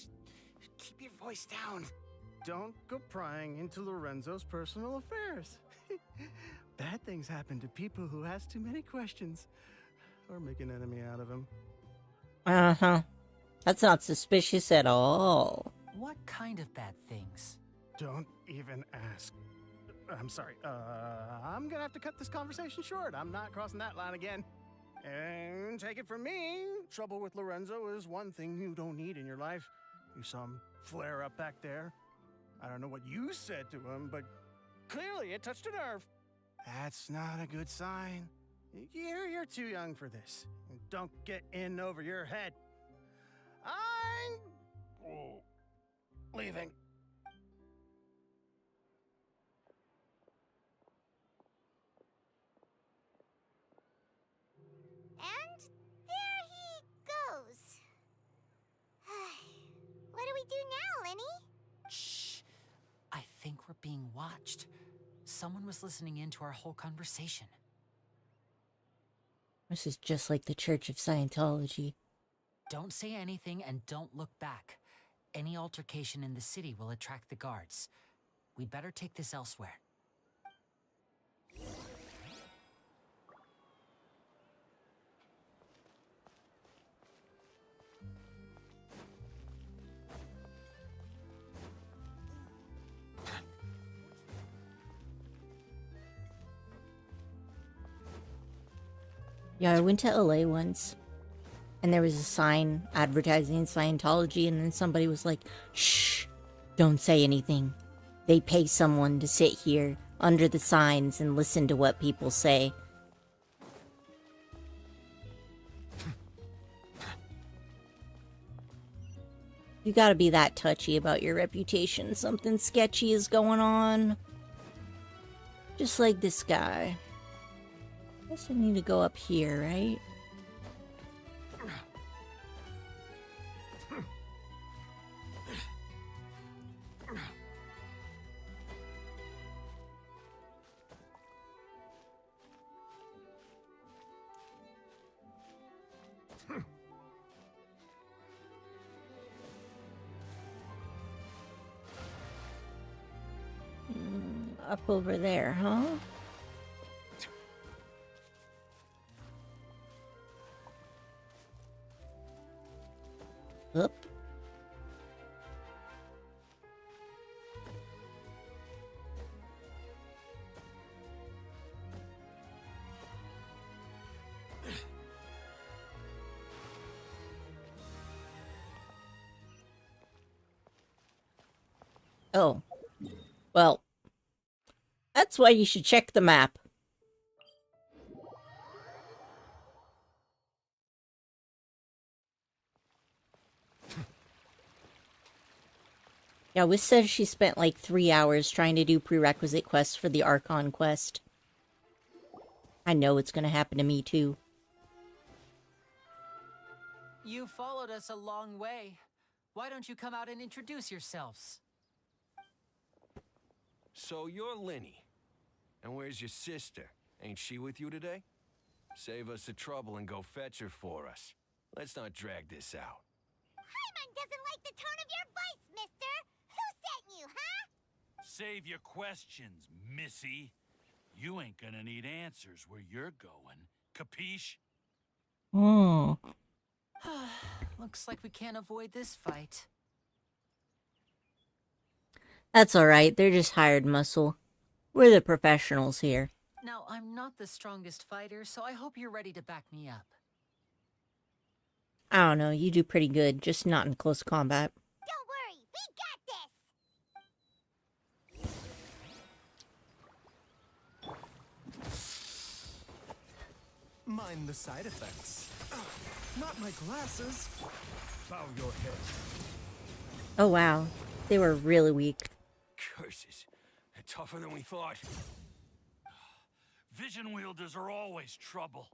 keep your voice down. Don't go prying into Lorenzo's personal affairs. Bad things happen to people who ask too many questions or make an enemy out of him. Uh-huh. That's not suspicious at all. What kind of bad things? Don't even ask. I'm sorry. I'm gonna have to cut this conversation short. I'm not crossing that line again. And take it from me, trouble with Lorenzo is one thing you don't need in your life. You saw him flare up back there. I don't know what you said to him, but clearly it touched a nerve. That's not a good sign. You're too young for this. Don't get in over your head. I'm leaving. And there he goes. What do we do now, Lenny? Shh. I think we're being watched. Someone was listening in to our whole conversation. This is just like the Church of Scientology. Don't say anything and don't look back. Any altercation in the city will attract the guards. We'd better take this elsewhere. Yeah, I went to LA once, and there was a sign advertising Scientology, and then somebody was like, shh, don't say anything. They pay someone to sit here under the signs and listen to what people say. You gotta be that touchy about your reputation. Something sketchy is going on. Just like this guy. Guess I need to go up here, right? Up over there, huh? Up. Oh. Well, that's why you should check the map. Yeah, Wiz says she spent like 3 hours trying to do prerequisite quests for the Archon quest. I know it's gonna happen to me too. You followed us a long way. Why don't you come out and introduce yourselves? So you're Lenny. And where's your sister? Ain't she with you today? Save us the trouble and go fetch her for us. Let's not drag this out. Paimon doesn't like the tone of your voice, mister! Who sent you, huh? Save your questions, missy. You ain't gonna need answers where you're going. Capiche? Hmm. Looks like we can't avoid this fight. That's alright, they're just hired muscle. We're the professionals here. Now, I'm not the strongest fighter, so I hope you're ready to back me up. I don't know, you do pretty good, just not in close combat. Don't worry, we got this! Mind the side effects. Not my glasses. Bow your head. Oh wow, they were really weak. Curses. They're tougher than we thought. Vision wielders are always trouble.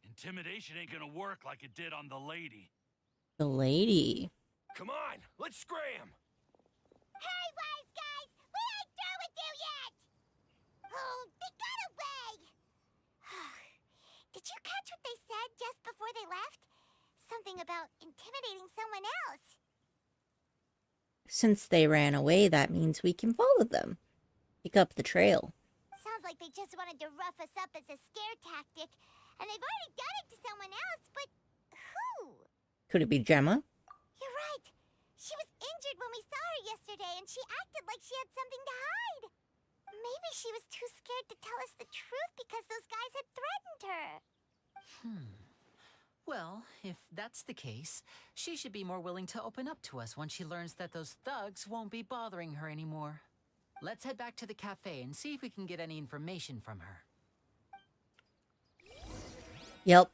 Intimidation ain't gonna work like it did on the lady. The lady. Come on, let's scram! Hey, wise guys! We ain't through with you yet! Oh, they got away! Did you catch what they said just before they left? Something about intimidating someone else. Since they ran away, that means we can follow them. Pick up the trail. Sounds like they just wanted to rough us up as a scare tactic, and they've already done it to someone else, but who? Could it be Gemma? You're right. She was injured when we saw her yesterday, and she acted like she had something to hide. Maybe she was too scared to tell us the truth because those guys had threatened her. Well, if that's the case, she should be more willing to open up to us once she learns that those thugs won't be bothering her anymore. Let's head back to the cafe and see if we can get any information from her. Yep.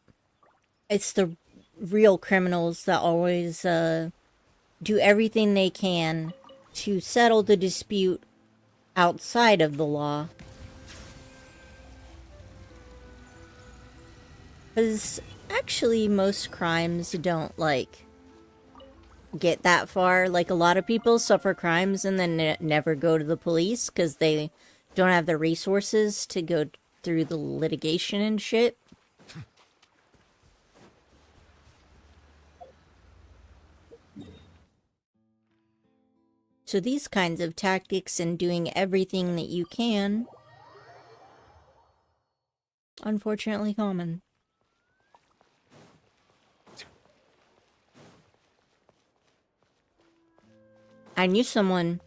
It's the real criminals that always do everything they can to settle the dispute outside of the law. Because actually most crimes don't, like, get that far. Like, a lot of people suffer crimes and then never go to the police because they don't have the resources to go through the litigation and shit. So these kinds of tactics and doing everything that you can, unfortunately common. I knew someone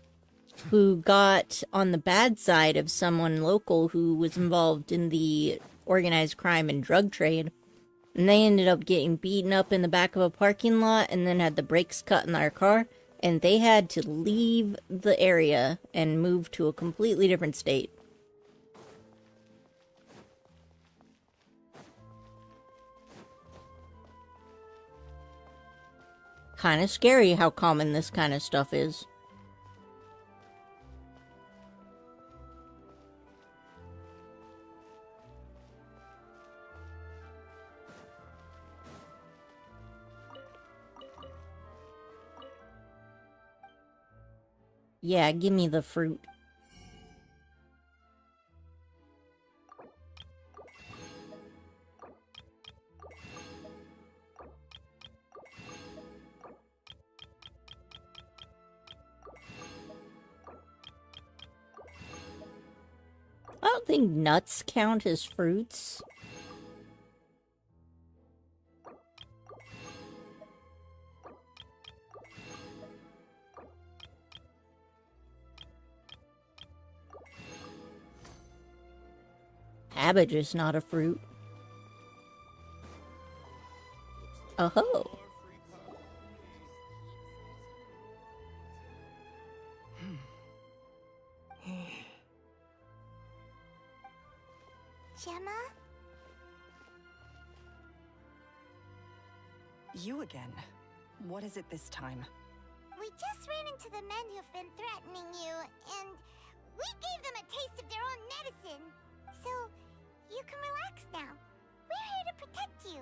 who got on the bad side of someone local who was involved in the organized crime and drug trade. And they ended up getting beaten up in the back of a parking lot and then had the brakes cut in their car. And they had to leave the area and move to a completely different state. Kind of scary how common this kind of stuff is. Yeah, give me the fruit. don't think nuts count as fruits. Cabbage is not a fruit. Oh. Gemma? You again. What is it this time? We just ran into the men who've been threatening you, and we gave them a taste of their own medicine. So, you can relax now. We're here to protect you.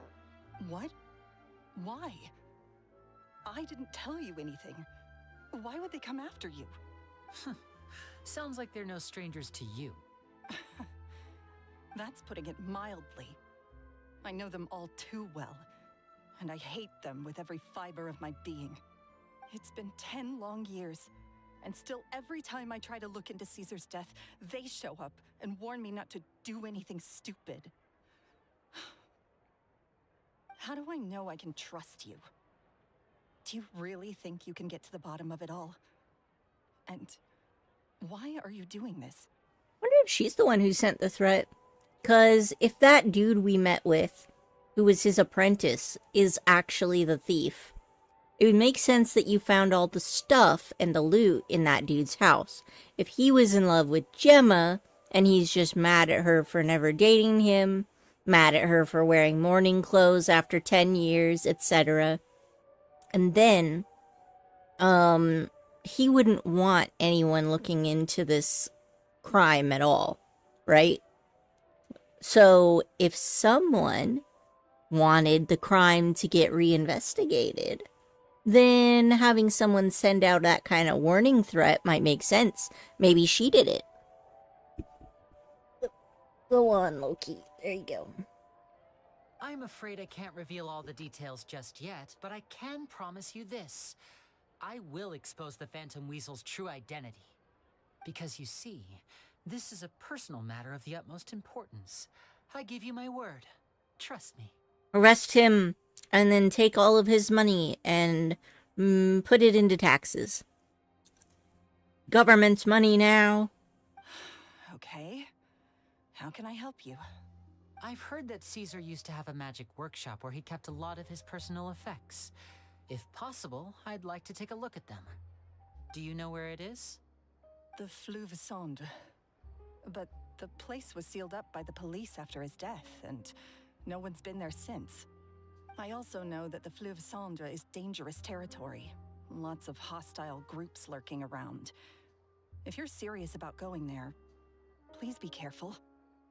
What? Why? I didn't tell you anything. Why would they come after you? Sounds like they're no strangers to you. That's putting it mildly. I know them all too well, and I hate them with every fiber of my being. It's been 10 long years, and still every time I try to look into Caesar's death, they show up and warn me not to do anything stupid. How do I know I can trust you? Do you really think you can get to the bottom of it all? And why are you doing this? I wonder if she's the one who sent the threat. Because if that dude we met with, who was his apprentice, is actually the thief, it would make sense that you found all the stuff and the loot in that dude's house. If he was in love with Gemma, and he's just mad at her for never dating him, mad at her for wearing mourning clothes after 10 years, etc. And then, he wouldn't want anyone looking into this crime at all, right? So, if someone wanted the crime to get reinvestigated, then having someone send out that kind of warning threat might make sense. Maybe she did it. Go on, Loki. There you go. I'm afraid I can't reveal all the details just yet, but I can promise you this. I will expose the Phantom Weasel's true identity. Because you see, this is a personal matter of the utmost importance. I give you my word. Trust me. Arrest him, and then take all of his money and put it into taxes. Government's money now. Okay. How can I help you? I've heard that Caesar used to have a magic workshop where he kept a lot of his personal effects. If possible, I'd like to take a look at them. Do you know where it is? The Fleuve Cendre. But the place was sealed up by the police after his death, and no one's been there since. I also know that the Fleuve Cendre is dangerous territory. Lots of hostile groups lurking around. If you're serious about going there, please be careful.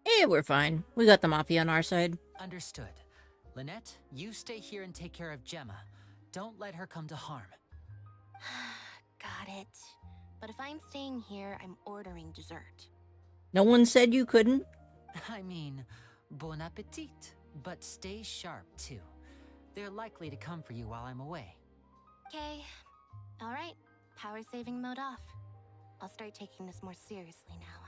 Eh, we're fine. We got the Mafia on our side. Understood. Lynette, you stay here and take care of Gemma. Don't let her come to harm. Got it. But if I'm staying here, I'm ordering dessert. No one said you couldn't. I mean, bon appetit. But stay sharp, too. They're likely to come for you while I'm away. Okay. Alright. Power saving mode off. I'll start taking this more seriously now.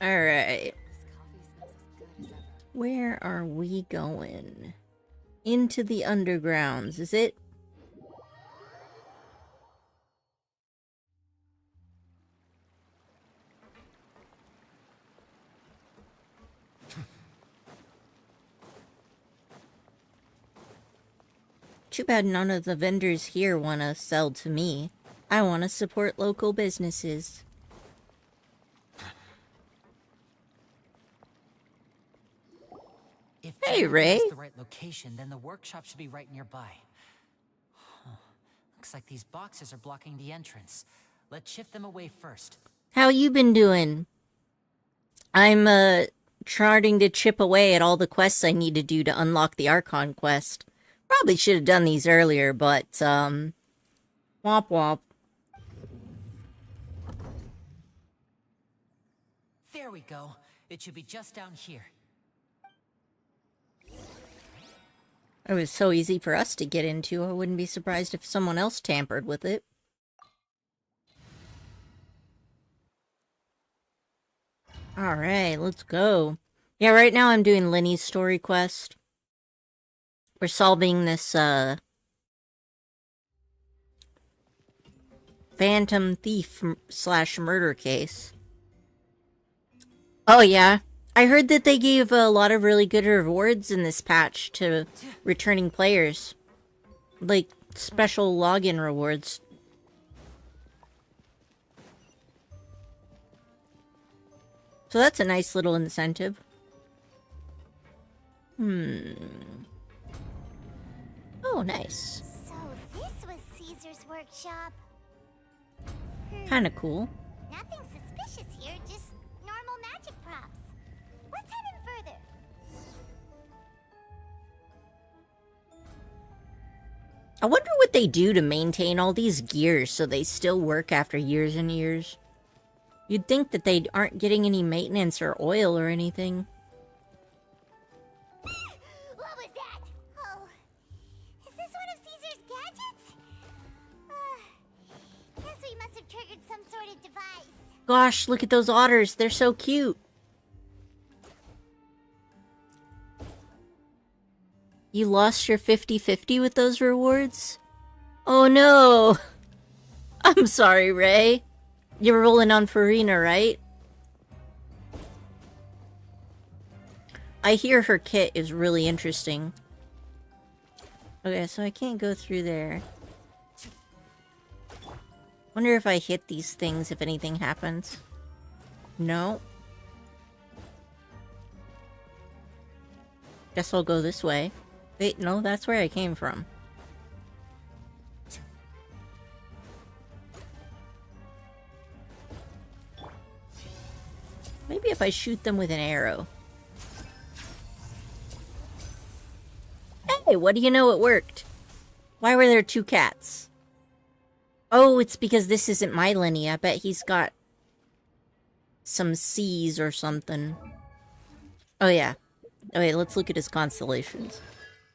Alright. Where are we going? Into the undergrounds, is it? Too bad none of the vendors here want to sell to me. I want to support local businesses. If hey, Gemma Ray. is the right location, then the workshop should be right nearby. Huh. Looks like these boxes are blocking the entrance. Let's shift them away first. How you been doing? I'm, starting to chip away at all the quests I need to do to unlock the Archon quest. Probably should have done these earlier, but, womp womp. There we go. It should be just down here. It was so easy for us to get into, I wouldn't be surprised if someone else tampered with it. Alright, let's go. Yeah, right now I'm doing Lenny's story quest. We're solving this, phantom thief slash murder case. Oh yeah, I heard that they gave a lot of really good rewards in this patch to returning players. Like, special login rewards. So that's a nice little incentive. Oh, nice. So this was Caesar's workshop. Kinda cool. Nothing suspicious here, just normal magic props. Let's head in further. I wonder what they do to maintain all these gears so they still work after years and years. You'd think that they aren't getting any maintenance or oil or anything. What was that? Oh, is this one of Caesar's gadgets? Guess we must have triggered some sort of device. Gosh, look at those otters. They're so cute. You lost your 50-50 with those rewards? Oh no! I'm sorry, Ray. You're rolling on Farina, right? I hear her kit is really interesting. Okay, so I can't go through there. Wonder if I hit these things if anything happens. No. Guess I'll go this way. Wait, no, that's where I came from. Maybe if I shoot them with an arrow. Hey, what do you know, it worked. Why were there two cats? Oh, it's because this isn't my Lenny. I bet he's got some C's or something. Oh, yeah. Oh, wait, let's look at his constellations.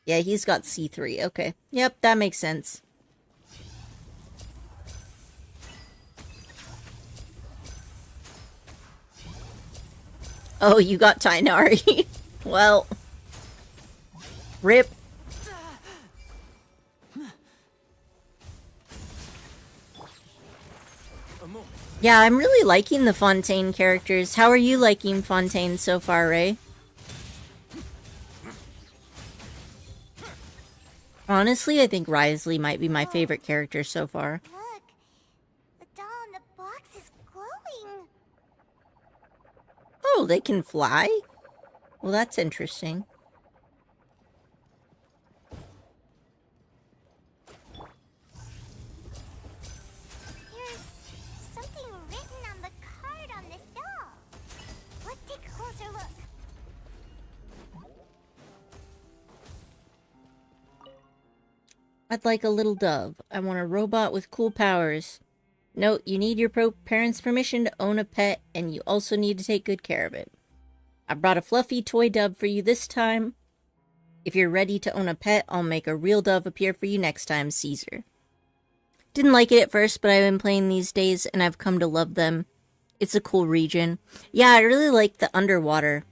Yeah, he's got C3. Okay. Yep, that makes sense. Oh, you got Tainari. Well. Rip. Yeah, I'm really liking the Fontaine characters. How are you liking Fontaine so far, Ray? Honestly, I think Risley might be my favorite character so far. Look, the doll in the box is glowing. Oh, they can fly? Well, that's interesting. There's something written on the card on this doll. Let's take a closer look. I'd like a little dove. I want a robot with cool powers. Note, you need your parents' permission to own a pet, and you also need to take good care of it. I brought a fluffy toy dove for you this time. If you're ready to own a pet, I'll make a real dove appear for you next time, Caesar. Didn't like it at first, but I've been playing these days, and I've come to love them. It's a cool region. Yeah, I really like the underwater.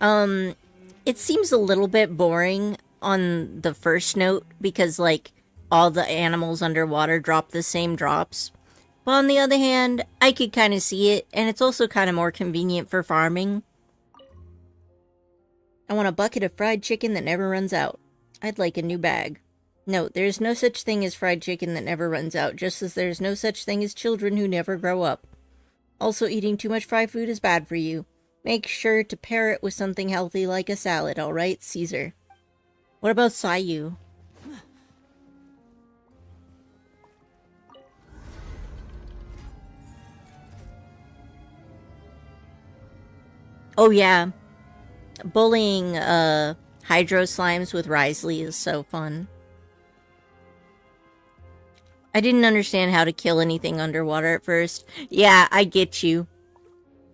It seems a little bit boring on the first note, because, like, all the animals underwater drop the same drops. But on the other hand, I could kind of see it, and it's also kind of more convenient for farming. I want a bucket of fried chicken that never runs out. I'd like a new bag. No, there's no such thing as fried chicken that never runs out, just as there's no such thing as children who never grow up. Also, eating too much fried food is bad for you. Make sure to pair it with something healthy like a salad, alright, Caesar? What about Sayu? Oh yeah. Bullying, Hydro Slimes with Risley is so fun. I didn't understand how to kill anything underwater at first. Yeah, I get you.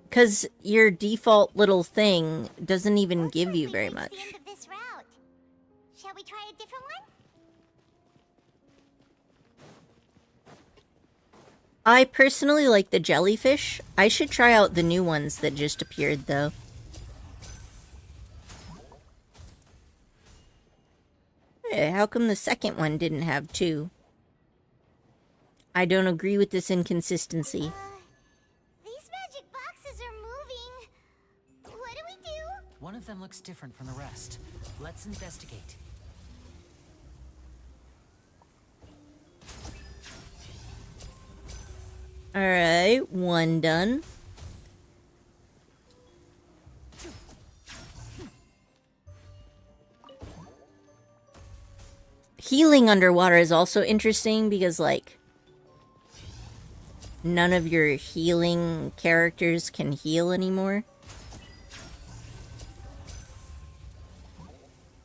Because your default little thing doesn't even give you very much. The end of this route. Shall we try a different one? I personally like the jellyfish. I should try out the new ones that just appeared, though. Hey, how come the second one didn't have two? I don't agree with this inconsistency. These magic boxes are moving. What do we do? One of them looks different from the rest. Let's investigate. Alright, one done. Healing underwater is also interesting because, like, none of your healing characters can heal anymore.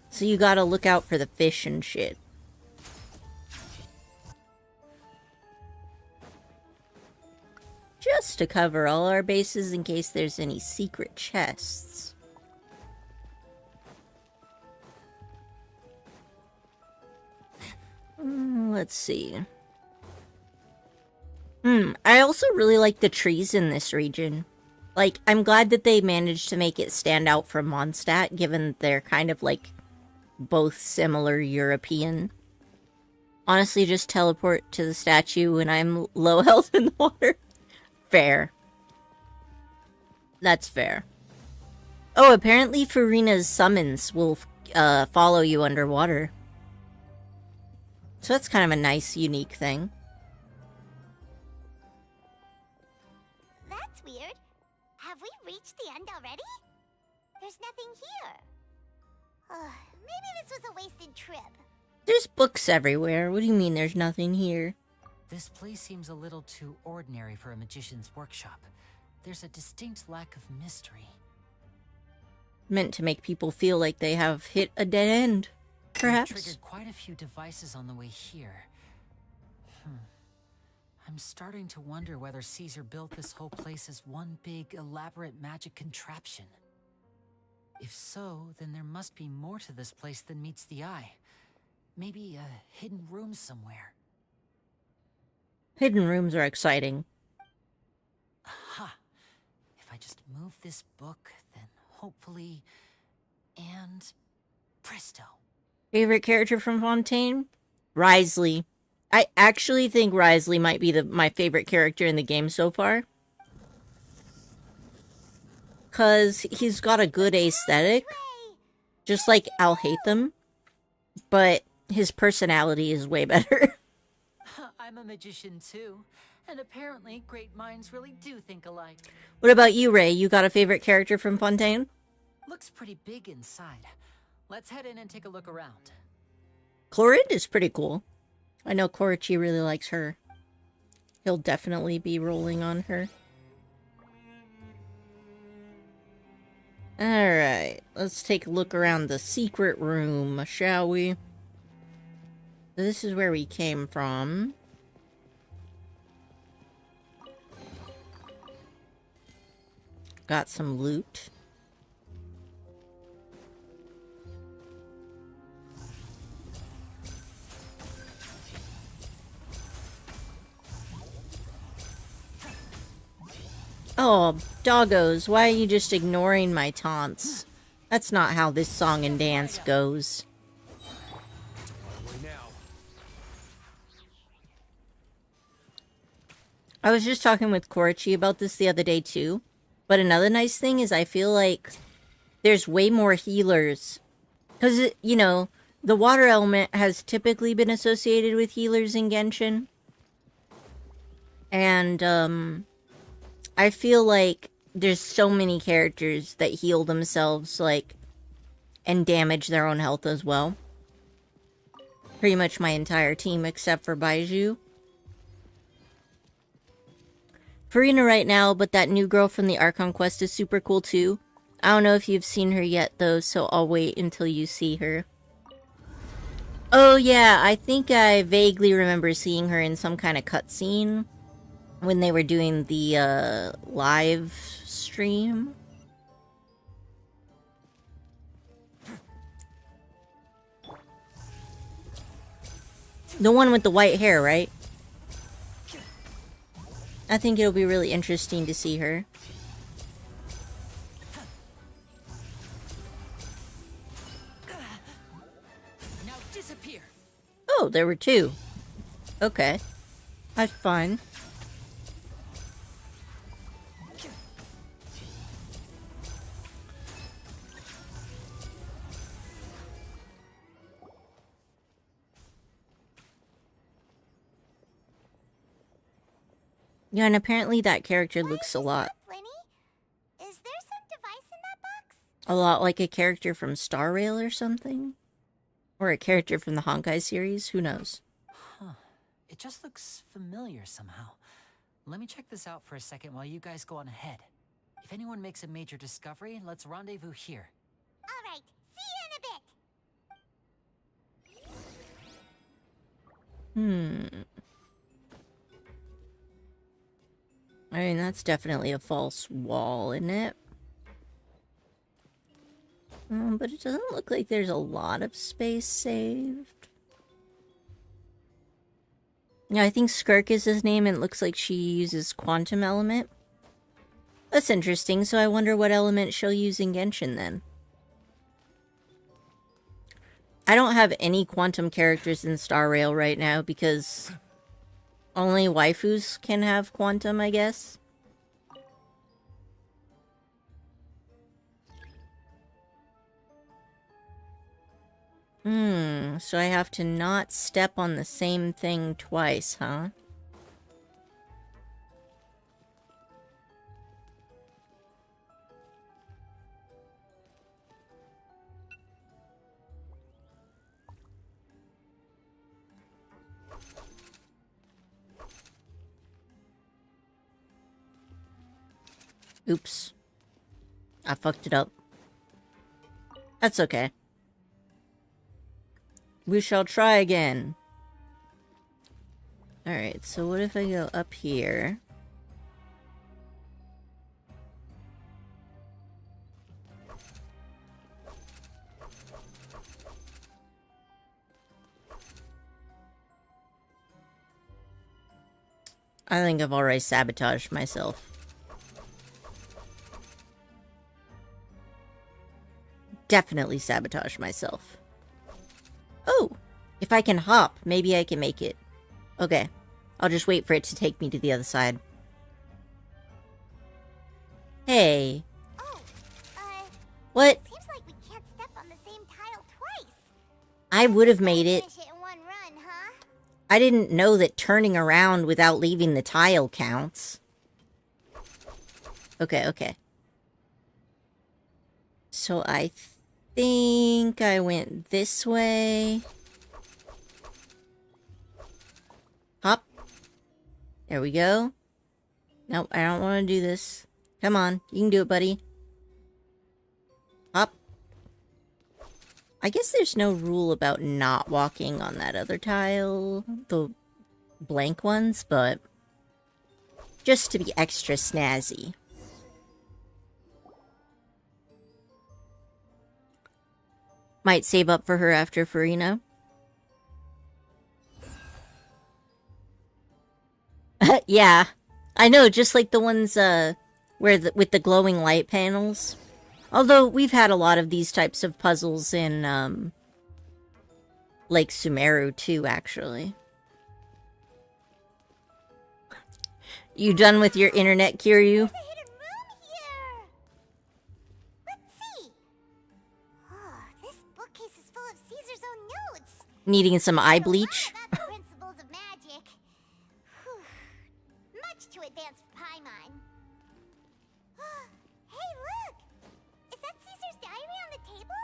So you gotta look out for the fish and shit. Just to cover all our bases in case there's any secret chests. Let's see. I also really like the trees in this region. Like, I'm glad that they managed to make it stand out from Mondstadt, given they're kind of, like, both similar European. Honestly, just teleport to the statue when I'm low health in the water. Fair. That's fair. Oh, apparently Furina's summons will follow you underwater. So that's kind of a nice, unique thing. That's weird. Have we reached the end already? There's nothing here. Maybe this was a wasted trip. There's books everywhere. What do you mean there's nothing here? This place seems a little too ordinary for a magician's workshop. There's a distinct lack of mystery. Meant to make people feel like they have hit a dead end, perhaps. We've triggered quite a few devices on the way here. I'm starting to wonder whether Caesar built this whole place as one big, elaborate magic contraption. If so, then there must be more to this place than meets the eye. Maybe a hidden room somewhere. Hidden rooms are exciting. Aha! If I just move this book, then hopefully... and... presto. Favorite character from Fontaine? Wriothesley. I actually think Wriothesley might be my favorite character in the game so far. Because he's got a good aesthetic. Just like I'll hate them. But his personality is way better. I'm a magician too, and apparently great minds really do think alike. What about you, Ray? You got a favorite character from Fontaine? Looks pretty big inside. Let's head in and take a look around. Chloride is pretty cool. I know Korichi really likes her. He'll definitely be rolling on her. Alright, let's take a look around the secret room, shall we? This is where we came from. Got some loot. Oh, doggos, why are you just ignoring my taunts? That's not how this song and dance goes. I was just talking with Korichi about this the other day too. But another nice thing is I feel like there's way more healers. Because, you know, the water element has typically been associated with healers in Genshin. And, I feel like there's so many characters that heal themselves, like, and damage their own health as well. Pretty much my entire team except for Baiju. Furina right now, but that new girl from the Archon quest is super cool too. I don't know if you've seen her yet though, so I'll wait until you see her. Oh yeah, I think I vaguely remember seeing her in some kind of cutscene when they were doing the live stream. The one with the white hair, right? I think it'll be really interesting to see her. Now disappear. Oh, there were two. Okay. That's fun. Yeah, and apparently that character looks a lot. Is there some device in that box? A lot like a character from Star Rail or something? Or a character from the Honkai series? Who knows? Huh. It just looks familiar somehow. Let me check this out for a second while you guys go on ahead. If anyone makes a major discovery, let's rendezvous here. All right, see you in a bit. I mean, that's definitely a false wall, isn't it? But it doesn't look like there's a lot of space saved. Yeah, I think Skirk is his name, and it looks like she uses Quantum Element. That's interesting, so I wonder what element she'll use in Genshin then. I don't have any Quantum characters in Star Rail right now because only waifus can have Quantum, I guess. So I have to not step on the same thing twice, huh? Oops. I fucked it up. That's okay. We shall try again. Alright, so what if I go up here? I think I've already sabotaged myself. Definitely sabotaged myself. Oh! If I can hop, maybe I can make it. Okay. I'll just wait for it to take me to the other side. Hey. What? Seems like we can't step on the same tile twice. I would have made it. Finish it in one run, huh? I didn't know that turning around without leaving the tile counts. Okay, okay. So I think I went this way. Hop. There we go. Nope, I don't want to do this. Come on, you can do it, buddy. Hop. I guess there's no rule about not walking on that other tile, the blank ones, but just to be extra snazzy. Might save up for her after Farina. Yeah, I know, just like the ones with the glowing light panels. Although we've had a lot of these types of puzzles in Lake Sumeru too, actually. You done with your internet, Kiryu? Needing some eye bleach? Principles of magic. Much too advanced for Paimon. Hey, look! Is that Caesar's diary on the table?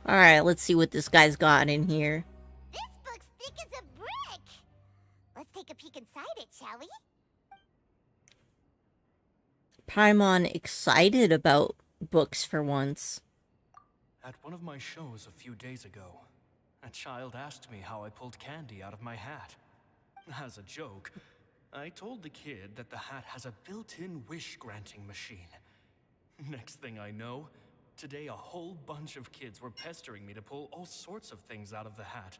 Alright, let's see what this guy's got in here. This book's thick as a brick! Let's take a peek inside it, shall we? Paimon excited about books for once. At one of my shows a few days ago, a child asked me how I pulled candy out of my hat. As a joke, I told the kid that the hat has a built-in wish-granting machine. Next thing I know, today a whole bunch of kids were pestering me to pull all sorts of things out of the hat.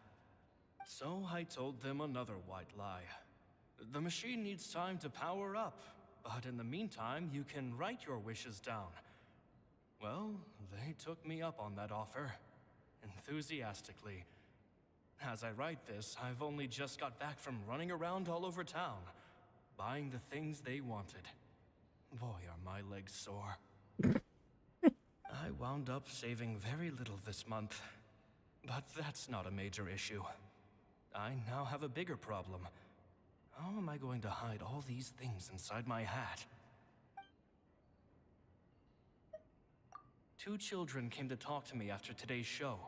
So I told them another white lie. The machine needs time to power up, but in the meantime, you can write your wishes down. Well, they took me up on that offer, enthusiastically. As I write this, I've only just got back from running around all over town, buying the things they wanted. Boy, are my legs sore. I wound up saving very little this month, but that's not a major issue. I now have a bigger problem. How am I going to hide all these things inside my hat? 2 children came to talk to me after today's show.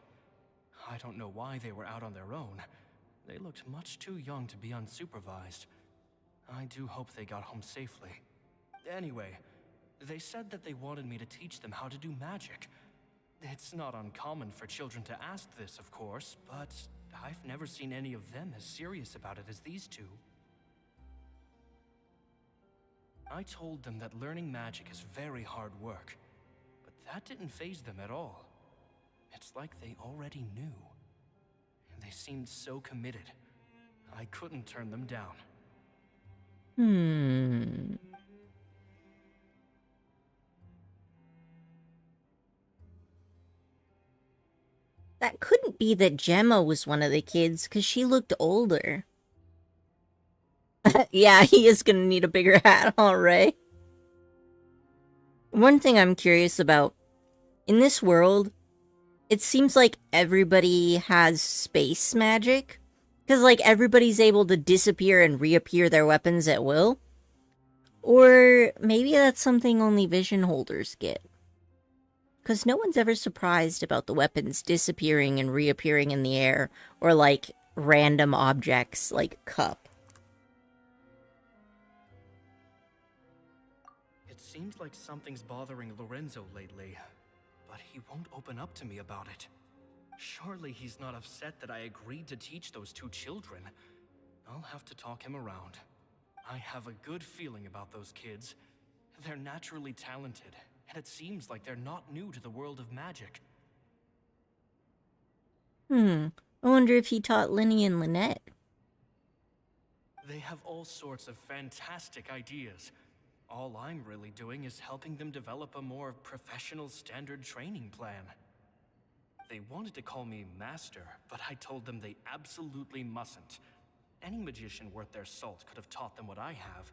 I don't know why they were out on their own. They looked much too young to be unsupervised. I do hope they got home safely. Anyway, they said that they wanted me to teach them how to do magic. It's not uncommon for children to ask this, of course, but I've never seen any of them as serious about it as these 2. I told them that learning magic is very hard work, but that didn't faze them at all. It's like they already knew. They seemed so committed. I couldn't turn them down. That couldn't be that Gemma was one of the kids, because she looked older. Yeah, he is gonna need a bigger hat, alright. One thing I'm curious about, in this world, it seems like everybody has space magic. Because, like, everybody's able to disappear and reappear their weapons at will. Or maybe that's something only vision holders get. Because no one's ever surprised about the weapons disappearing and reappearing in the air. Or, like, random objects like Cup. It seems like something's bothering Lorenzo lately, but he won't open up to me about it. Surely he's not upset that I agreed to teach those 2 children. I'll have to talk him around. I have a good feeling about those kids. They're naturally talented, and it seems like they're not new to the world of magic. I wonder if he taught Linny and Lynette. They have all sorts of fantastic ideas. All I'm really doing is helping them develop a more professional standard training plan. They wanted to call me Master, but I told them they absolutely mustn't. Any magician worth their salt could have taught them what I have.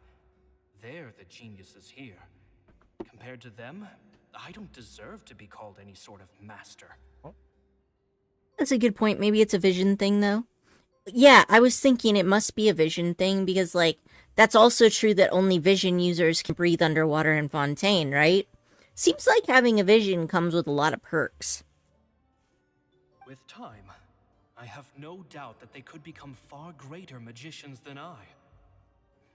They're the geniuses here. Compared to them, I don't deserve to be called any sort of master. That's a good point. Maybe it's a vision thing, though. Yeah, I was thinking it must be a vision thing, because, like, that's also true that only vision users can breathe underwater in Fontaine, right? Seems like having a vision comes with a lot of perks. With time, I have no doubt that they could become far greater magicians than I.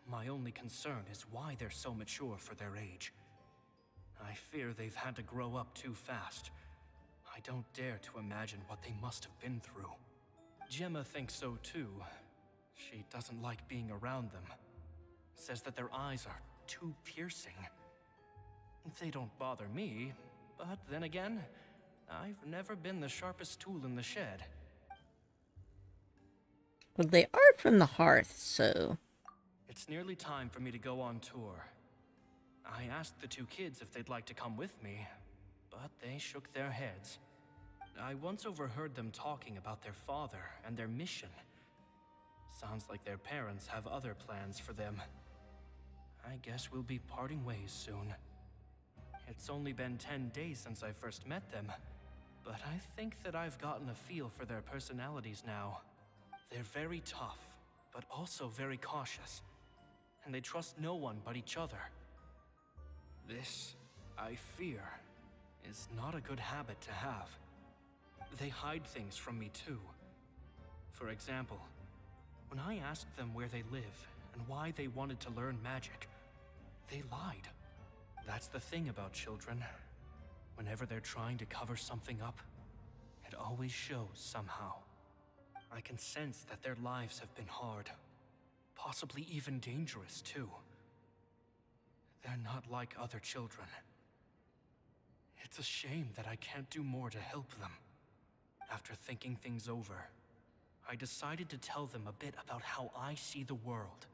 My only concern is why they're so mature for their age. I fear they've had to grow up too fast. I don't dare to imagine what they must have been through. Gemma thinks so too. She doesn't like being around them. Says that their eyes are too piercing. They don't bother me, but then again, I've never been the sharpest tool in the shed. Well, they are from the Hearth, so... It's nearly time for me to go on tour. I asked the 2 kids if they'd like to come with me, but they shook their heads. I once overheard them talking about their father and their mission. Sounds like their parents have other plans for them. I guess we'll be parting ways soon. It's only been 10 days since I first met them, but I think that I've gotten a feel for their personalities now. They're very tough, but also very cautious, and they trust no one but each other. This, I fear, is not a good habit to have. They hide things from me too. For example, when I asked them where they live and why they wanted to learn magic, they lied. That's the thing about children. Whenever they're trying to cover something up, it always shows somehow. I can sense that their lives have been hard, possibly even dangerous too. They're not like other children. It's a shame that I can't do more to help them. After thinking things over, I decided to tell them a bit about how I see the world.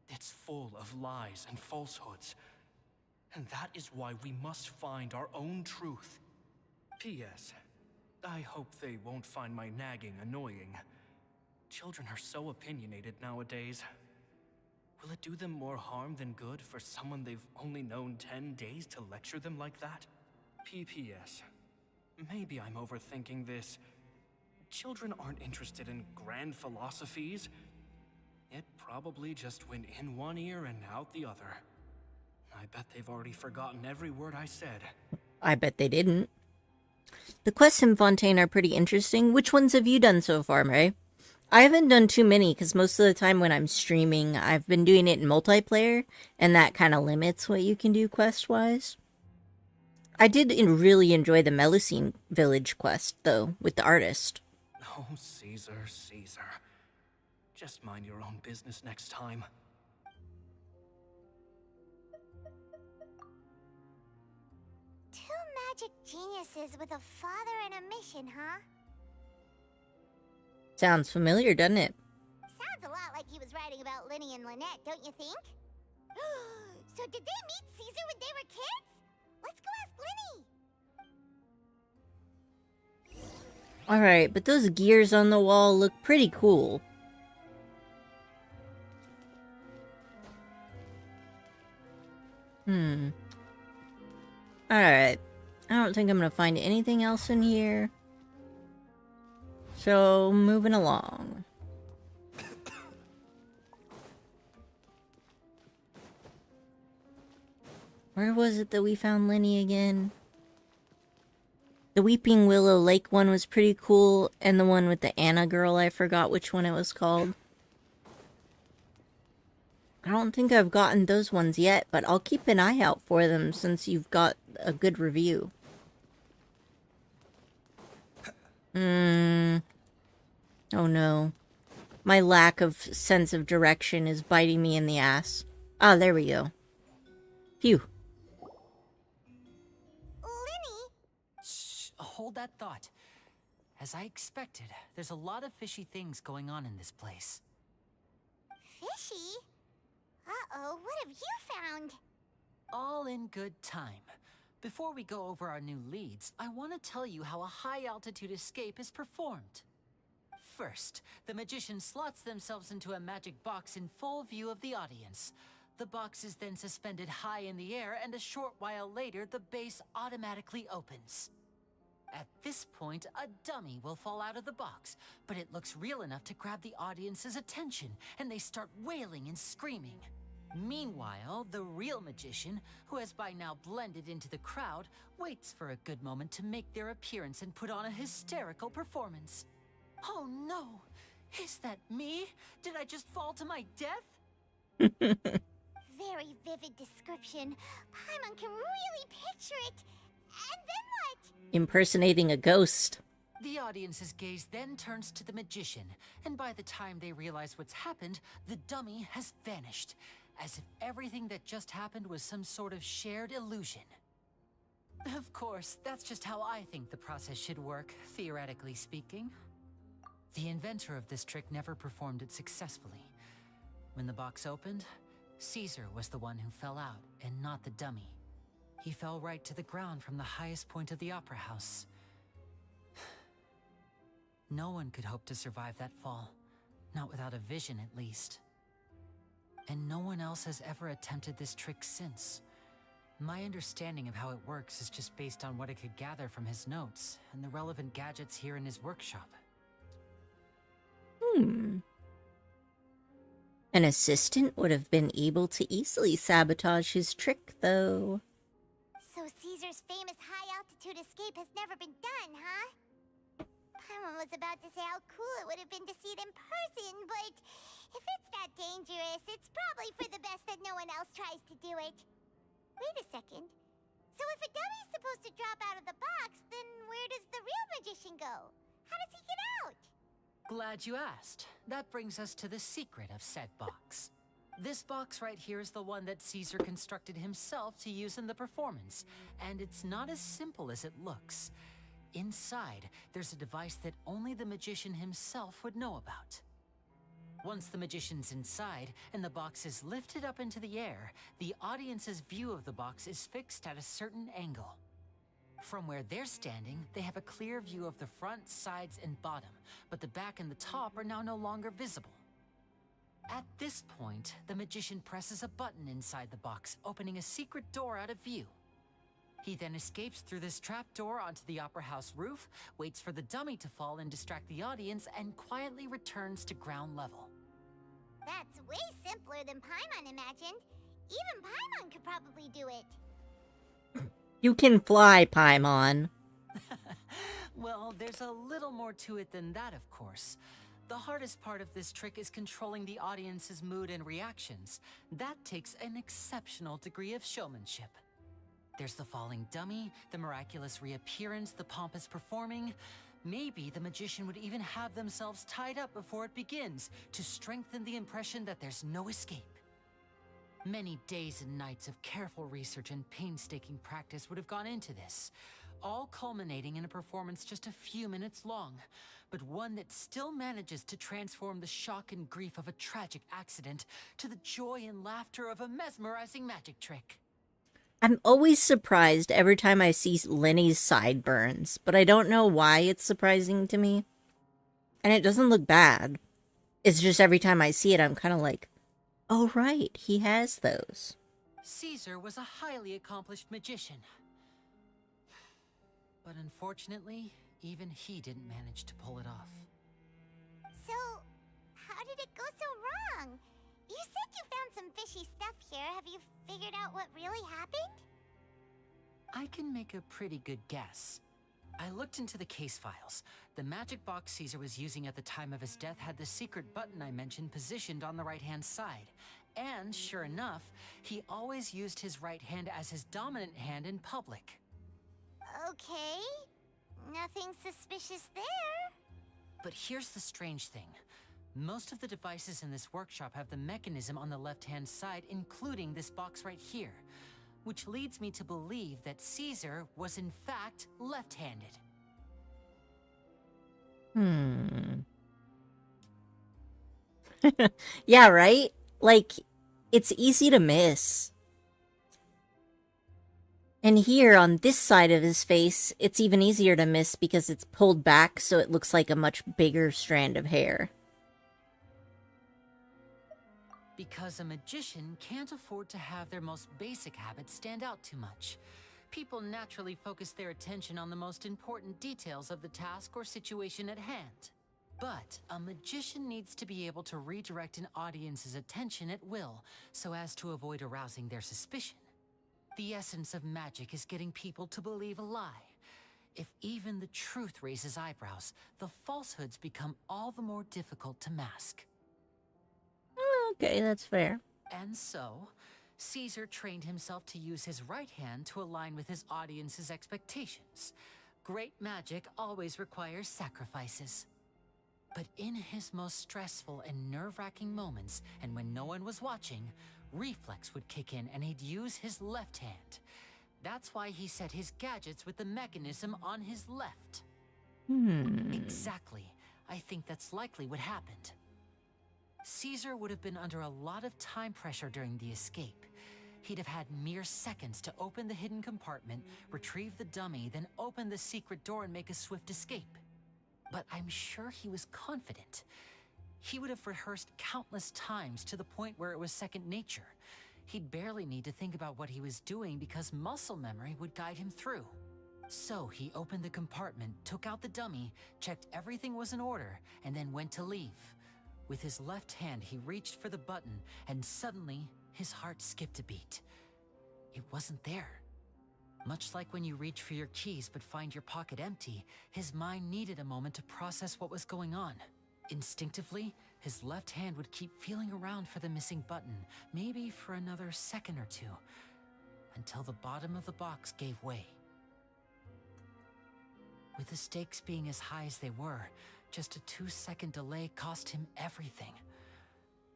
It's full of lies and falsehoods. And that is why we must find our own truth. P.S. I hope they won't find my nagging annoying. Children are so opinionated nowadays. Will it do them more harm than good for someone they've only known 10 days to lecture them like that? P.P.S. Maybe I'm overthinking this. Children aren't interested in grand philosophies. It probably just went in one ear and out the other. I bet they've already forgotten every word I said. I bet they didn't. The quests in Fontaine are pretty interesting. Which ones have you done so far, Mary? I haven't done too many because most of the time when I'm streaming, I've been doing it in multiplayer, and that kind of limits what you can do quest-wise. I did really enjoy the Melusine village quest, though, with the artist. Oh, Caesar, Caesar. Just mind your own business next time. Two magic geniuses with a father and a mission, huh? Sounds familiar, doesn't it? Sounds a lot like he was writing about Linny and Lynette, don't you think? So did they meet Caesar when they were kids? Let's go ask Linny! Alright, but those gears on the wall look pretty cool. Alright. I don't think I'm gonna find anything else in here. So, moving along. Where was it that we found Linny again? The Weeping Willow Lake one was pretty cool, and the one with the Anna girl, I forgot which one it was called. I don't think I've gotten those ones yet, but I'll keep an eye out for them since you've got a good review. Oh no. My lack of sense of direction is biting me in the ass. Ah, there we go. Phew. Shh, hold that thought. As I expected, there's a lot of fishy things going on in this place. Fishy? Uh-oh, what have you found? All in good time. Before we go over our new leads, I want to tell you how a high-altitude escape is performed. First, the magician slots themselves into a magic box in full view of the audience. The box is then suspended high in the air, and a short while later, the base automatically opens. At this point, a dummy will fall out of the box, but it looks real enough to grab the audience's attention, and they start wailing and screaming. Meanwhile, the real magician, who has by now blended into the crowd, waits for a good moment to make their appearance and put on a hysterical performance. Oh no! Is that me? Did I just fall to my death? Very vivid description. Paimon can really picture it. And then what? Impersonating a ghost. The audience's gaze then turns to the magician, and by the time they realize what's happened, the dummy has vanished, as if everything that just happened was some sort of shared illusion. Of course, that's just how I think the process should work, theoretically speaking. The inventor of this trick never performed it successfully. When the box opened, Caesar was the one who fell out, and not the dummy. He fell right to the ground from the highest point of the opera house. No one could hope to survive that fall, not without a vision at least. And no one else has ever attempted this trick since. My understanding of how it works is just based on what I could gather from his notes and the relevant gadgets here in his workshop. An assistant would have been able to easily sabotage his trick, though. So Caesar's famous high-altitude escape has never been done, huh? Paimon was about to say how cool it would have been to see it in person, but if it's that dangerous, it's probably for the best that no one else tries to do it. Wait a second. So if a dummy's supposed to drop out of the box, then where does the real magician go? How does he get out? Glad you asked. That brings us to the secret of said box. This box right here is the one that Caesar constructed himself to use in the performance, and it's not as simple as it looks. Inside, there's a device that only the magician himself would know about. Once the magician's inside and the box is lifted up into the air, the audience's view of the box is fixed at a certain angle. From where they're standing, they have a clear view of the front, sides, and bottom, but the back and the top are now no longer visible. At this point, the magician presses a button inside the box, opening a secret door out of view. He then escapes through this trapdoor onto the Opera House roof, waits for the dummy to fall and distract the audience, and quietly returns to ground level. That's way simpler than Paimon imagined. Even Paimon could probably do it. You can fly, Paimon. Well, there's a little more to it than that, of course. The hardest part of this trick is controlling the audience's mood and reactions. That takes an exceptional degree of showmanship. There's the falling dummy, the miraculous reappearance, the pompous performing. Maybe the magician would even have themselves tied up before it begins to strengthen the impression that there's no escape. Many days and nights of careful research and painstaking practice would have gone into this, all culminating in a performance just a few minutes long, but one that still manages to transform the shock and grief of a tragic accident to the joy and laughter of a mesmerizing magic trick. I'm always surprised every time I see Lenny's sideburns, but I don't know why it's surprising to me. And it doesn't look bad. It's just every time I see it, I'm kind of like, oh right, he has those. Caesar was a highly accomplished magician. But unfortunately, even he didn't manage to pull it off. So, how did it go so wrong? You said you found some fishy stuff here. Have you figured out what really happened? I can make a pretty good guess. I looked into the case files. The magic box Caesar was using at the time of his death had the secret button I mentioned positioned on the right-hand side. And sure enough, he always used his right hand as his dominant hand in public. Okay. Nothing suspicious there. But here's the strange thing. Most of the devices in this workshop have the mechanism on the left-hand side, including this box right here, which leads me to believe that Caesar was in fact left-handed. Yeah, right? Like, it's easy to miss. And here, on this side of his face, it's even easier to miss because it's pulled back so it looks like a much bigger strand of hair. Because a magician can't afford to have their most basic habits stand out too much. People naturally focus their attention on the most important details of the task or situation at hand. But a magician needs to be able to redirect an audience's attention at will so as to avoid arousing their suspicion. The essence of magic is getting people to believe a lie. If even the truth raises eyebrows, the falsehoods become all the more difficult to mask. Okay, that's fair. And so, Caesar trained himself to use his right hand to align with his audience's expectations. Great magic always requires sacrifices. But in his most stressful and nerve-wracking moments, and when no one was watching, reflex would kick in and he'd use his left hand. That's why he set his gadgets with the mechanism on his left. Exactly. I think that's likely what happened. Caesar would have been under a lot of time pressure during the escape. He'd have had mere seconds to open the hidden compartment, retrieve the dummy, then open the secret door and make a swift escape. But I'm sure he was confident. He would have rehearsed countless times to the point where it was second nature. He'd barely need to think about what he was doing because muscle memory would guide him through. So he opened the compartment, took out the dummy, checked everything was in order, and then went to leave. With his left hand, he reached for the button, and suddenly, his heart skipped a beat. It wasn't there. Much like when you reach for your keys but find your pocket empty, his mind needed a moment to process what was going on. Instinctively, his left hand would keep feeling around for the missing button, maybe for another second or two, until the bottom of the box gave way. With the stakes being as high as they were, just a 2-second delay cost him everything.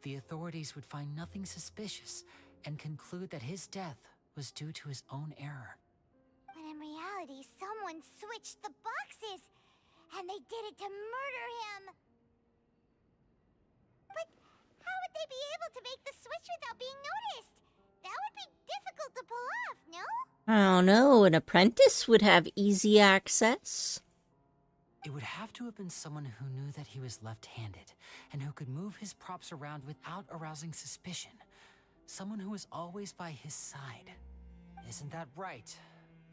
The authorities would find nothing suspicious and conclude that his death was due to his own error. When in reality, someone switched the boxes, and they did it to murder him. But they be able to make the switch without being noticed? That would be difficult to pull off, no? I don't know, an apprentice would have easy access. It would have to have been someone who knew that he was left-handed, and who could move his props around without arousing suspicion. Someone who was always by his side. Isn't that right,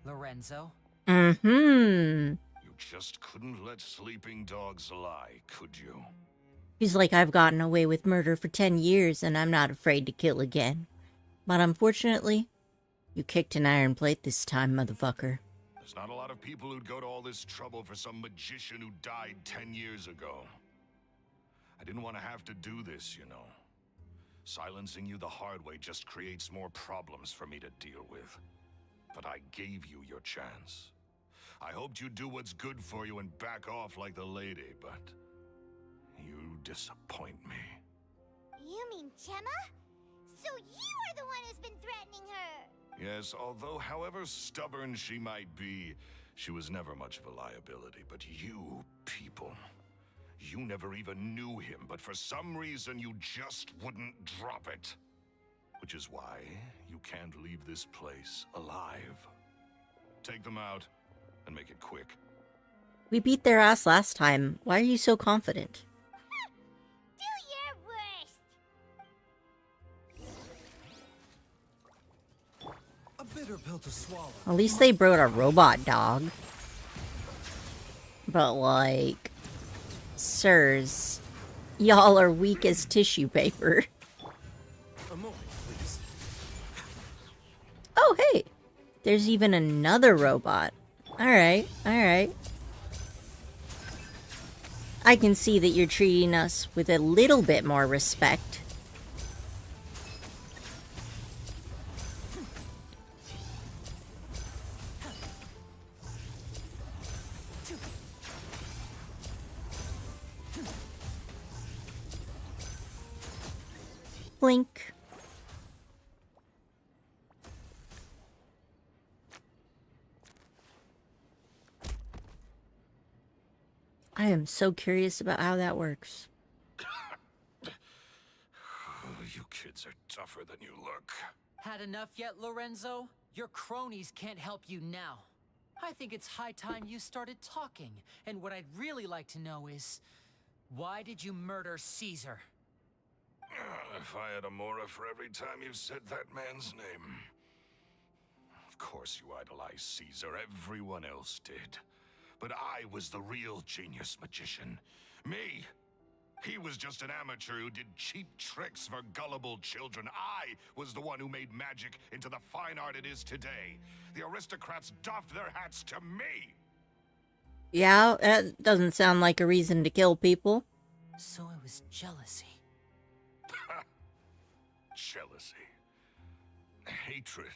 Lorenzo? Mm-hmm. You just couldn't let sleeping dogs lie, could you? He's like, I've gotten away with murder for 10 years, and I'm not afraid to kill again. But unfortunately, you kicked an iron plate this time, motherfucker. There's not a lot of people who'd go to all this trouble for some magician who died 10 years ago. I didn't want to have to do this, you know. Silencing you the hard way just creates more problems for me to deal with. But I gave you your chance. I hoped you'd do what's good for you and back off like the lady, but you disappoint me. You mean Gemma? So you are the one who's been threatening her! Yes, although however stubborn she might be, she was never much of a liability. But you people, you never even knew him, but for some reason you just wouldn't drop it. Which is why you can't leave this place alive. Take them out, and make it quick. We beat their ass last time. Why are you so confident? Do your worst! A bitter pill to swallow. At least they brought a robot dog. But like, sirs, y'all are weak as tissue paper. A moment, please. Oh, hey! There's even another robot. Alright, alright. I can see that you're treating us with a little bit more respect. Blink. I am so curious about how that works. You kids are tougher than you look. Had enough yet, Lorenzo? Your cronies can't help you now. I think it's high time you started talking. And what I'd really like to know is, why did you murder Caesar? If I had a Mora for every time you said that man's name. Of course you idolize Caesar, everyone else did. But I was the real genius magician. Me! He was just an amateur who did cheap tricks for gullible children. I was the one who made magic into the fine art it is today. The aristocrats doffed their hats to me! Yeah, that doesn't sound like a reason to kill people. So it was jealousy. Jealousy. Hatred,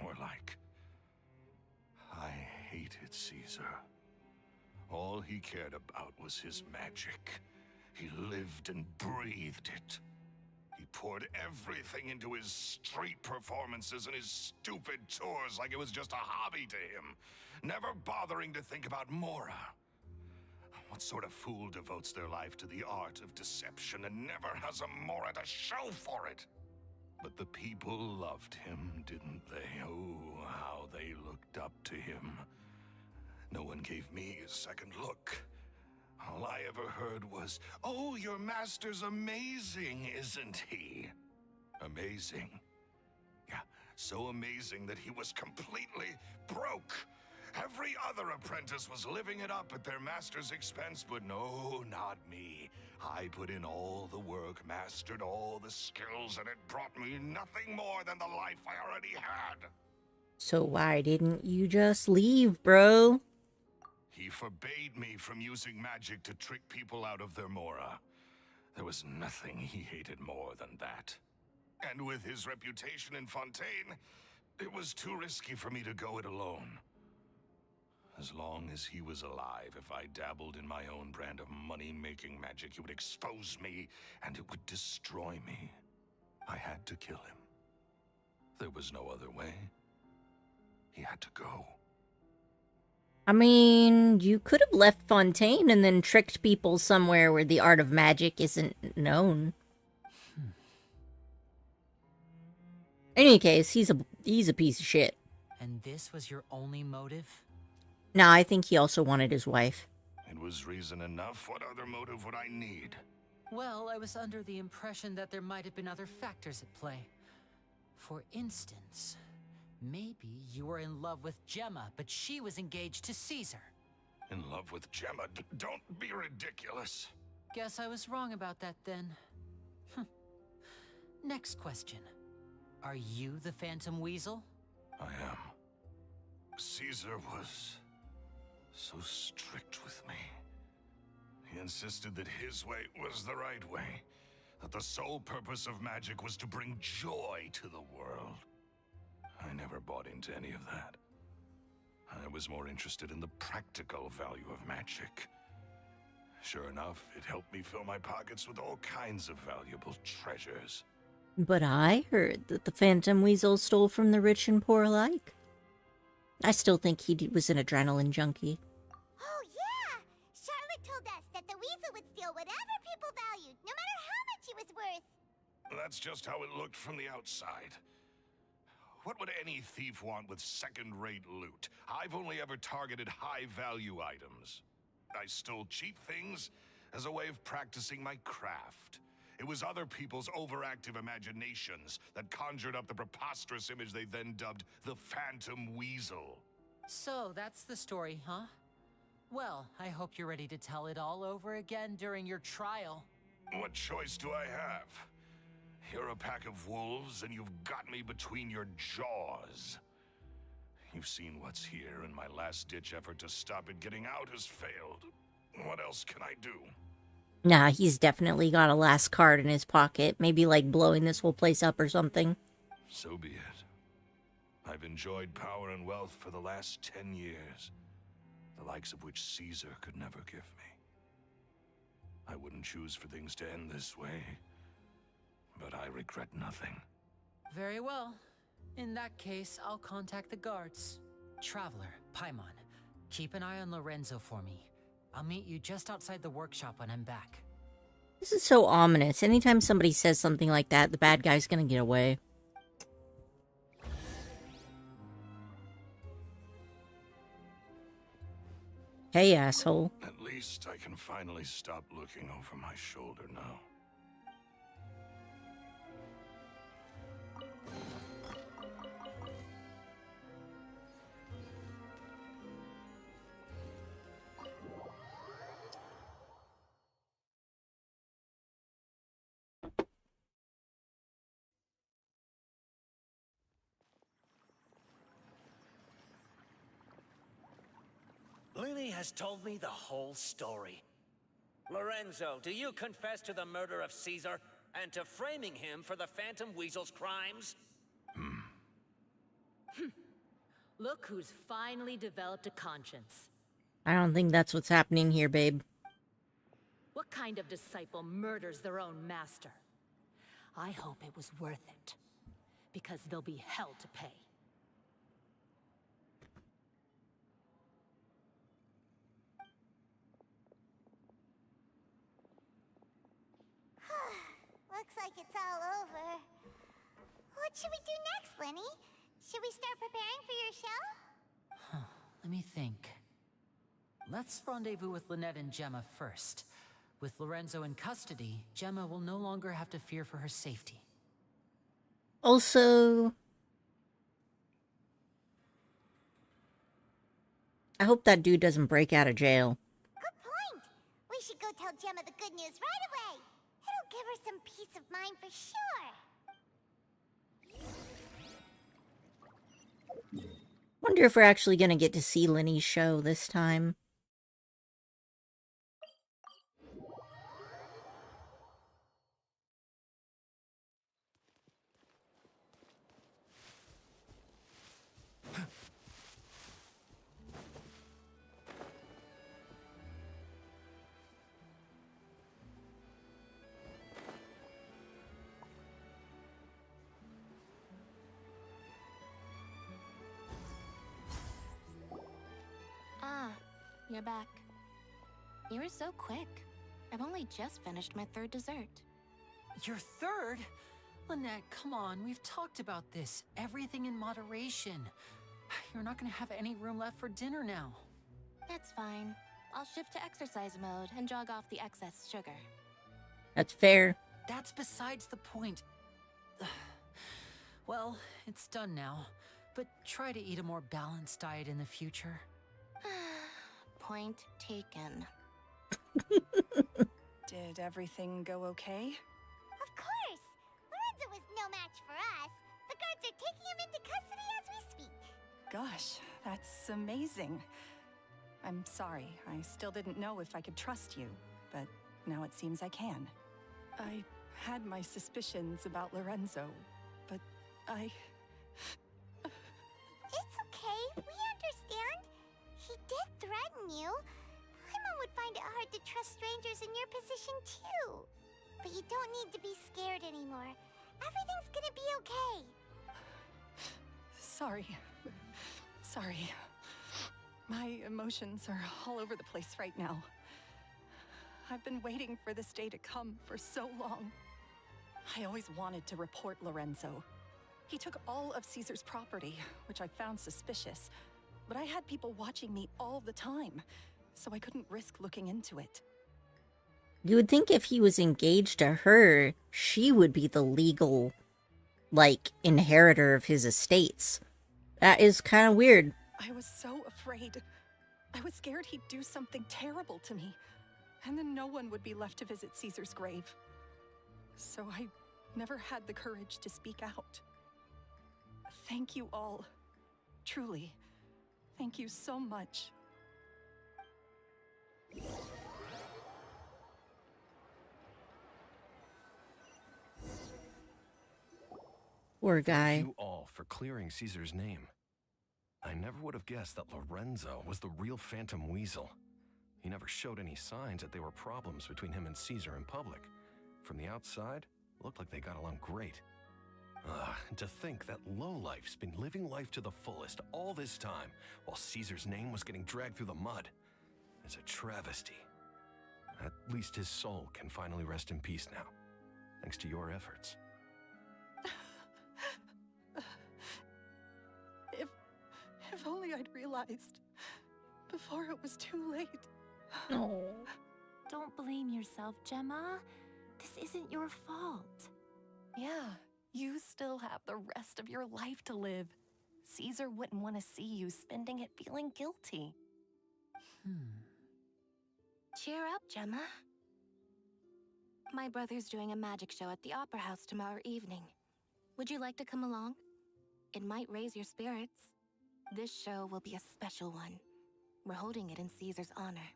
more like. I hated Caesar. All he cared about was his magic. He lived and breathed it. He poured everything into his street performances and his stupid tours like it was just a hobby to him, never bothering to think about Mora. What sort of fool devotes their life to the art of deception and never has a Mora to show for it? But the people loved him, didn't they? Oh, how they looked up to him. No one gave me a second look. All I ever heard was, "Oh, your master's amazing, isn't he?" Amazing. Yeah, so amazing that he was completely broke. Every other apprentice was living it up at their master's expense, but no, not me. I put in all the work, mastered all the skills, and it brought me nothing more than the life I already had. So why didn't you just leave, bro? He forbade me from using magic to trick people out of their Mora. There was nothing he hated more than that. And with his reputation in Fontaine, it was too risky for me to go it alone. As long as he was alive, if I dabbled in my own brand of money-making magic, he would expose me, and it would destroy me. I had to kill him. There was no other way. He had to go. I mean, you could have left Fontaine and then tricked people somewhere where the art of magic isn't known. In any case, he's a piece of shit. And this was your only motive? Now, I think he also wanted his wife. It was reason enough. What other motive would I need? Well, I was under the impression that there might have been other factors at play. For instance, maybe you were in love with Gemma, but she was engaged to Caesar. In love with Gemma? Don't be ridiculous. Guess I was wrong about that then. Next question. Are you the Phantom Weasel? I am. Caesar was so strict with me. He insisted that his way was the right way, that the sole purpose of magic was to bring joy to the world. I never bought into any of that. I was more interested in the practical value of magic. Sure enough, it helped me fill my pockets with all kinds of valuable treasures. But I heard that the Phantom Weasel stole from the rich and poor alike. I still think he was an adrenaline junkie. Oh, yeah! Charlotte told us that the weasel would steal whatever people valued, no matter how much it was worth. That's just how it looked from the outside. What would any thief want with second-rate loot? I've only ever targeted high-value items. I stole cheap things as a way of practicing my craft. It was other people's overactive imaginations that conjured up the preposterous image they then dubbed the Phantom Weasel. So, that's the story, huh? Well, I hope you're ready to tell it all over again during your trial. What choice do I have? You're a pack of wolves, and you've got me between your jaws. You've seen what's here, and my last-ditch effort to stop it getting out has failed. What else can I do? Nah, he's definitely got a last card in his pocket. Maybe like blowing this whole place up or something. So be it. I've enjoyed power and wealth for the last 10 years, the likes of which Caesar could never give me. I wouldn't choose for things to end this way, but I regret nothing. Very well. In that case, I'll contact the guards. Traveler, Paimon, keep an eye on Lorenzo for me. I'll meet you just outside the workshop when I'm back. This is so ominous. Anytime somebody says something like that, the bad guy's gonna get away. Hey, asshole. At least I can finally stop looking over my shoulder now. Lenny has told me the whole story. Lorenzo, do you confess to the murder of Caesar and to framing him for the Phantom Weasel's crimes? Look who's finally developed a conscience. I don't think that's what's happening here, babe. What kind of disciple murders their own master? I hope it was worth it, because there'll be hell to pay. Looks like it's all over. What should we do next, Lenny? Should we start preparing for your show? Let me think. Let's rendezvous with Lynette and Gemma first. With Lorenzo in custody, Gemma will no longer have to fear for her safety. Also, I hope that dude doesn't break out of jail. Good point. We should go tell Gemma the good news right away. It'll give her some peace of mind for sure. Wonder if we're actually gonna get to see Lenny's show this time. You're back. You were so quick. I've only just finished my third dessert. Your third? Lynette, come on. We've talked about this. Everything in moderation. You're not gonna have any room left for dinner now. That's fine. I'll shift to exercise mode and jog off the excess sugar. That's fair. That's besides the point. Well, it's done now. But try to eat a more balanced diet in the future. Point taken. Did everything go okay? Of course! Lorenzo was no match for us. The guards are taking him into custody as we speak. Gosh, that's amazing. I'm sorry, I still didn't know if I could trust you, but now it seems I can. I had my suspicions about Lorenzo, but It's okay, we understand. He did threaten you. Paimon would find it hard to trust strangers in your position too. But you don't need to be scared anymore. Everything's gonna be okay. Sorry. My emotions are all over the place right now. I've been waiting for this day to come for so long. I always wanted to report Lorenzo. He took all of Caesar's property, which I found suspicious, but I had people watching me all the time, so I couldn't risk looking into it. You would think if he was engaged to her, she would be the legal, inheritor of his estates. That is kind of weird. I was so afraid. I was scared he'd do something terrible to me, and then no one would be left to visit Caesar's grave. So I never had the courage to speak out. Thank you all. Truly. Thank you so much. Poor guy. Thank you all for clearing Caesar's name. I never would have guessed that Lorenzo was the real Phantom Weasel. He never showed any signs that there were problems between him and Caesar in public. From the outside, it looked like they got along great. To think that lowlife's been living life to the fullest all this time, while Caesar's name was getting dragged through the mud. It's a travesty. At least his soul can finally rest in peace now, thanks to your efforts. If only I'd realized before it was too late. No. Don't blame yourself, Gemma. This isn't your fault. Yeah, you still have the rest of your life to live. Caesar wouldn't want to see you spending it feeling guilty. Cheer up, Gemma. My brother's doing a magic show at the Opera House tomorrow evening. Would you like to come along? It might raise your spirits. This show will be a special one. We're holding it in Caesar's honor.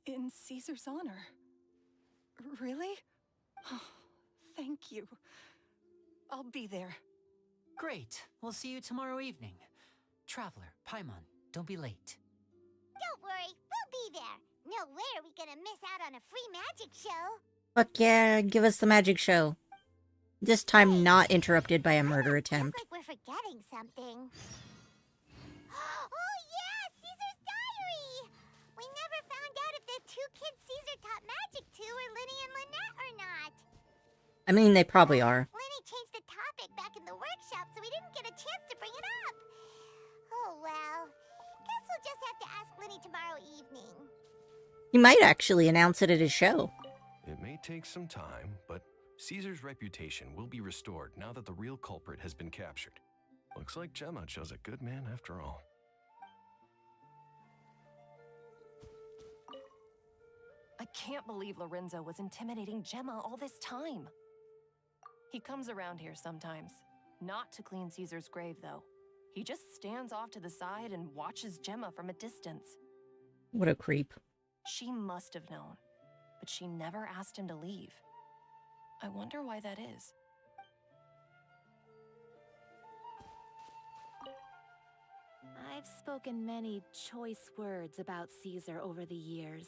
In Caesar's honor? Really? Thank you. I'll be there. Great. We'll see you tomorrow evening. Traveler, Paimon, don't be late. Don't worry, we'll be there. No way are we gonna miss out on a free magic show. Fuck yeah, give us the magic show. This time not interrupted by a murder attempt. Feels like we're forgetting something. Oh yeah, Caesar's diary! We never found out if the two kids Caesar taught magic to were Linny and Lynette or not. I mean, they probably are. Linny changed the topic back in the workshop, so we didn't get a chance to bring it up. Oh well. Guess we'll just have to ask Linny tomorrow evening. He might actually announce it at his show. It may take some time, but Caesar's reputation will be restored now that the real culprit has been captured. Looks like Gemma chose a good man after all. I can't believe Lorenzo was intimidating Gemma all this time. He comes around here sometimes. Not to clean Caesar's grave, though. He just stands off to the side and watches Gemma from a distance. What a creep. She must have known, but she never asked him to leave. I wonder why that is. I've spoken many choice words about Caesar over the years.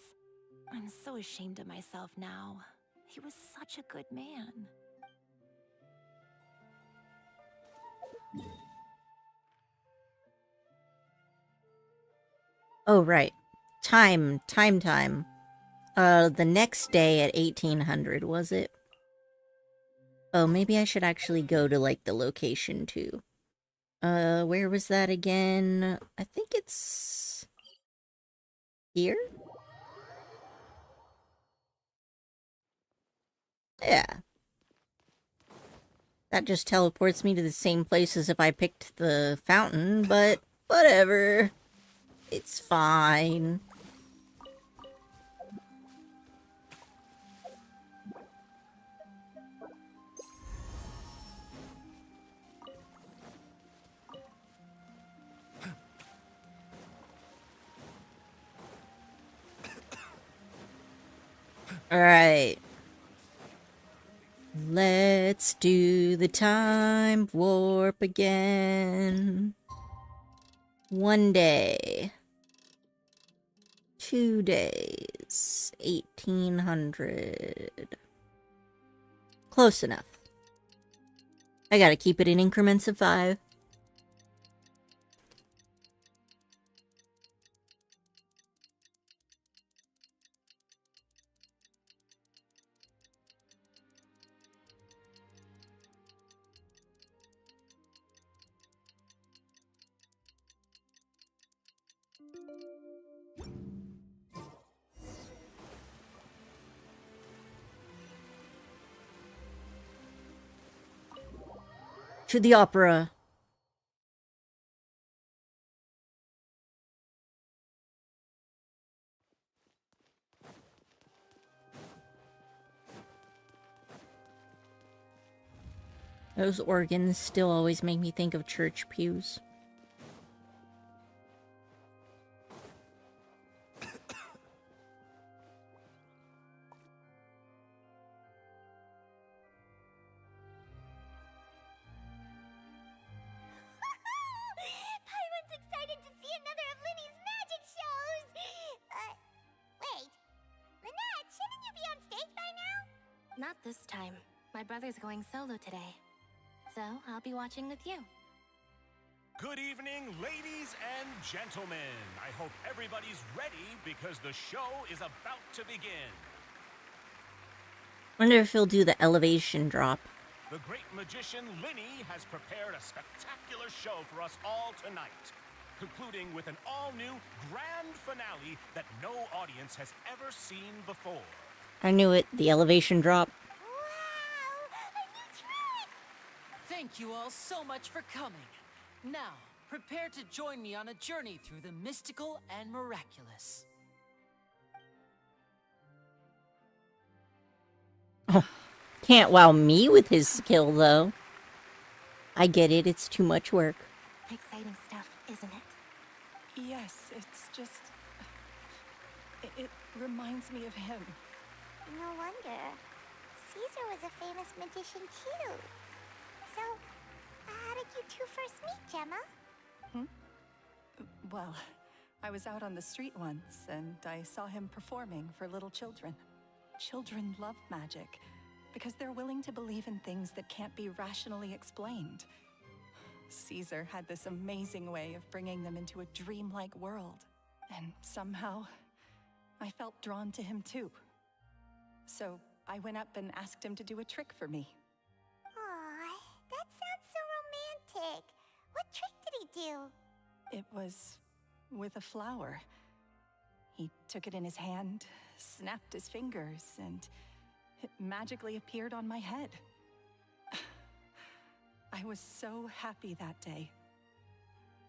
I'm so ashamed of myself now. He was such a good man. Oh, right. Time. The next day at 1800, was it? Oh, maybe I should actually go to, like, the location, too. Where was that again? I think it's... here? Yeah. That just teleports me to the same place as if I picked the fountain, but whatever. It's fine. Alright. Let's do the time warp again. 1 day. 2 days. 1800. Close enough. I gotta keep it in increments of 5. To the opera. Those organs still always make me think of church pews. Pyron's excited to see another of Linny's magic shows! Wait. Lynette, shouldn't you be on stage by now? Not this time. My brother's going solo today. So, I'll be watching with you. Good evening, ladies and gentlemen. I hope everybody's ready because the show is about to begin. Wonder if he'll do the elevation drop. The great magician Linny has prepared a spectacular show for us all tonight, concluding with an all-new grand finale that no audience has ever seen before. I knew it. The elevation drop. Thank you all so much for coming. Now, prepare to join me on a journey through the mystical and miraculous. Can't wow me with his skill, though. I get it, it's too much work. Exciting stuff, isn't it? Yes, it's just... It reminds me of him. No wonder. Caesar was a famous magician too. So, how did you two first meet, Gemma? Well, I was out on the street once, and I saw him performing for little children. Children love magic, because they're willing to believe in things that can't be rationally explained. Caesar had this amazing way of bringing them into a dreamlike world, and somehow, I felt drawn to him too. So, I went up and asked him to do a trick for me. Aw, that sounds so romantic. What trick did he do? It was with a flower. He took it in his hand, snapped his fingers, and it magically appeared on my head. I was so happy that day.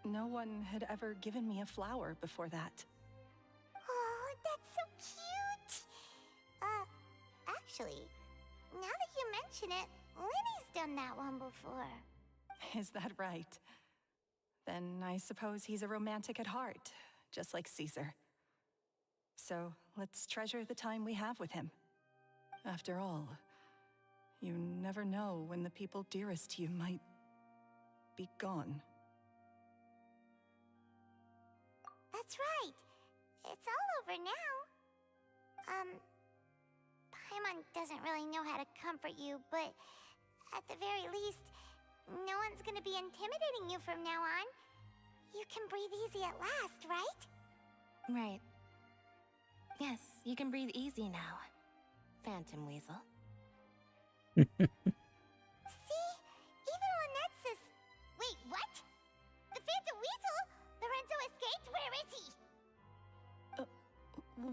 No one had ever given me a flower before that. Oh, that's so cute! Actually, now that you mention it, Linny's done that one before. Is that right? Then I suppose he's a romantic at heart, just like Caesar. So let's treasure the time we have with him. After all, you never know when the people dearest to you might be gone. That's right. It's all over now. Paimon doesn't really know how to comfort you, but at the very least, no one's gonna be intimidating you from now on. You can breathe easy at last, right? Right. Yes, you can breathe easy now, Phantom Weasel.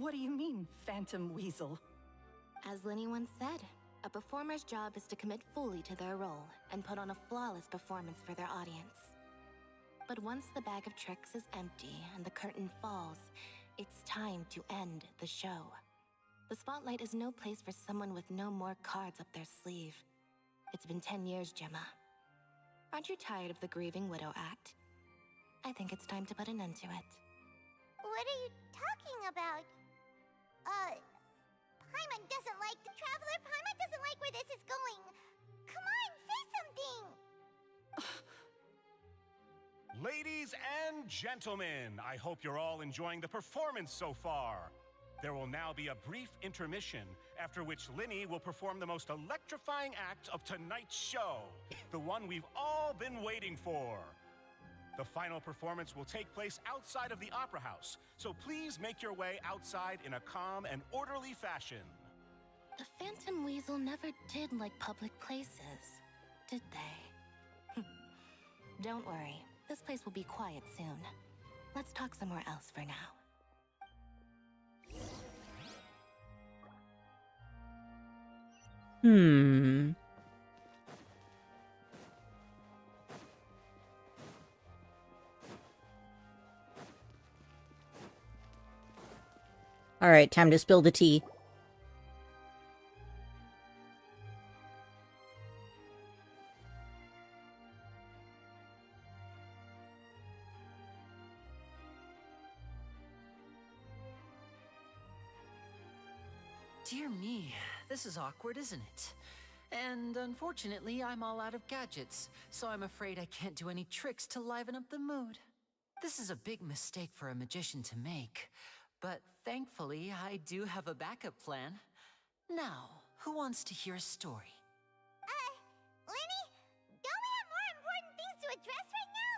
What do you mean, Phantom Weasel? As Linny once said, a performer's job is to commit fully to their role and put on a flawless performance for their audience. But once the bag of tricks is empty and the curtain falls, it's time to end the show. The spotlight is no place for someone with no more cards up their sleeve. It's been 10 years, Gemma. Aren't you tired of the grieving widow act? I think it's time to put an end to it. What are you talking about? Paimon doesn't like the Traveler. Paimon doesn't like where this is going. Come on, say something! Ladies and gentlemen, I hope you're all enjoying the performance so far. There will now be a brief intermission, after which Linny will perform the most electrifying act of tonight's show, the one we've all been waiting for. The final performance will take place outside of the Opera House, so please make your way outside in a calm and orderly fashion. The Phantom Weasel never did like public places, did they? Don't worry, this place will be quiet soon. Let's talk somewhere else for now. All right, time to spill the tea. Dear me, this is awkward, isn't it? And unfortunately, I'm all out of gadgets, so I'm afraid I can't do any tricks to liven up the mood. This is a big mistake for a magician to make, but thankfully, I do have a backup plan. Now, who wants to hear a story? Linny, don't we have more important things to address right now?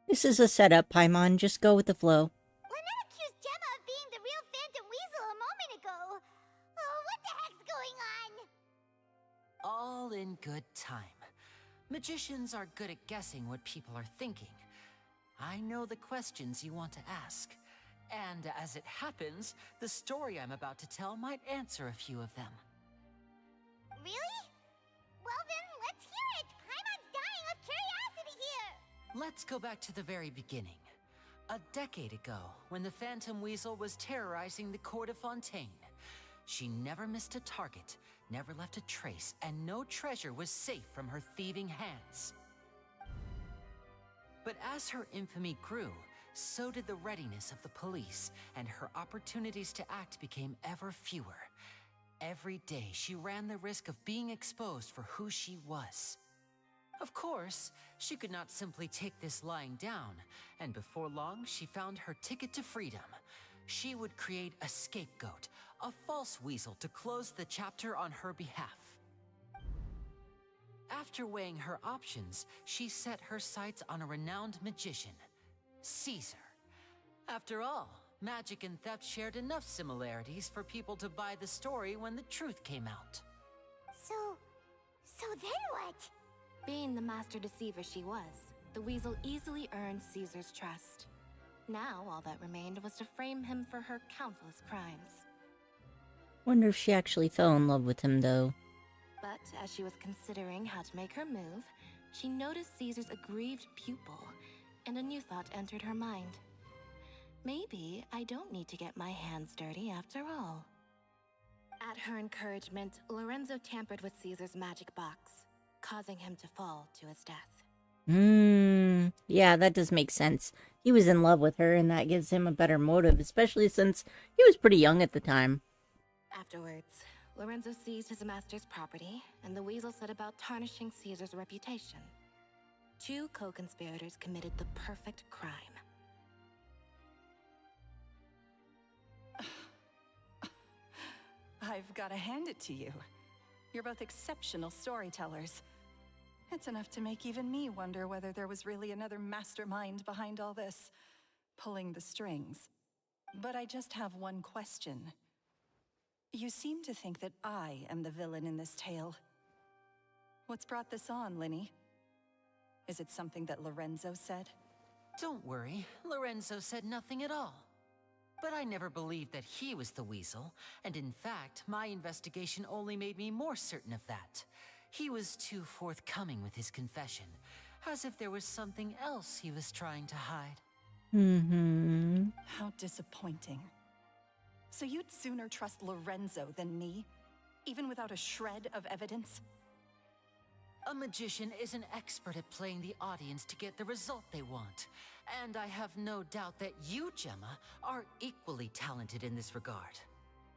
This is a setup, Paimon. Just go with the flow. Lynette accused Gemma of being the real Phantom Weasel a moment ago. Oh, what the heck's going on? All in good time. Magicians are good at guessing what people are thinking. I know the questions you want to ask. And as it happens, the story I'm about to tell might answer a few of them. Really? Well then, let's hear it! Paimon's dying of curiosity here! Let's go back to the very beginning. A decade ago, when the Phantom Weasel was terrorizing the court of Fontaine. She never missed a target, never left a trace, and no treasure was safe from her thieving hands. But as her infamy grew, so did the readiness of the police, and her opportunities to act became ever fewer. Every day, she ran the risk of being exposed for who she was. Of course, she could not simply take this lying down, and before long, she found her ticket to freedom. She would create a scapegoat, a false weasel to close the chapter on her behalf. After weighing her options, she set her sights on a renowned magician, Caesar. After all, magic and theft shared enough similarities for people to buy the story when the truth came out. So then what? Being the master deceiver she was, the weasel easily earned Caesar's trust. Now, all that remained was to frame him for her countless crimes. Wonder if she actually fell in love with him, though. But as she was considering how to make her move, she noticed Caesar's aggrieved pupil, and a new thought entered her mind. Maybe I don't need to get my hands dirty after all. At her encouragement, Lorenzo tampered with Caesar's magic box, causing him to fall to his death. Yeah, that does make sense. He was in love with her, and that gives him a better motive, especially since he was pretty young at the time. Afterwards, Lorenzo seized his master's property, and the weasel set about tarnishing Caesar's reputation. Two co-conspirators committed the perfect crime. I've got to hand it to you. You're both exceptional storytellers. It's enough to make even me wonder whether there was really another mastermind behind all this, pulling the strings. But I just have one question. You seem to think that I am the villain in this tale. What's brought this on, Linny? Is it something that Lorenzo said? Don't worry, Lorenzo said nothing at all. But I never believed that he was the weasel, and in fact, my investigation only made me more certain of that. He was too forthcoming with his confession, as if there was something else he was trying to hide. Mm-hmm. How disappointing. So you'd sooner trust Lorenzo than me, even without a shred of evidence? A magician is an expert at playing the audience to get the result they want. And I have no doubt that you, Gemma, are equally talented in this regard.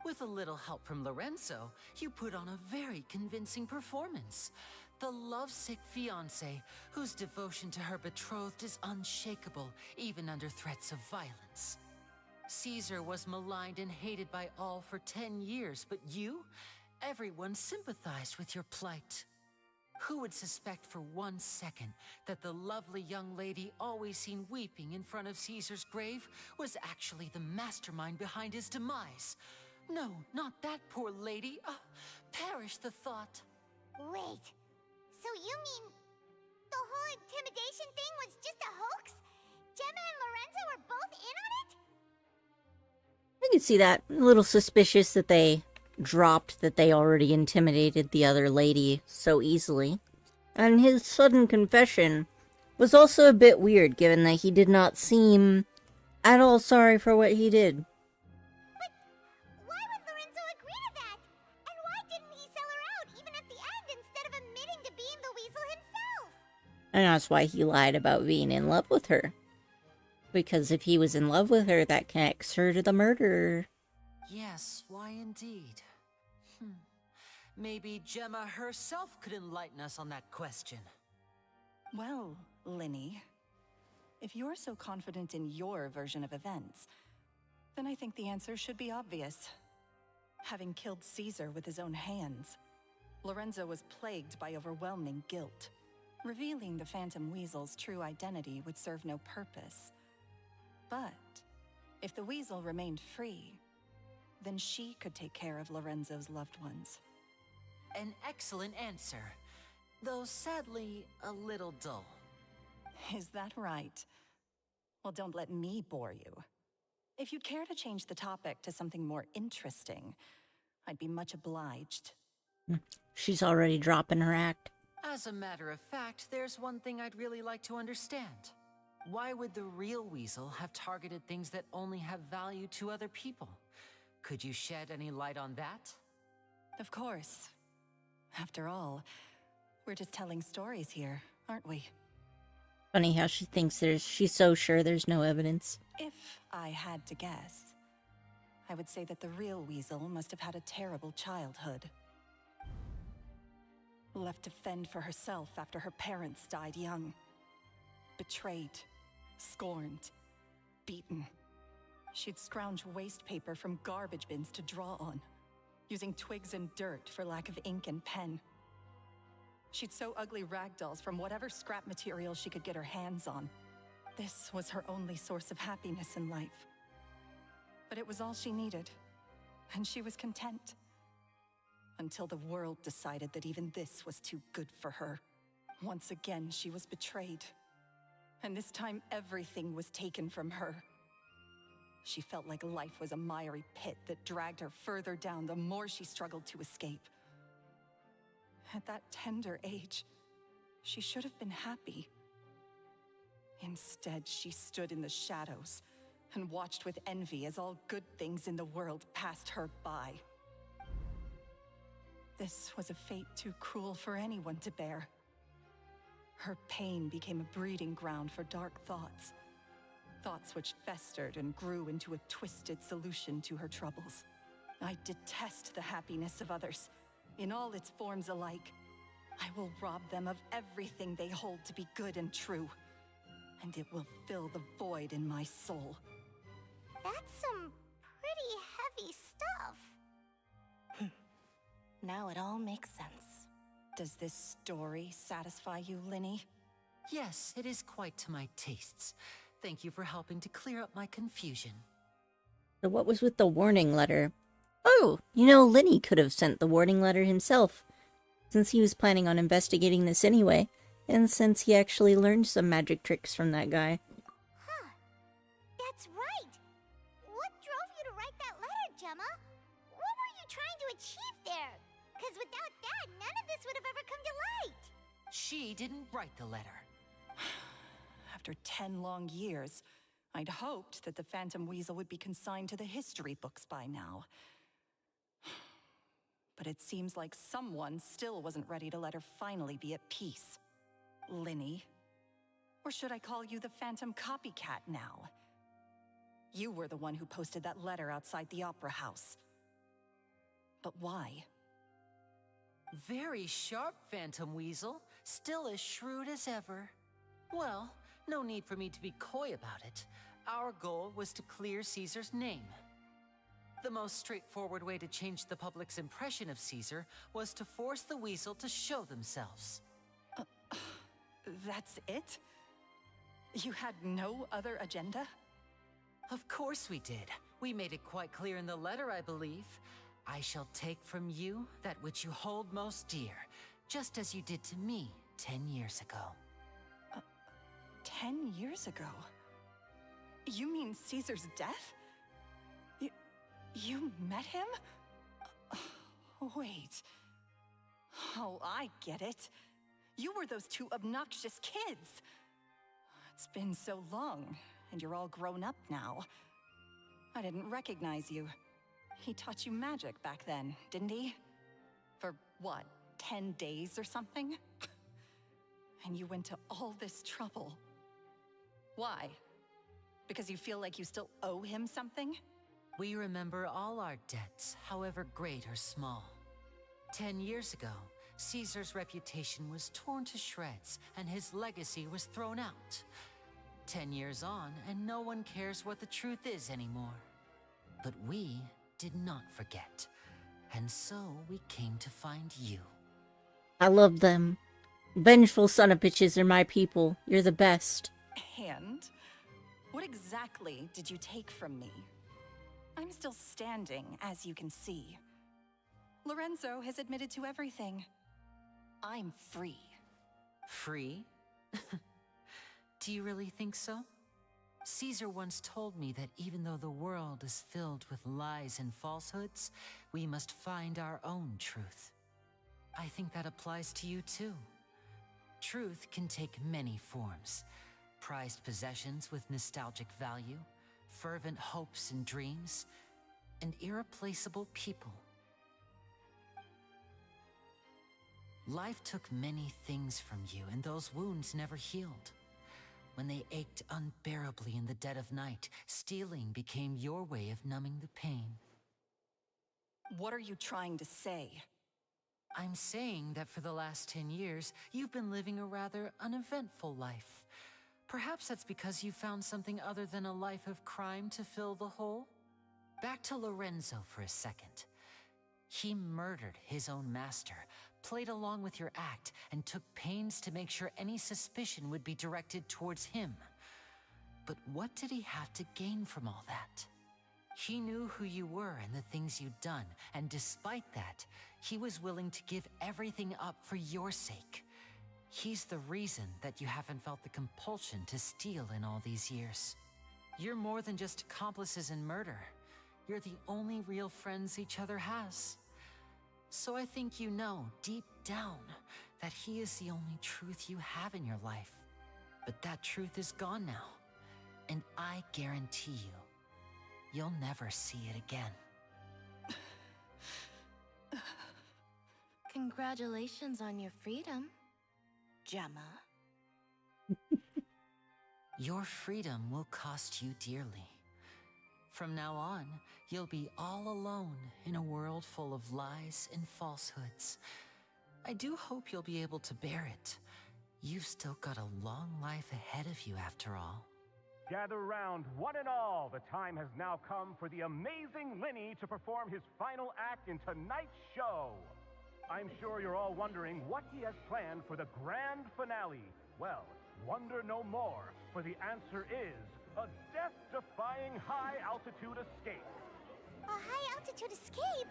With a little help from Lorenzo, you put on a very convincing performance. The lovesick fiancé, whose devotion to her betrothed is unshakable, even under threats of violence. Caesar was maligned and hated by all for 10 years, but you? Everyone sympathized with your plight. Who would suspect for 1 second that the lovely young lady always seen weeping in front of Caesar's grave was actually the mastermind behind his demise? No, not that poor lady. Perish the thought. Wait, so you mean the whole intimidation thing was just a hoax? Gemma and Lorenzo were both in on it? I can see that. A little suspicious that they dropped that they already intimidated the other lady so easily. And his sudden confession was also a bit weird, given that he did not seem at all sorry for what he did. But why would Lorenzo agree to that? And why didn't he sell her out even at the end instead of admitting to being the weasel himself? And that's why he lied about being in love with her. Because if he was in love with her, that connects her to the murderer. Yes, why indeed? Maybe Gemma herself could enlighten us on that question. Well, Linny, if you're so confident in your version of events, then I think the answer should be obvious. Having killed Caesar with his own hands, Lorenzo was plagued by overwhelming guilt. Revealing the Phantom Weasel's true identity would serve no purpose. But if the Weasel remained free, then she could take care of Lorenzo's loved ones. An excellent answer, though sadly a little dull. Is that right? Well, don't let me bore you. If you'd care to change the topic to something more interesting, I'd be much obliged. She's already dropping her act. As a matter of fact, there's one thing I'd really like to understand. Why would the real weasel have targeted things that only have value to other people? Could you shed any light on that? Of course. After all, we're just telling stories here, aren't we? Funny how she thinks she's so sure there's no evidence. If I had to guess, I would say that the real weasel must have had a terrible childhood. Left to fend for herself after her parents died young. Betrayed, scorned, beaten. She'd scrounge waste paper from garbage bins to draw on, using twigs and dirt for lack of ink and pen. She'd sew ugly ragdolls from whatever scrap material she could get her hands on. This was her only source of happiness in life. But it was all she needed, and she was content. Until the world decided that even this was too good for her. Once again, she was betrayed. And this time, everything was taken from her. She felt like life was a miry pit that dragged her further down the more she struggled to escape. At that tender age, she should have been happy. Instead, she stood in the shadows and watched with envy as all good things in the world passed her by. This was a fate too cruel for anyone to bear. Her pain became a breeding ground for dark thoughts. Thoughts which festered and grew into a twisted solution to her troubles. I detest the happiness of others, in all its forms alike. I will rob them of everything they hold to be good and true, and it will fill the void in my soul. That's some pretty heavy stuff. Now it all makes sense. Does this story satisfy you, Linny? Yes, it is quite to my tastes. Thank you for helping to clear up my confusion. So what was with the warning letter? Oh, Linny could have sent the warning letter himself, since he was planning on investigating this anyway, and since he actually learned some magic tricks from that guy. Huh. That's right. What drove Gemma? What were you trying to achieve there? Because without that, none of this would have ever come to light. She didn't write the letter. After 10 long years, I'd hoped that the Phantom Weasel would be consigned to the history books by now. But it seems like someone still wasn't ready to let her finally be at peace. Linny. Or should I call you the Phantom Copycat now? You were the one who posted that letter outside the Opera House. But why? Very sharp, Phantom Weasel. Still as shrewd as ever. Well, no need for me to be coy about it. Our goal was to clear Caesar's name. The most straightforward way to change the public's impression of Caesar was to force the Weasel to show themselves. That's it? You had no other agenda? Of course we did. We made it quite clear in the letter, I believe. I shall take from you that which you hold most dear, just as you did to me 10 years ago. 10 years ago? You mean Caesar's death? You met him? Wait. Oh, I get it. You were those two obnoxious kids. It's been so long, and you're all grown up now. I didn't recognize you. He taught you magic back then, didn't he? For what, 10 days or something? And you went to all this trouble. Why? Because you feel like you still owe him something? We remember all our debts, however great or small. 10 years ago, Caesar's reputation was torn to shreds, and his legacy was thrown out. 10 years on, and no one cares what the truth is anymore. But we did not forget, and so we came to find you. I love them. Vengeful son of bitches are my people. You're the best. And? What exactly did you take from me? I'm still standing, as you can see. Lorenzo has admitted to everything. I'm free. Free? Do you really think so? Caesar once told me that even though the world is filled with lies and falsehoods, we must find our own truth. I think that applies to you too. Truth can take many forms. Prized possessions with nostalgic value, fervent hopes and dreams, and irreplaceable people. Life took many things from you, and those wounds never healed. When they ached unbearably in the dead of night, stealing became your way of numbing the pain. What are you trying to say? I'm saying that for the last 10 years, you've been living a rather uneventful life. Perhaps that's because you found something other than a life of crime to fill the hole? Back to Lorenzo for a second. He murdered his own master, played along with your act, and took pains to make sure any suspicion would be directed towards him. But what did he have to gain from all that? He knew who you were and the things you'd done, and despite that, he was willing to give everything up for your sake. He's the reason that you haven't felt the compulsion to steal in all these years. You're more than just accomplices in murder. You're the only real friends each other has. So I think you know, deep down, that he is the only truth you have in your life. But that truth is gone now. And I guarantee you'll never see it again. Congratulations on your freedom, Gemma. Your freedom will cost you dearly. From now on, you'll be all alone in a world full of lies and falsehoods. I do hope you'll be able to bear it. You've still got a long life ahead of you after all. Gather round, one and all. The time has now come for the amazing Linny to perform his final act in tonight's show. I'm sure you're all wondering what he has planned for the grand finale. Well, wonder no more, for the answer is a death-defying high-altitude escape. A high-altitude escape?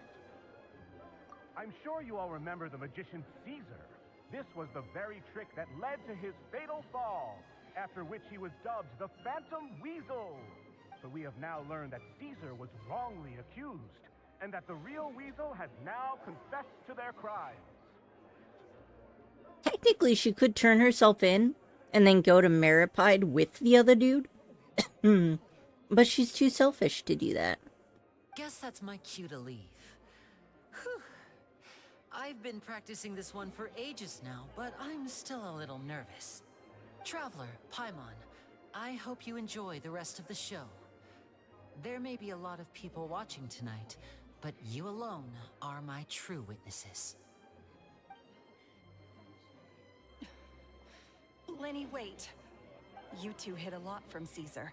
I'm sure you all remember the magician Caesar. This was the very trick that led to his fatal fall, after which he was dubbed the Phantom Weasel. But we have now learned that Caesar was wrongly accused, and that the real Weasel has now confessed to their crimes. Technically, she could turn herself in and then go to Maripide with the other dude. But she's too selfish to do that. Guess that's my cue to leave. Whew. I've been practicing this one for ages now, but I'm still a little nervous. Traveler, Paimon, I hope you enjoy the rest of the show. There may be a lot of people watching tonight, but you alone are my true witnesses. Lenny, wait. You two hid a lot from Caesar.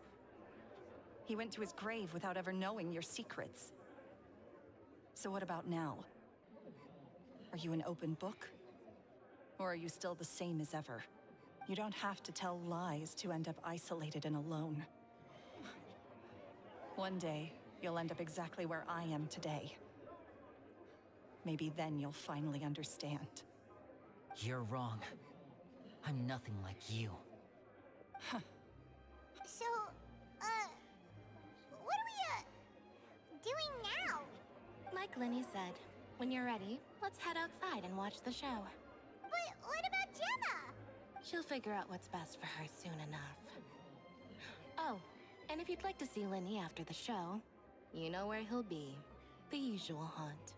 He went to his grave without ever knowing your secrets. So what about now? Are you an open book? Or are you still the same as ever? You don't have to tell lies to end up isolated and alone. One day, you'll end up exactly where I am today. Maybe then you'll finally understand. You're wrong. I'm nothing like you. So, what are we, doing now? Like Lenny said, when you're ready, let's head outside and watch the show. But what about Gemma? She'll figure out what's best for her soon enough. Oh, and if you'd like to see Lenny after the show, you know where he'll be. The usual haunt.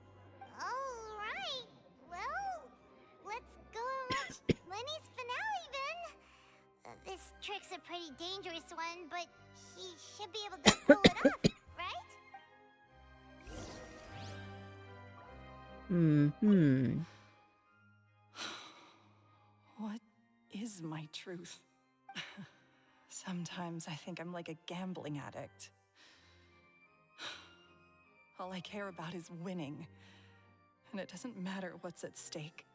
All right. Well, let's go and watch Lenny's finale then. This trick's a pretty dangerous one, but he should be able to pull it off, right? What is my truth? Sometimes I think I'm like a gambling addict. All I care about is winning, and it doesn't matter what's at stake.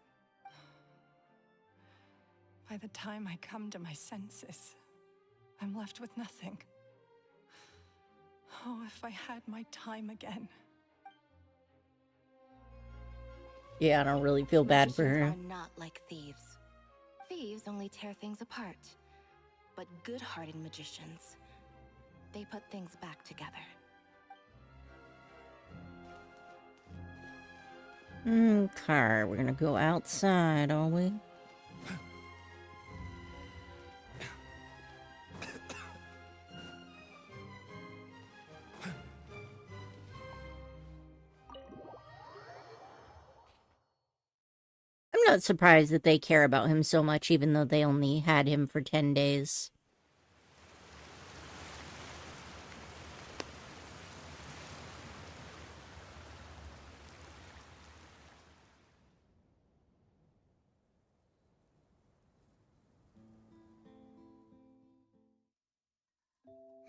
By the time I come to my senses, I'm left with nothing. Oh, if I had my time again. Yeah, I don't really feel bad for her. Magicians are not like thieves. Thieves only tear things apart. But good-hearted magicians, they put things back together. Okay, we're gonna go outside, are we? I'm not surprised that they care about him so much, even though they only had him for 10 days.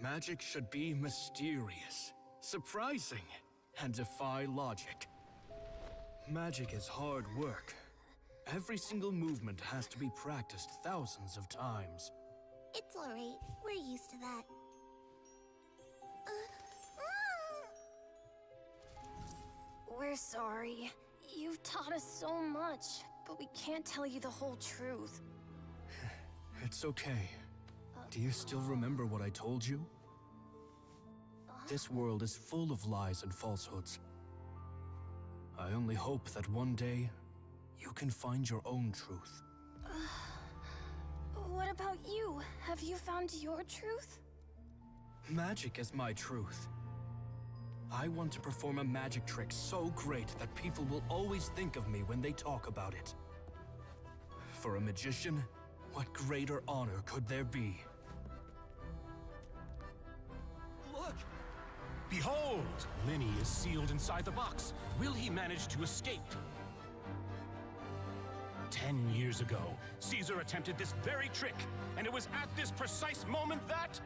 Magic should be mysterious, surprising, and defy logic. Magic is hard work. Every single movement has to be practiced thousands of times. It's alright. We're used to that. We're sorry. You've taught us so much, but we can't tell you the whole truth. It's okay. Do you still remember what I told you? This world is full of lies and falsehoods. I only hope that one day, you can find your own truth. What about you? Have you found your truth? Magic is my truth. I want to perform a magic trick so great that people will always think of me when they talk about it. For a magician, what greater honor could there be? Look! Behold! Lenny is sealed inside the box. Will he manage to escape? 10 years ago, Caesar attempted this very trick, and it was at this precise moment that...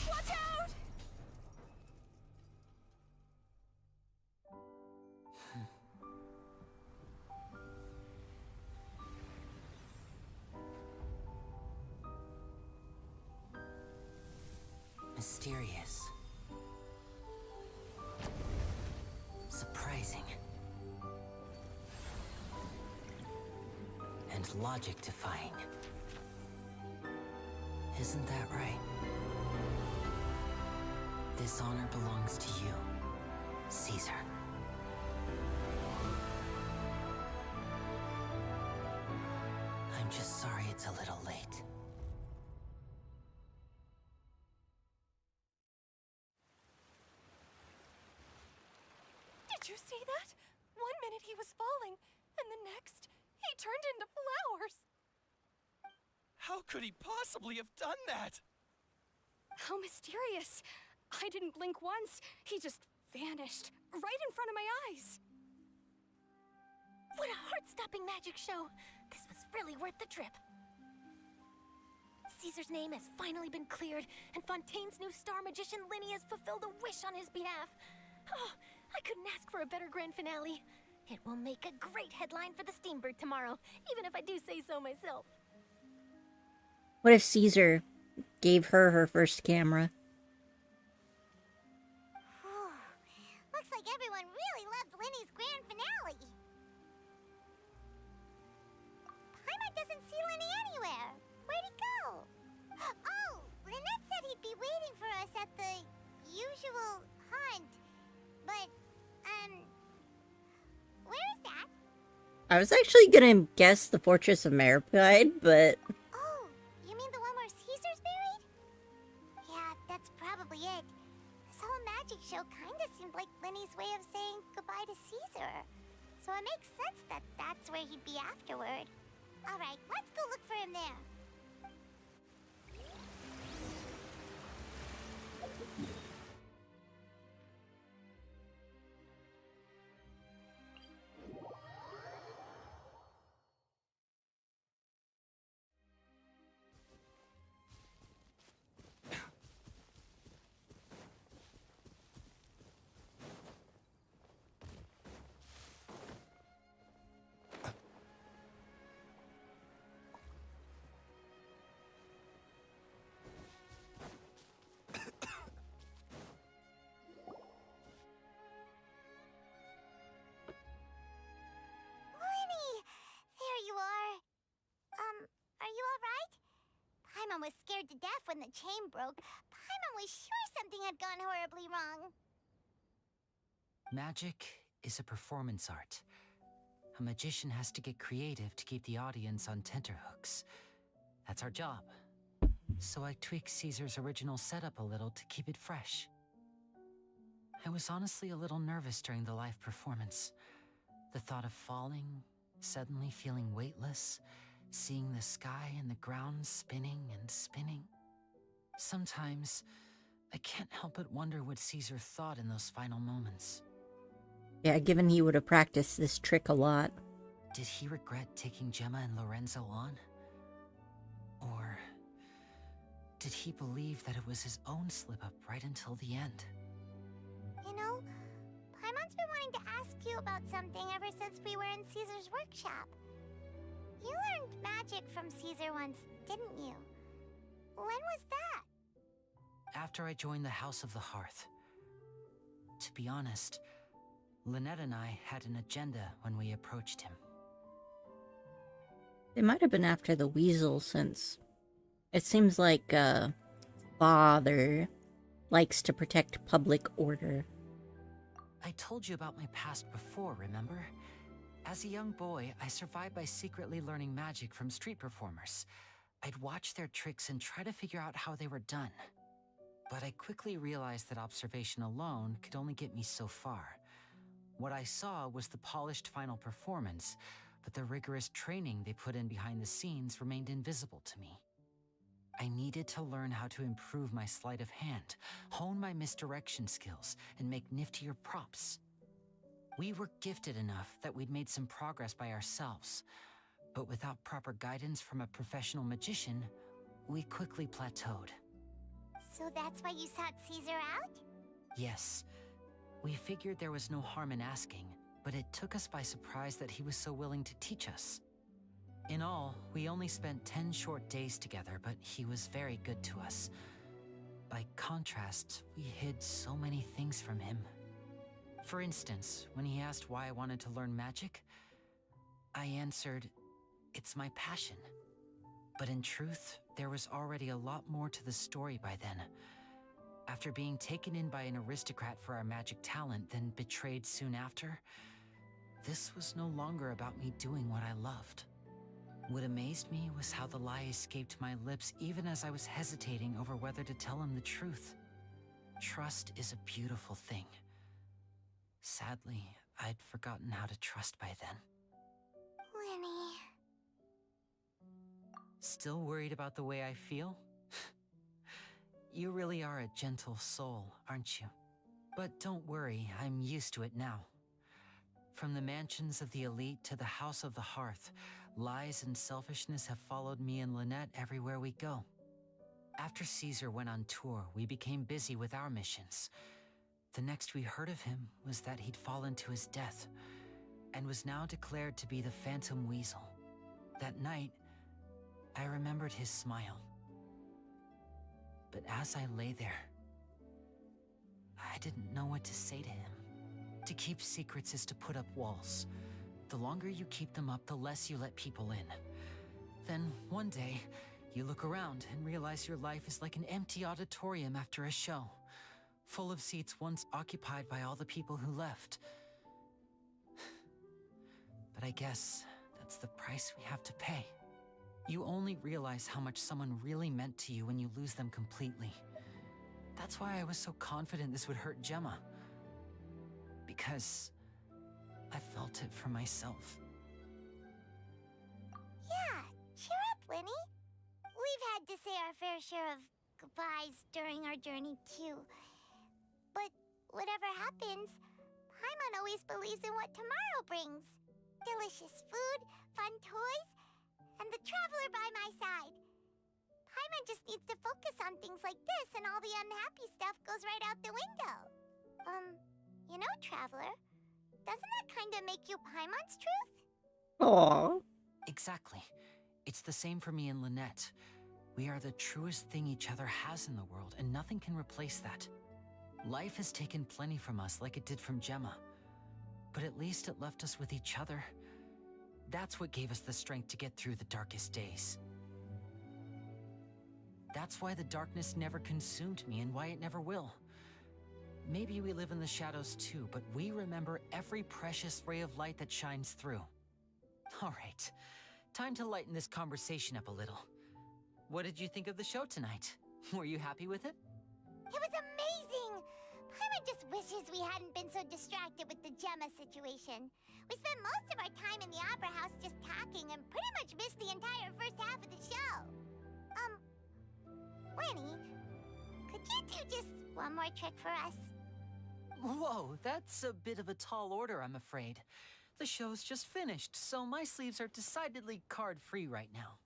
Watch out! Mysterious. Surprising. And logic-defying. Isn't that right? This honor belongs to you, Caesar. I'm just sorry it's a little late. Did you see that? 1 minute he was falling, and the next, he turned into flowers. How could he possibly have done that? How mysterious. I didn't blink once. He just vanished, right in front of my eyes. What a heart-stopping magic show! This was really worth the trip. Caesar's name has finally been cleared, and Fontaine's new star magician Linny has fulfilled a wish on his behalf. Oh, I couldn't ask for a better grand finale. It will make a great headline for the Steambird tomorrow, even if I do say so myself. What if Caesar gave her her first camera? Looks like everyone really loved Linny's grand finale. Paimon doesn't see Linny anywhere. Where'd he go? Oh, Lynette said he'd be waiting for us at the usual hunt. But, where is that? I was actually gonna guess the Fortress of Meripide, but Oh, you mean the one where Caesar's buried? Yeah, that's probably it. This whole magic show kinda seemed like Linny's way of saying goodbye to Caesar. So it makes sense that that's where he'd be afterward. Alright, let's go look for him there. Are you alright? Paimon was scared to death when the chain broke. Paimon was sure something had gone horribly wrong. Magic is a performance art. A magician has to get creative to keep the audience on tenterhooks. That's our job. So I tweaked Caesar's original setup a little to keep it fresh. I was honestly a little nervous during the live performance. The thought of falling, suddenly feeling weightless, seeing the sky and the ground spinning and spinning. Sometimes, I can't help but wonder what Caesar thought in those final moments. yeah, given he would have practiced this trick a lot. Did he regret taking Gemma and Lorenzo on? Or did he believe that it was his own slip-up right until the end? You know, Paimon's been wanting to ask you about something ever since we were in Caesar's workshop. You learned magic from Caesar once, didn't you? When was that? After I joined the House of the Hearth. To be honest, Lynette and I had an agenda when we approached him. It might have been after the weasel, since it seems like father likes to protect public order. I told you about my past before, remember? As a young boy, I survived by secretly learning magic from street performers. I'd watch their tricks and try to figure out how they were done. But I quickly realized that observation alone could only get me so far. What I saw was the polished final performance, but the rigorous training they put in behind the scenes remained invisible to me. I needed to learn how to improve my sleight of hand, hone my misdirection skills, and make niftier props. We were gifted enough that we'd made some progress by ourselves, but without proper guidance from a professional magician, we quickly plateaued. So that's why you sought Caesar out? Yes, we figured there was no harm in asking, but it took us by surprise that he was so willing to teach us. In all, we only spent 10 short days together, but he was very good to us. By contrast, we hid so many things from him. For instance, when he asked why I wanted to learn magic, I answered, "It's my passion." But in truth, there was already a lot more to the story by then. After being taken in by an aristocrat for our magic talent, then betrayed soon after, this was no longer about me doing what I loved. What amazed me was how the lie escaped my lips even as I was hesitating over whether to tell him the truth. Trust is a beautiful thing. Sadly, I'd forgotten how to trust by then. Lenny. Still worried about the way I feel? You really are a gentle soul, aren't you? But don't worry, I'm used to it now. From the mansions of the elite to the house of the hearth, lies and selfishness have followed me and Lynette everywhere we go. After Caesar went on tour, we became busy with our missions. The next we heard of him was that he'd fallen to his death, and was now declared to be the Phantom Weasel. That night, I remembered his smile. But as I lay there, I didn't know what to say to him. To keep secrets is to put up walls. The longer you keep them up, the less you let people in. Then, one day, you look around and realize your life is like an empty auditorium after a show, full of seats once occupied by all the people who left. But I guess that's the price we have to pay. You only realize how much someone really meant to you when you lose them completely. That's why I was so confident this would hurt Gemma. Because I felt it for myself. Yeah, cheer up, Lenny. We've had to say our fair share of goodbyes during our journey, too. But whatever happens, Paimon always believes in what tomorrow brings. Delicious food, fun toys, and the Traveler by my side. Paimon just needs to focus on things like this, and all the unhappy stuff goes right out the window. You know, Traveler, doesn't that kind of make you Paimon's truth? Aww. Exactly. It's the same for me and Lynette. We are the truest thing each other has in the world, and nothing can replace that. Life has taken plenty from us, like it did from Gemma. But at least it left us with each other. That's what gave us the strength to get through the darkest days. That's why the darkness never consumed me, and why it never will. Maybe we live in the shadows too, but we remember every precious ray of light that shines through. All right, time to lighten this conversation up a little. What did you think of the show tonight? Were you happy with it? It was amazing! Paimon just wishes we hadn't been so distracted with the Gemma situation. We spent most of our time in the Opera House just talking and pretty much missed the entire first half of the show. Lenny, could you do just one more trick for us? Whoa, that's a bit of a tall order, I'm afraid. The show's just finished, so my sleeves are decidedly card-free right now.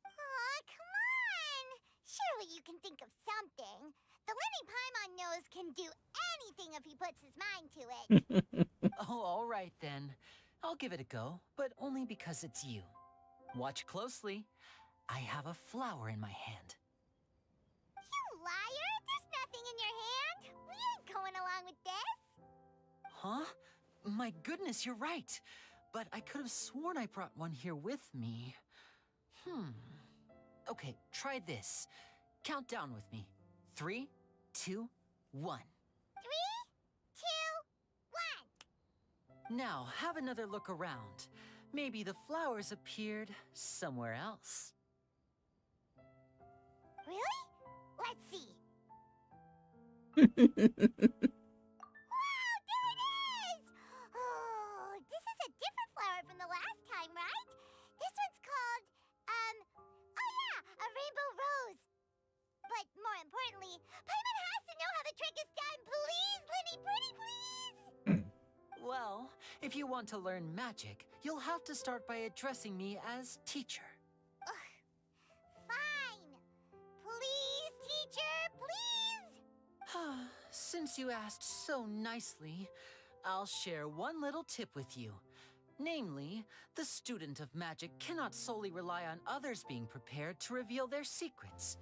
Aw, come on! Surely you can think of something. The Lenny Paimon knows can do anything if he puts his mind to it. Oh, all right then. I'll give it a go, but only because it's you. Watch closely. I have a flower in my hand. You liar! There's nothing in your hand! We ain't going along with this! Huh? My goodness, you're right. But I could have sworn I brought one here with me. Okay, try this. Count down with me. 3, 2, 1. 3, 2, 1. Now, have another look around. Maybe the flowers appeared somewhere else. Really? Let's see. Wow, there it is! Oh, this is a different flower from the last time, right? This one's called, oh yeah, a rainbow rose. But more importantly, Paimon has to know how the trick is done. Please, Lenny, pretty please! Well, if you want to learn magic, you'll have to start by addressing me as teacher. Fine. Please, teacher, please! Since you asked so nicely, I'll share one little tip with you. Namely, the student of magic cannot solely rely on others being prepared to reveal their secrets.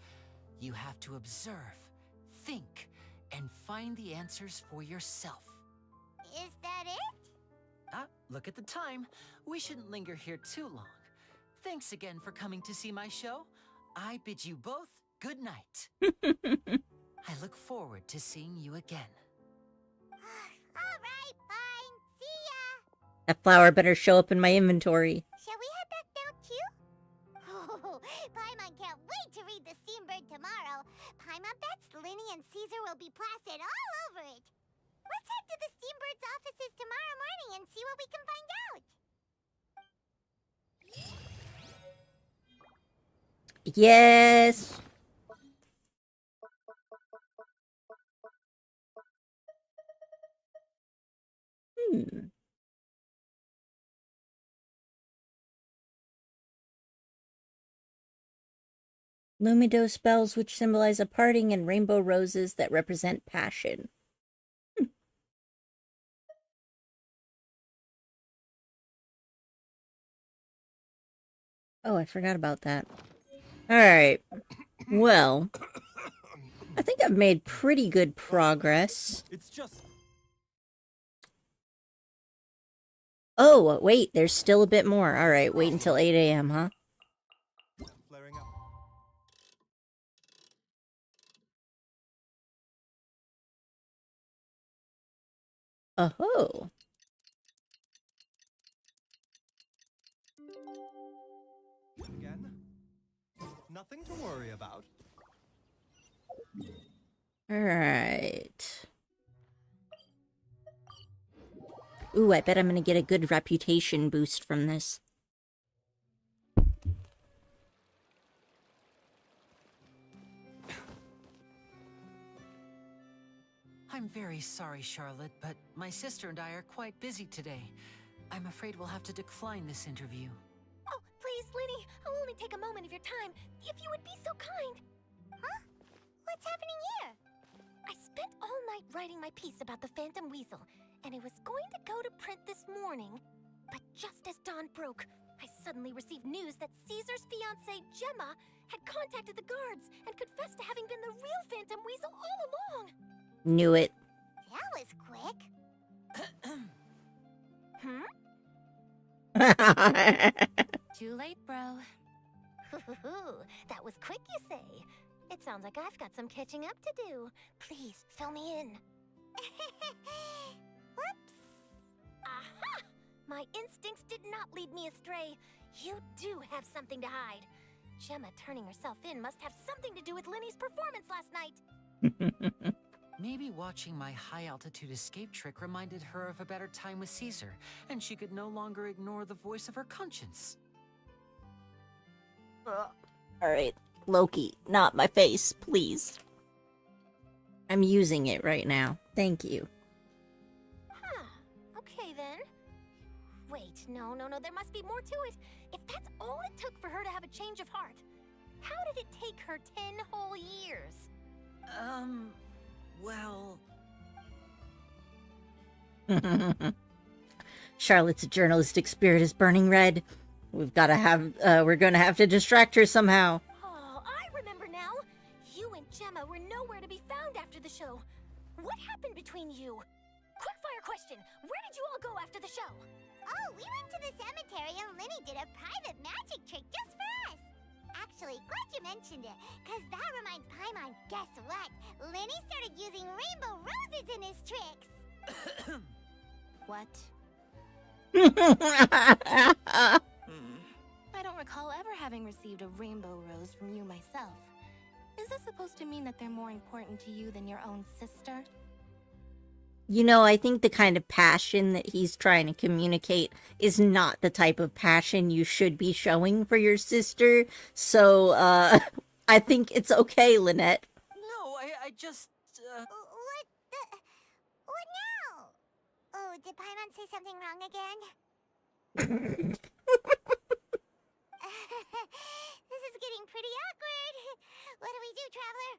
You have to observe, think, and find the answers for yourself. Is that it? Look at the time. We shouldn't linger here too long. Thanks again for coming to see my show. I bid you both good night. I look forward to seeing you again. Alright, fine. See ya! That flower better show up in my inventory. Shall we head back down too? Oh, Paimon can't wait to read the Steambird tomorrow. Paimon bets Linny and Caesar will be plastered all over it. Let's head to the Steambird's offices tomorrow morning and see what we can find out. Yes. Lumido spells which symbolize a parting and rainbow roses that represent passion. Oh, I forgot about that. Alright. Well, I think I've made pretty good progress. It's just... Oh, wait, there's still a bit more. Alright, wait until 8 a.m., huh? Flaring up. Oh. Again? Nothing to worry about. Alright. Ooh, I bet I'm gonna get a good reputation boost from this. I'm very sorry, Charlotte, but my sister and I are quite busy today. I'm afraid we'll have to decline this interview. Oh, please, Linny, I'll only take a moment of your time, if you would be so kind. Huh? What's happening here? I spent all night writing my piece about the Phantom Weasel, and it was going to go to print this morning. But just as dawn broke, I suddenly received news that Caesar's fiancée, Gemma, had contacted the guards and confessed to having been the real Phantom Weasel all along. Knew it. That was quick. Too late, bro. That was quick, you say? It sounds like I've got some catching up to do. Please, fill me in. Whoops. Aha! My instincts did not lead me astray. You do have something to hide. Gemma turning herself in must have something to do with Linny's performance last night. Maybe watching my high-altitude escape trick reminded her of a better time with Caesar, and she could no longer ignore the voice of her conscience. Alright, Loki, not my face, please. I'm using it right now. Thank you. Huh. Okay, then. Wait, no, there must be more to it. If that's all it took for her to have a change of heart, how did it take her 10 whole years? Well... Charlotte's journalistic spirit is burning red. We're gonna have to distract her somehow. Oh, I remember now. You and Gemma were nowhere to be found after the show. What happened between you? Quickfire question. Where did you all go after the show? Oh, we went to the cemetery and Linny did a private magic trick just for us. Actually, glad you mentioned it, because that reminds Paimon, guess what? Linny started using rainbow roses in his tricks. What? I don't recall ever having received a rainbow rose from you myself. Is this supposed to mean that they're more important to you than your own sister? You know, I think the kind of passion that he's trying to communicate is not the type of passion you should be showing for your sister. So, I think it's okay, Lynette. No, I just... What now? Oh, did Paimon say something wrong again? This is getting pretty awkward. What do we do, Traveler?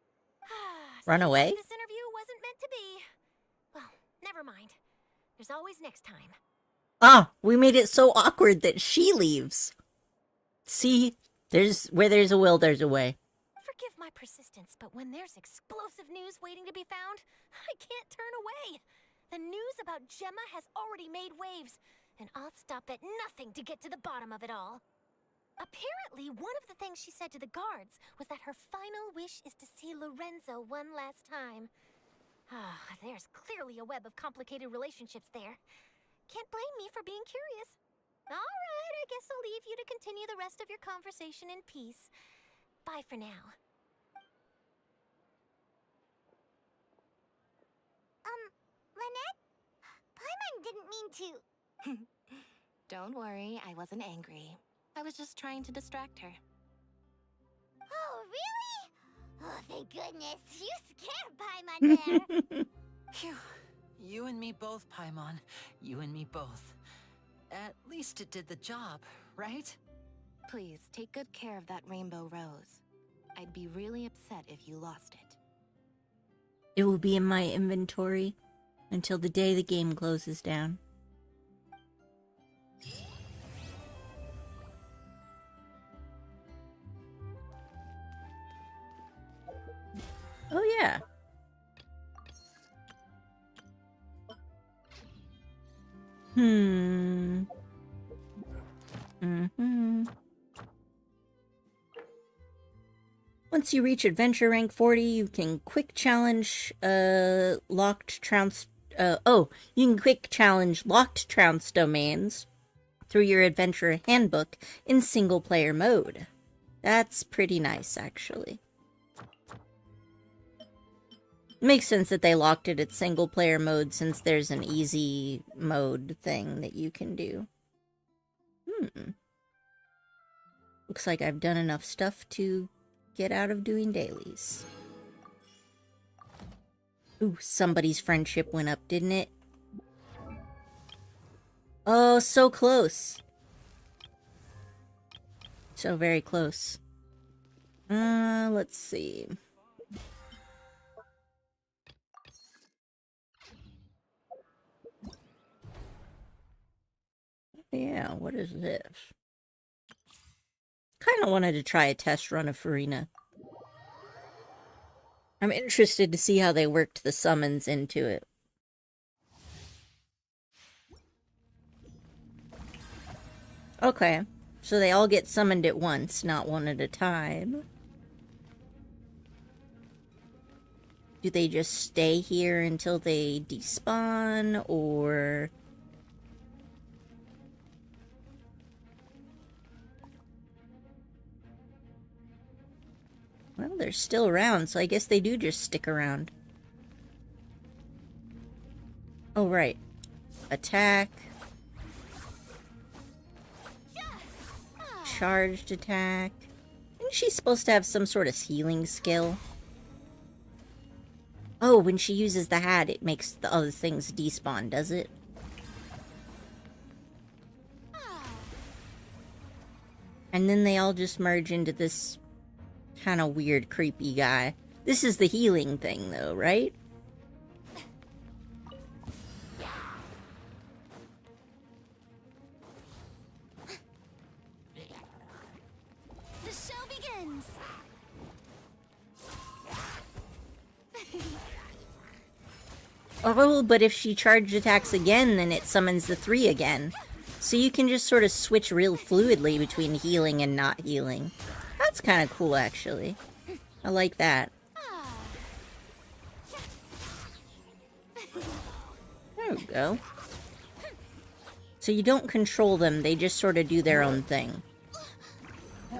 Run away? This interview wasn't meant to be. Well, never mind. There's always next time. Ah, we made it so awkward that she leaves. See, where there's a will, there's a way. Forgive my persistence, but when there's explosive news waiting to be found, I can't turn away. The news about Gemma has already made waves, and I'll stop at nothing to get to the bottom of it all. Apparently, one of the things she said to the guards was that her final wish is to see Lorenzo one last time. Ah, there's clearly a web of complicated relationships there. Can't blame me for being curious. All right, I guess I'll leave you to continue the rest of your conversation in peace. Bye for now. Lynette? Paimon didn't mean to. Don't worry, I wasn't angry. I was just trying to distract her. Oh, really? Oh, thank goodness. You scared Paimon there. Phew. You and me both, Paimon. You and me both. At least it did the job, right? Please, take good care of that rainbow rose. I'd be really upset if you lost it. It will be in my inventory until the day the game closes down. Oh yeah. Once you reach adventure rank 40, you can quick challenge locked trounce domains through your adventure handbook in single player mode. That's pretty nice, actually. Makes sense that they locked it at single player mode since there's an easy mode thing that you can do. Looks like I've done enough stuff to get out of doing dailies. Ooh, somebody's friendship went up, didn't it? Oh, so close. So very close. Let's see. Yeah, what is this? Kind of wanted to try a test run of Farina. I'm interested to see how they worked the summons into it. Okay, so they all get summoned at once, not one at a time. Do they just stay here until they despawn, or... Well, they're still around, so I guess they do just stick around. Oh, right. Attack. Charged attack. Isn't she supposed to have some sort of healing skill? Oh, when she uses the hat, it makes the other things despawn, does it? And then they all just merge into this kind of weird, creepy guy. This is the healing thing, though, right? The show begins! Oh, but if she charged attacks again, then it summons the 3 again. So you can just sort of switch real fluidly between healing and not healing. That's kind of cool, actually. I like that. There we go. So you don't control them, they just sort of do their own thing.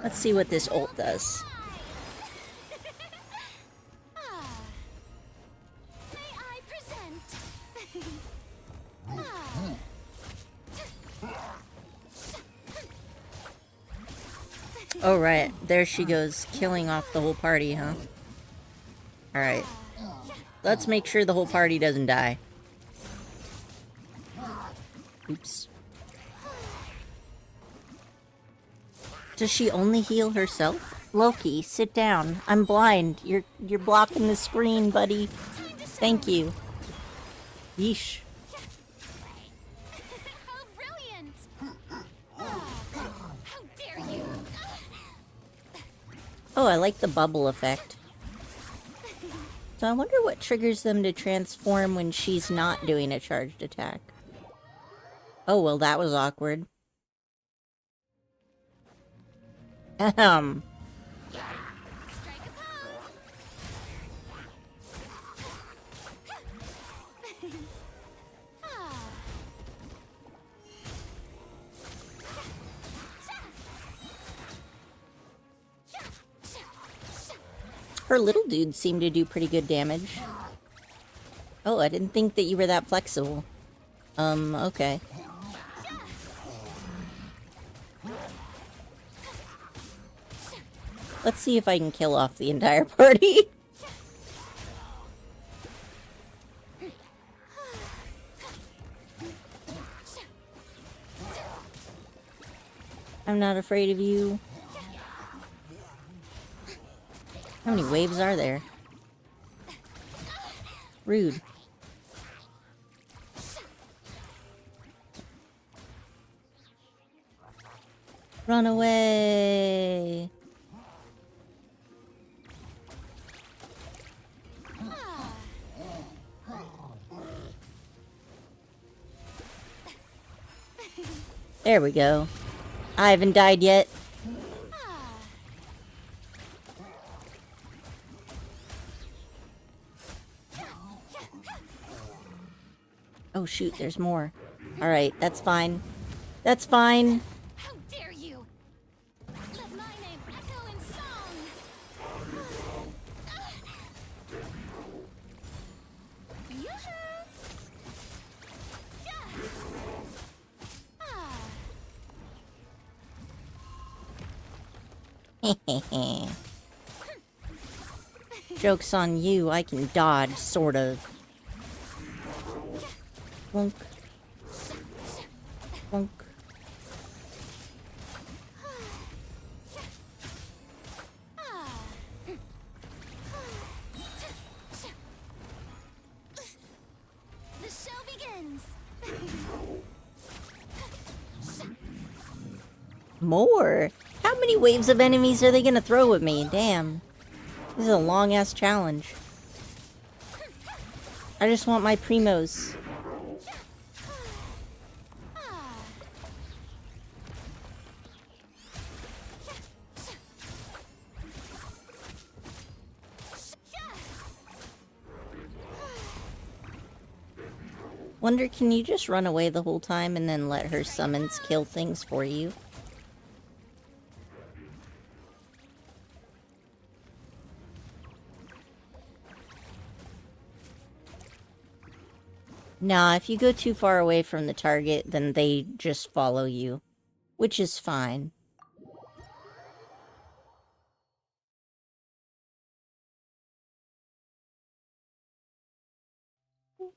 Let's see what this ult does. Oh, right. There she goes, killing off the whole party, huh? Alright. Let's make sure the whole party doesn't die. Oops. Does she only heal herself? Loki, sit down. I'm blind. You're blocking the screen, buddy. Thank you. Yeesh. Oh, I like the bubble effect. So I wonder what triggers them to transform when she's not doing a charged attack. Oh, well, that was awkward. Ahem. Her little dudes seem to do pretty good damage. Oh, I didn't think that you were that flexible. Okay. Let's see if I can kill off the entire party. I'm not afraid of you. How many waves are there? Rude. Run away! There we go. I haven't died yet. Oh shoot, there's more. Alright, that's fine. That's fine. How dare you! Let my name echo in song! Joke's on you, I can dodge, sort of. Plunk. Plunk. The show begins! More? How many waves of enemies are they gonna throw at me? Damn. This is a long-ass challenge. I just want my primos. Wonder, can you just run away the whole time and then let her summons kill things for you? Nah, if you go too far away from the target, then they just follow you. Which is fine.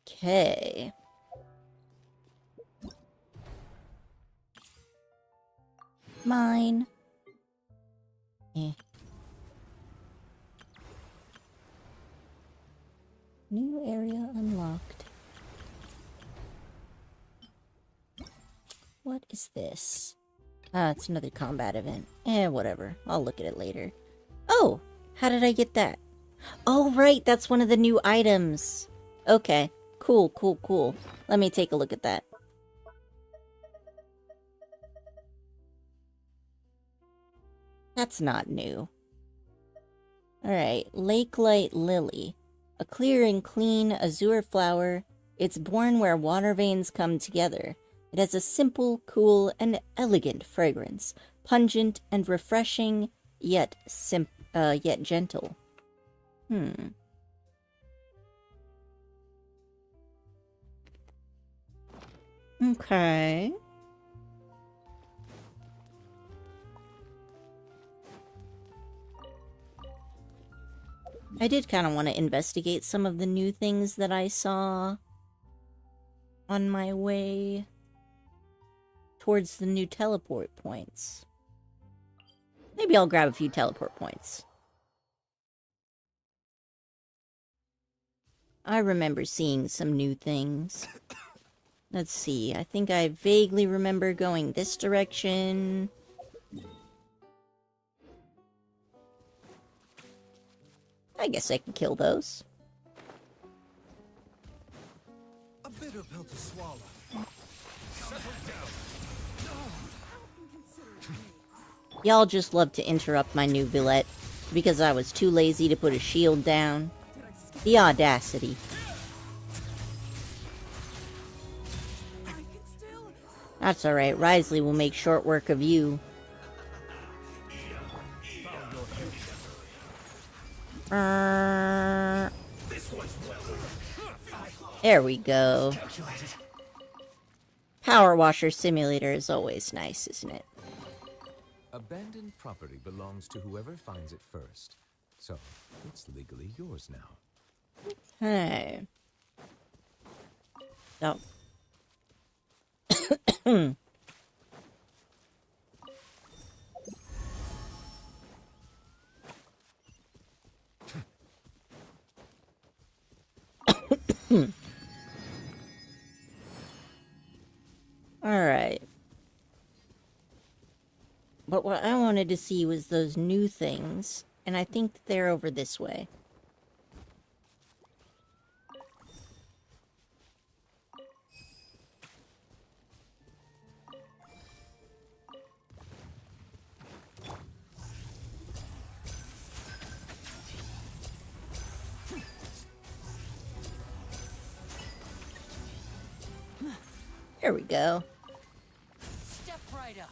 Okay. Mine. Eh. New area unlocked. What is this? Ah, it's another combat event. Whatever. I'll look at it later. Oh! How did I get that? Oh, right! That's one of the new items! Okay. Cool, cool, cool. Let me take a look at that. That's not new. Alright. Lakelight Lily. A clear and clean azure flower. It's born where water veins come together. It has a simple, cool, and elegant fragrance, pungent and refreshing, yet gentle. Okay. I did kind of want to investigate some of the new things that I saw on my way towards the new teleport points. Maybe I'll grab a few teleport points. I remember seeing some new things. Let's see, I think I vaguely remember going this direction. I guess I can kill those. A bitter pill to swallow. Settle down. Y'all just love to interrupt my new billet because I was too lazy to put a shield down. The audacity. That's alright, Risley will make short work of you. There we go. Power Washer Simulator is always nice, isn't it? Abandoned property belongs to whoever finds it first. So, it's legally yours now. Hey. Oh. Alright. But what I wanted to see was those new things, and I think that they're over this way. There we go. Step right up.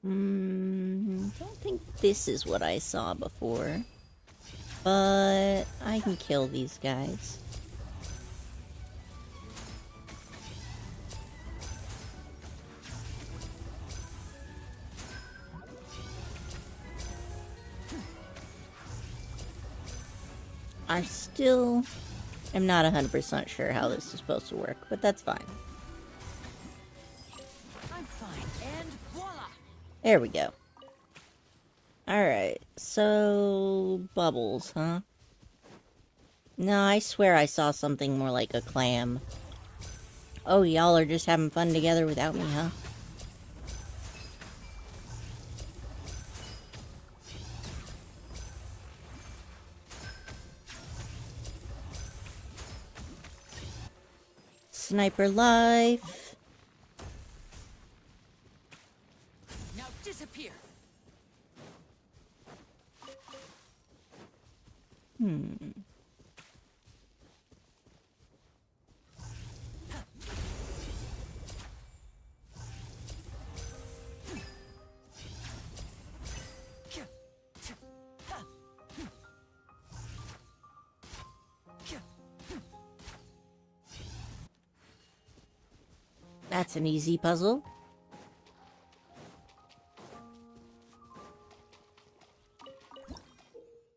Don't think this is what I saw before. But I can kill these guys. I still am not 100% sure how this is supposed to work, but that's fine. I'm fine, and voila! There we go. Alright, so... bubbles, huh? No, I swear I saw something more like a clam. Oh, y'all are just having fun together without me, huh? Sniper life. Now disappear. That's an easy puzzle.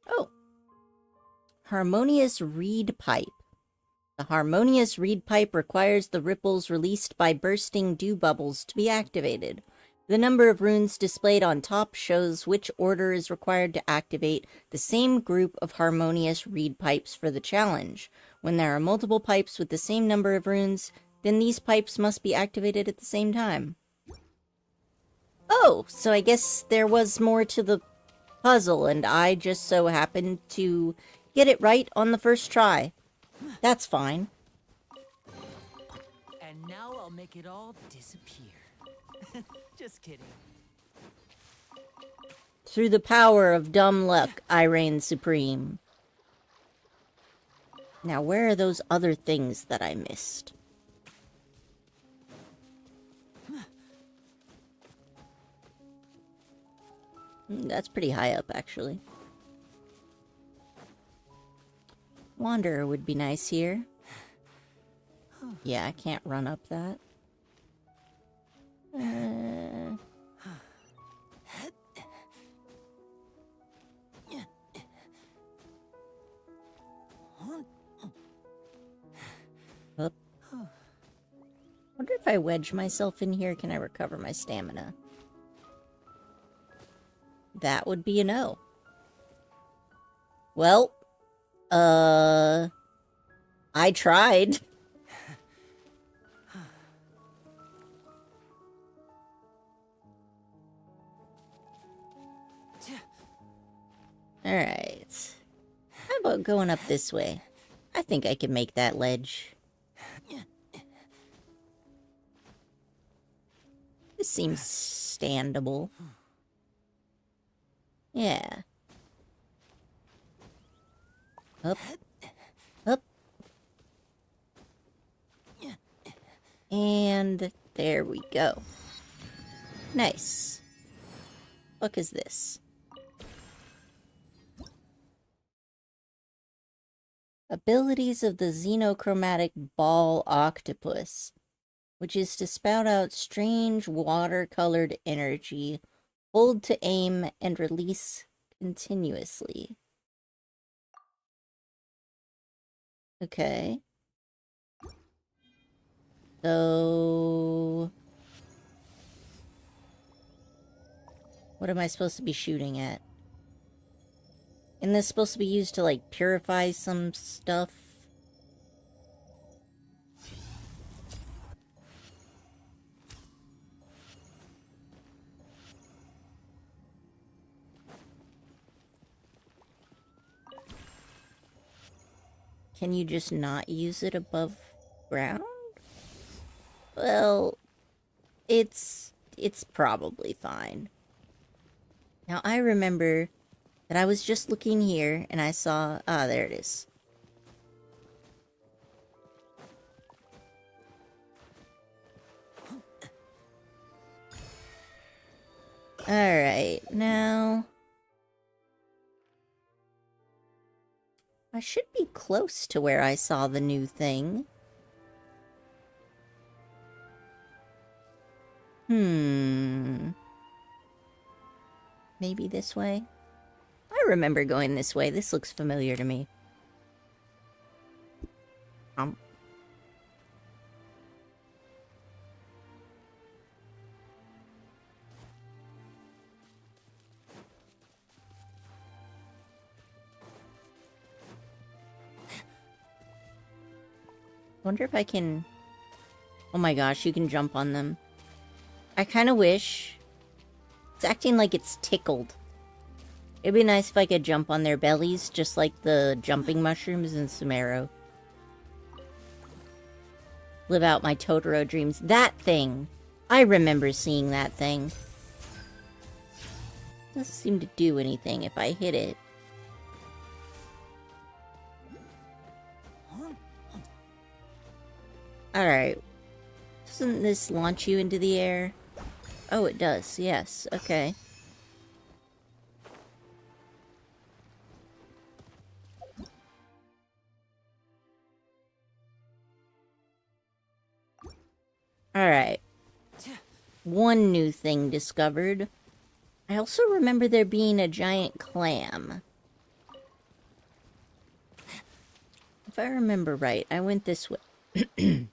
Oh. Harmonious reed pipe. The harmonious reed pipe requires the ripples released by bursting dew bubbles to be activated. The number of runes displayed on top shows which order is required to activate the same group of harmonious reed pipes for the challenge. When there are multiple pipes with the same number of runes, then these pipes must be activated at the same time. Oh, so I guess there was more to the puzzle, and I just so happened to get it right on the first try. That's fine. And now I'll make it all disappear. Just kidding. Through the power of dumb luck, I reign supreme. Now, where are those other things that I missed? That's pretty high up, actually. Wanderer would be nice here. Yeah, I can't run up that. Up. Wonder if I wedge myself in here, can I recover my stamina? That would be a no. Well, I tried. Alright. How about going up this way? I think I can make that ledge. This seems standable. Yeah. Up. Up. And there we go. Nice. What is this? Abilities of the xenochromatic ball octopus, which is to spout out strange water-colored energy, hold to aim, and release continuously. Okay. So... what am I supposed to be shooting at? Isn't this supposed to be used to, like, purify some stuff? Can you just not use it above ground? Well, it's probably fine. Now, I remember that I was just looking here, and I saw... ah, there it is. Alright, now... I should be close to where I saw the new thing. Maybe this way? I remember going this way. This looks familiar to me. Wonder if I can... oh my gosh, you can jump on them. I kind of wish... it's acting like it's tickled. It'd be nice if I could jump on their bellies, just like the jumping mushrooms in Sumeru. Live out my Totoro dreams. That thing! I remember seeing that thing. Doesn't seem to do anything if I hit it. Alright. Doesn't this launch you into the air? Oh, it does. Yes. Okay. Alright. One new thing discovered. I also remember there being a giant clam. If I remember right, I went this way.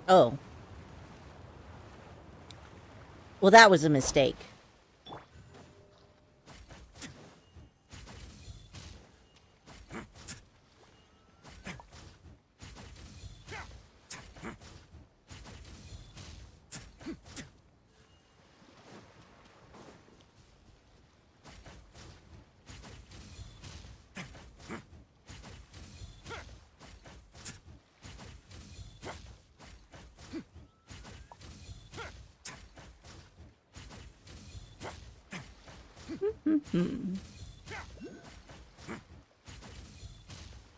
Oh. Well, that was a mistake.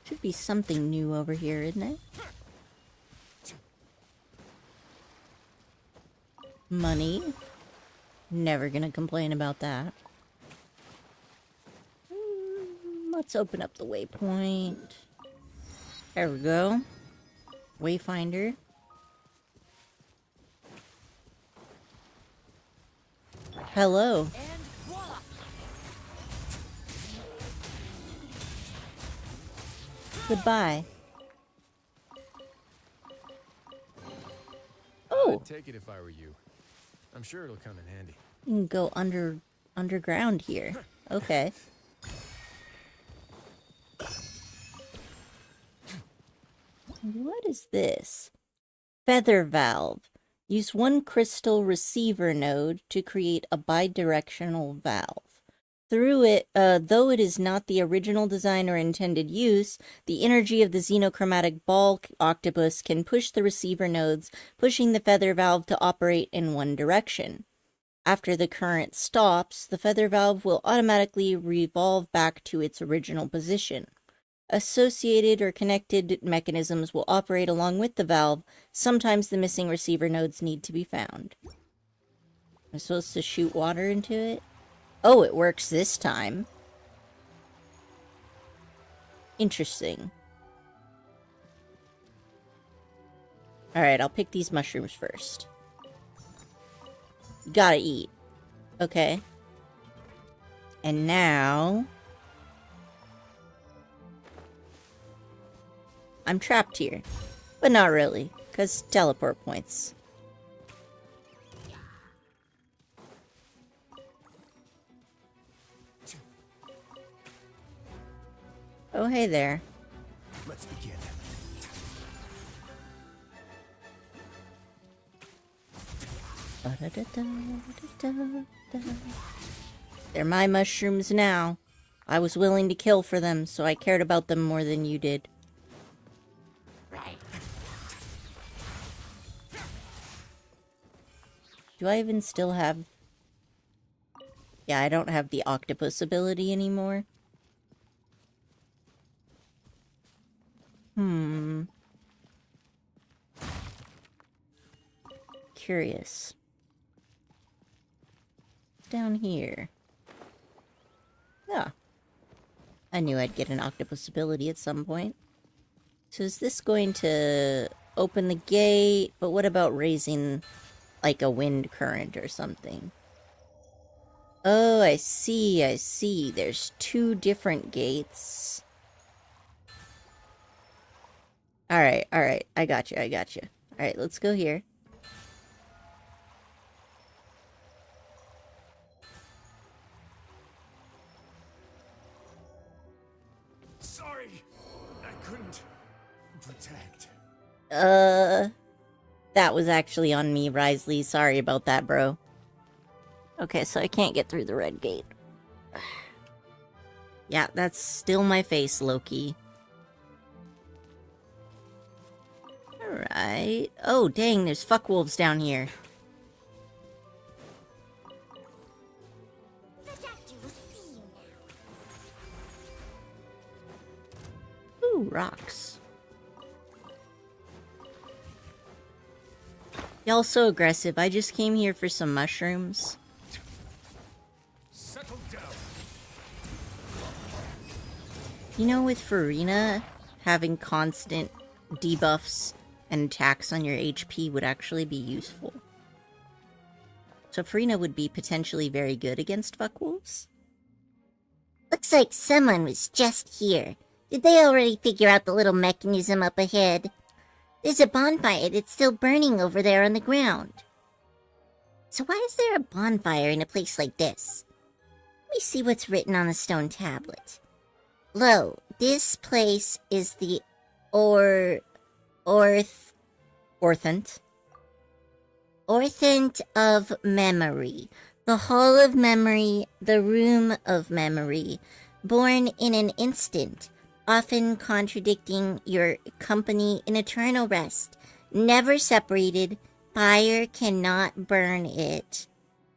Should be something new over here, isn't it? Money. Never gonna complain about that. Let's open up the waypoint. There we go. Wayfinder. Hello. Goodbye. Oh! I'd take it if I were you. I'm sure it'll come in handy. You can go underground here. Okay. What is this? Feather valve. Use one crystal receiver node to create a bidirectional valve. Through it, though it is not the original design or intended use, the energy of the xenochromatic ball octopus can push the receiver nodes, pushing the feather valve to operate in one direction. After the current stops, the feather valve will automatically revolve back to its original position. Associated or connected mechanisms will operate along with the valve. Sometimes the missing receiver nodes need to be found. I'm supposed to shoot water into it? Oh, it works this time. Interesting. Alright, I'll pick these mushrooms first. Gotta eat. Okay. And now... I'm trapped here. But not really, because teleport points. Oh, hey there. Let's begin. They're my mushrooms now. I was willing to kill for them, so I cared about them more than you did. Do I even still have... Yeah, I don't have the octopus ability anymore. Curious. Down here. Yeah. I knew I'd get an octopus ability at some point. So is this going to open the gate? But what about raising, like, a wind current or something? Oh, I see, I see. There's two different gates. Alright, alright. I got you, I got you. Alright, let's go here. Sorry, I couldn't protect. That was actually on me, Risley. Sorry about that, bro. Okay, so I can't get through the red gate. Yeah, that's still my face, Loki. Alright. Oh, dang, there's fuckwolves down here. Ooh, rocks. Y'all so aggressive. I just came here for some mushrooms. Settle down. You know, with Farina, having constant debuffs and attacks on your HP would actually be useful. So Farina would be potentially very good against fuckwolves. Looks like someone was just here. Did they already figure out the little mechanism up ahead? There's a bonfire that's still burning over there on the ground. So why is there a bonfire in a place like this? Let me see what's written on the stone tablet. Lo, this place is the Orthant of Memory. The Hall of Memory, the Room of Memory. Born in an instant, often contradicting your company in eternal rest. Never separated, fire cannot burn it.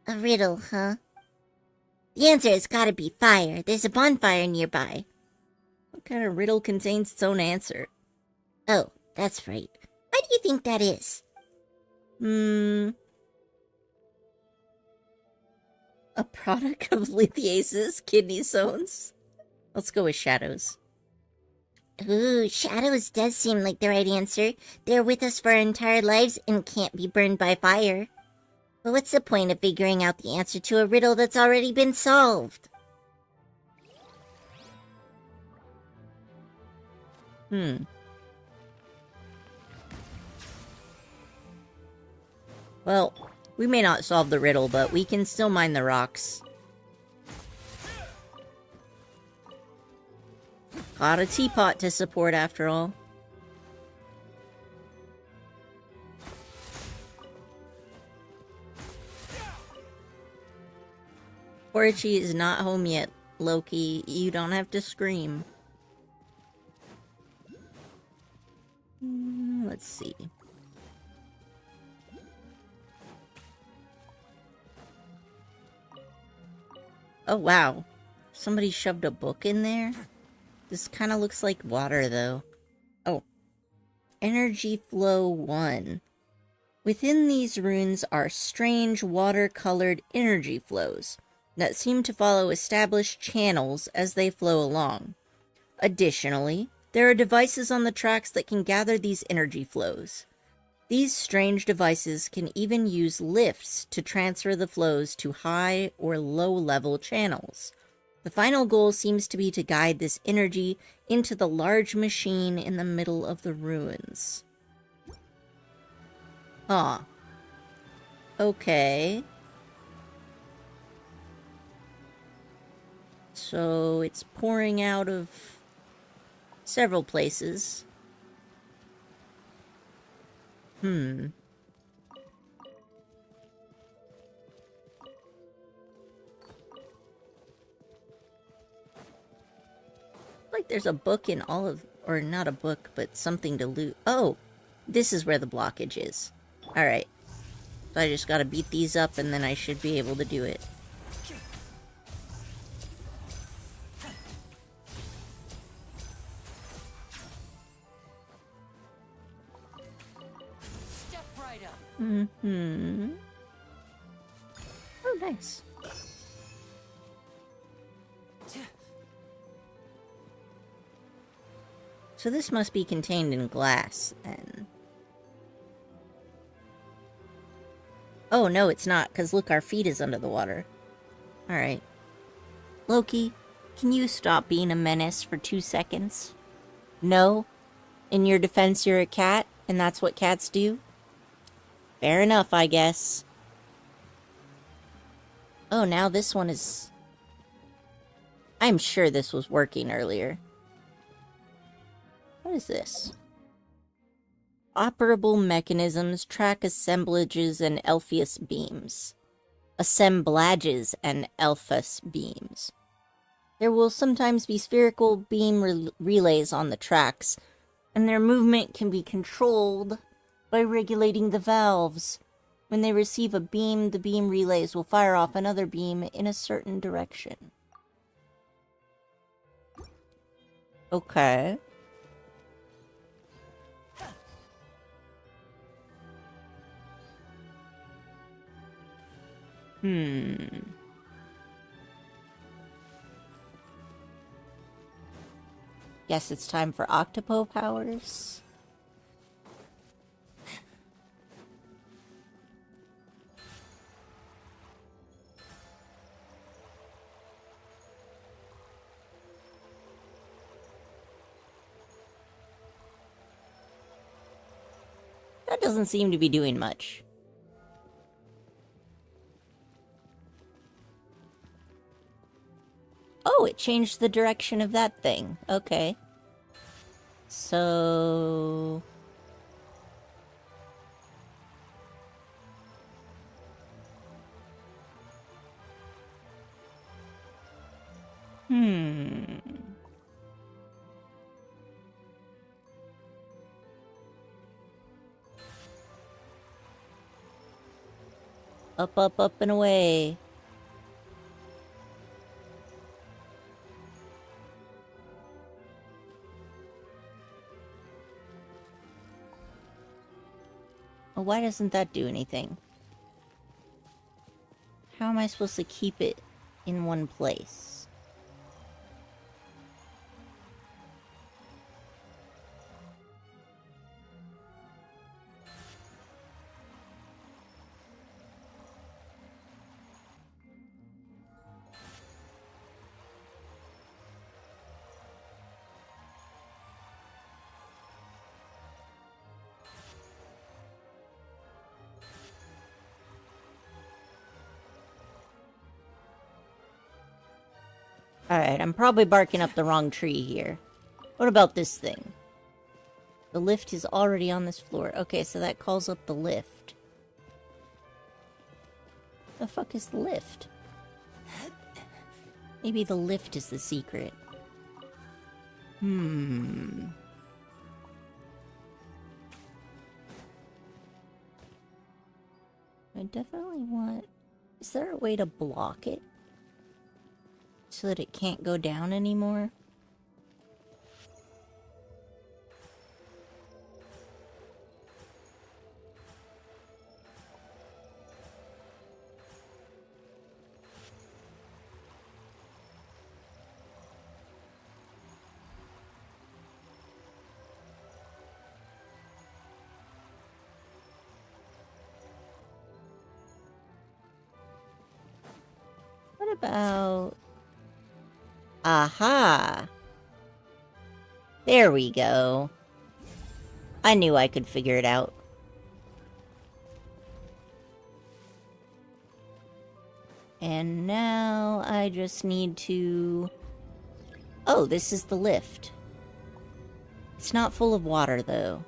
A riddle, huh? The answer has gotta be fire. There's a bonfire nearby. What kind of riddle contains its own answer? Oh, that's right. Why do you think that is? A product of lithiasis, kidney stones? Let's go with shadows. Ooh, shadows does seem like the right answer. They're with us for our entire lives and can't be burned by fire. But what's the point of figuring out the answer to a riddle that's already been solved? Well, we may not solve the riddle, but we can still mine the rocks. Got a teapot to support after all. Koichi is not home yet, Loki. You don't have to scream. Let's see. Oh, wow. Somebody shoved a book in there? This kind of looks like water, though. Oh. Energy Flow 1. Within these runes are strange water-colored energy flows that seem to follow established channels as they flow along. Additionally, there are devices on the tracks that can gather these energy flows. These strange devices can even use lifts to transfer the flows to high or low-level channels. The final goal seems to be to guide this energy into the large machine in the middle of the ruins. Huh. Okay. So it's pouring out of several places. Like there's a book in all of, or not a book, but something to loot. Oh, this is where the blockage is. Alright. So I just gotta beat these up and then I should be able to do it. Step right up. Oh, nice. So this must be contained in glass, then. Oh, no, it's not, because look, our feet is under the water. Alright. Loki, can you stop being a menace for 2 seconds? No? In your defense, you're a cat, and that's what cats do? Fair enough, I guess. Oh, now this one is... I'm sure this was working earlier. What is this? Operable mechanisms, track assemblages, and Elpheus beams. Assemblages and Elpheus beams. There will sometimes be spherical beam relays on the tracks, and their movement can be controlled by regulating the valves. When they receive a beam, the beam relays will fire off another beam in a certain direction. Okay. Guess it's time for Octopo powers. That doesn't seem to be doing much. Oh, it changed the direction of that thing. Okay. So... Up, up, up, and away. Well, why doesn't that do anything? How am I supposed to keep it in one place? Alright, I'm probably barking up the wrong tree here. What about this thing? The lift is already on this floor. Okay, so that calls up the lift. The fuck is the lift? Maybe the lift is the secret. I definitely want... Is there a way to block it? So that it can't go down anymore? What about... Aha! There we go. I knew I could figure it out. And now I just need to... Oh, this is the lift. It's not full of water, though.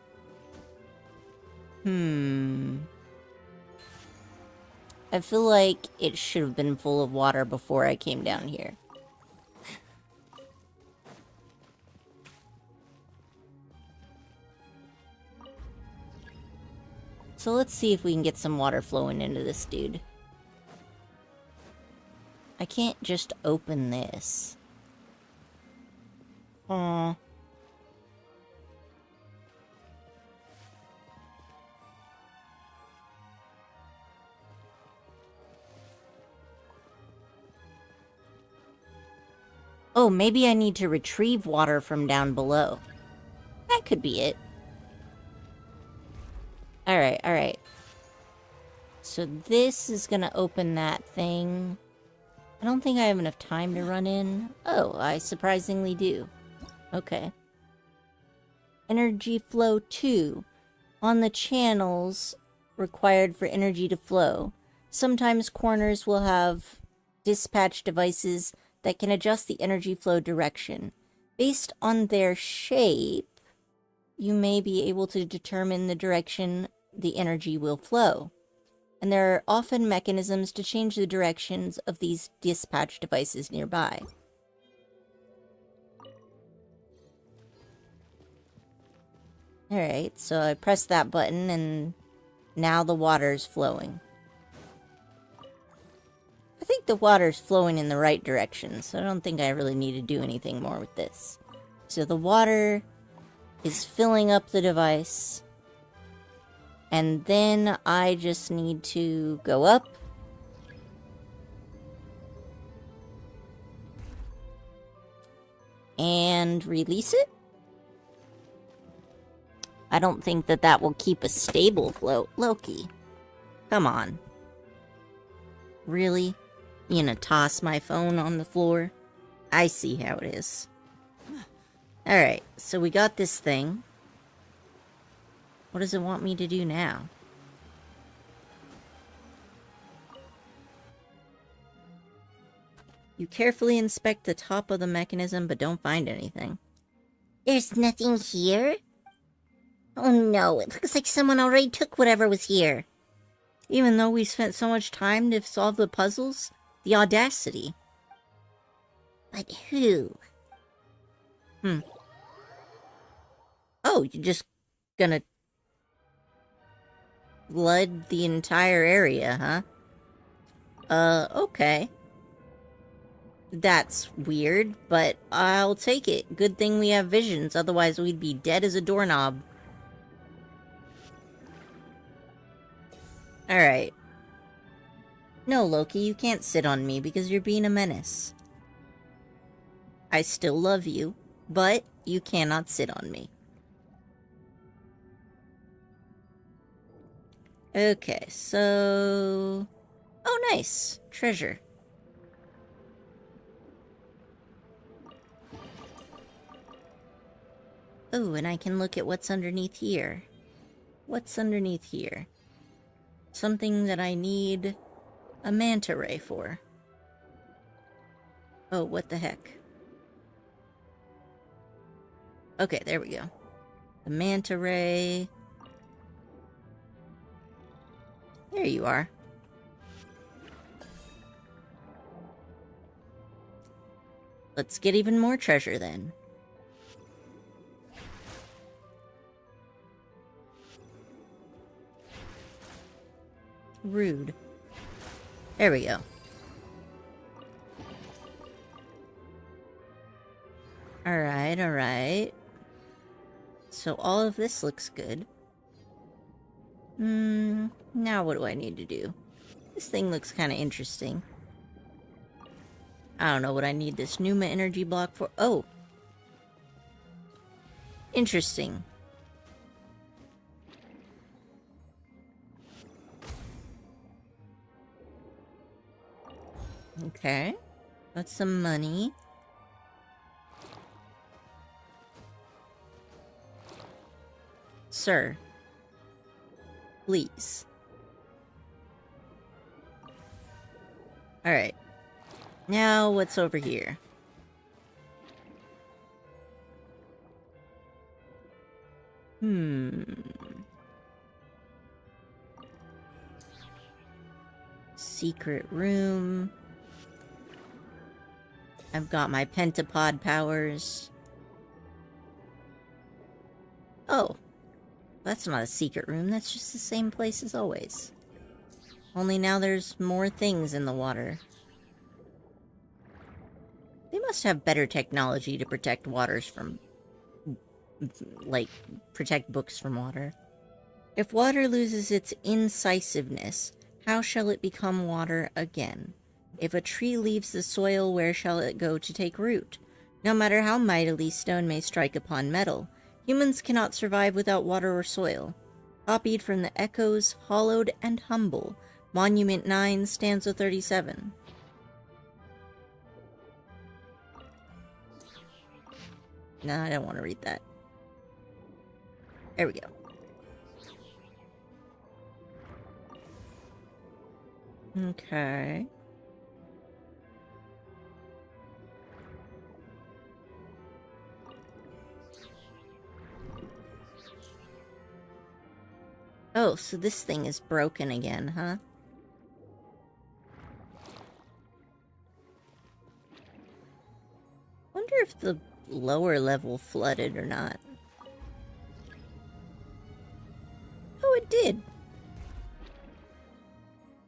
I feel like it should have been full of water before I came down here. So let's see if we can get some water flowing into this dude. I can't just open this. Aw. Oh, maybe I need to retrieve water from down below. That could be it. Alright, alright. So this is gonna open that thing. I don't think I have enough time to run in. Oh, I surprisingly do. Okay. Energy flow 2. On the channels required for energy to flow. Sometimes corners will have dispatch devices that can adjust the energy flow direction. Based on their shape, you may be able to determine the direction the energy will flow. And there are often mechanisms to change the directions of these dispatch devices nearby. Alright, so I pressed that button and now the water's flowing. I think the water's flowing in the right direction, so I don't think I really need to do anything more with this. So the water is filling up the device. And then I just need to go up. And release it. I don't think that that will keep a stable float. Loki, come on. Really? You gonna toss my phone on the floor? I see how it is. Alright, so we got this thing. What does it want me to do now? You carefully inspect the top of the mechanism, but don't find anything. There's nothing here? Oh no, it looks like someone already took whatever was here. Even though we spent so much time to solve the puzzles? The audacity. But who? Oh, you're just gonna flood the entire area, huh? Okay. That's weird, but I'll take it. Good thing we have visions, otherwise we'd be dead as a doorknob. Alright. No, Loki, you can't sit on me because you're being a menace. I still love you, but you cannot sit on me. Okay, so... Oh, nice. Treasure. Oh, and I can look at what's underneath here. What's underneath here? Something that I need a manta ray for. Oh, what the heck? Okay, there we go. The manta ray. There you are. Let's get even more treasure then. Rude. There we go. Alright, alright. So all of this looks good. Now what do I need to do? This thing looks kind of interesting. I don't know what I need this Pneuma energy block for. Oh! Interesting. Okay. Got some money. Sir. Please. Alright. Now, what's over here? Secret room. I've got my pentapod powers. Oh. That's not a secret room, that's just the same place as always. Only now there's more things in the water. They must have better technology to protect waters from... like, protect books from water. If water loses its incisiveness, how shall it become water again? If a tree leaves the soil, where shall it go to take root? No matter how mightily stone may strike upon metal, humans cannot survive without water or soil. Copied from the Echoes, Hollowed and Humble, Monument 9, stanza 37. No, I don't want to read that. There we go. Okay. Oh, so this thing is broken again, huh? Wonder if the lower level flooded or not. Oh, it did!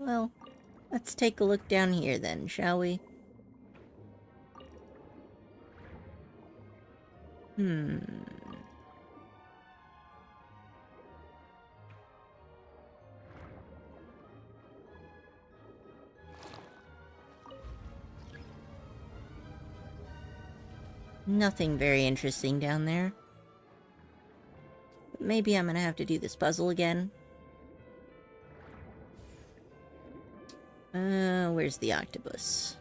Well, let's take a look down here then, shall we? Nothing very interesting down there. Maybe I'm gonna have to do this puzzle again. Where's the octopus?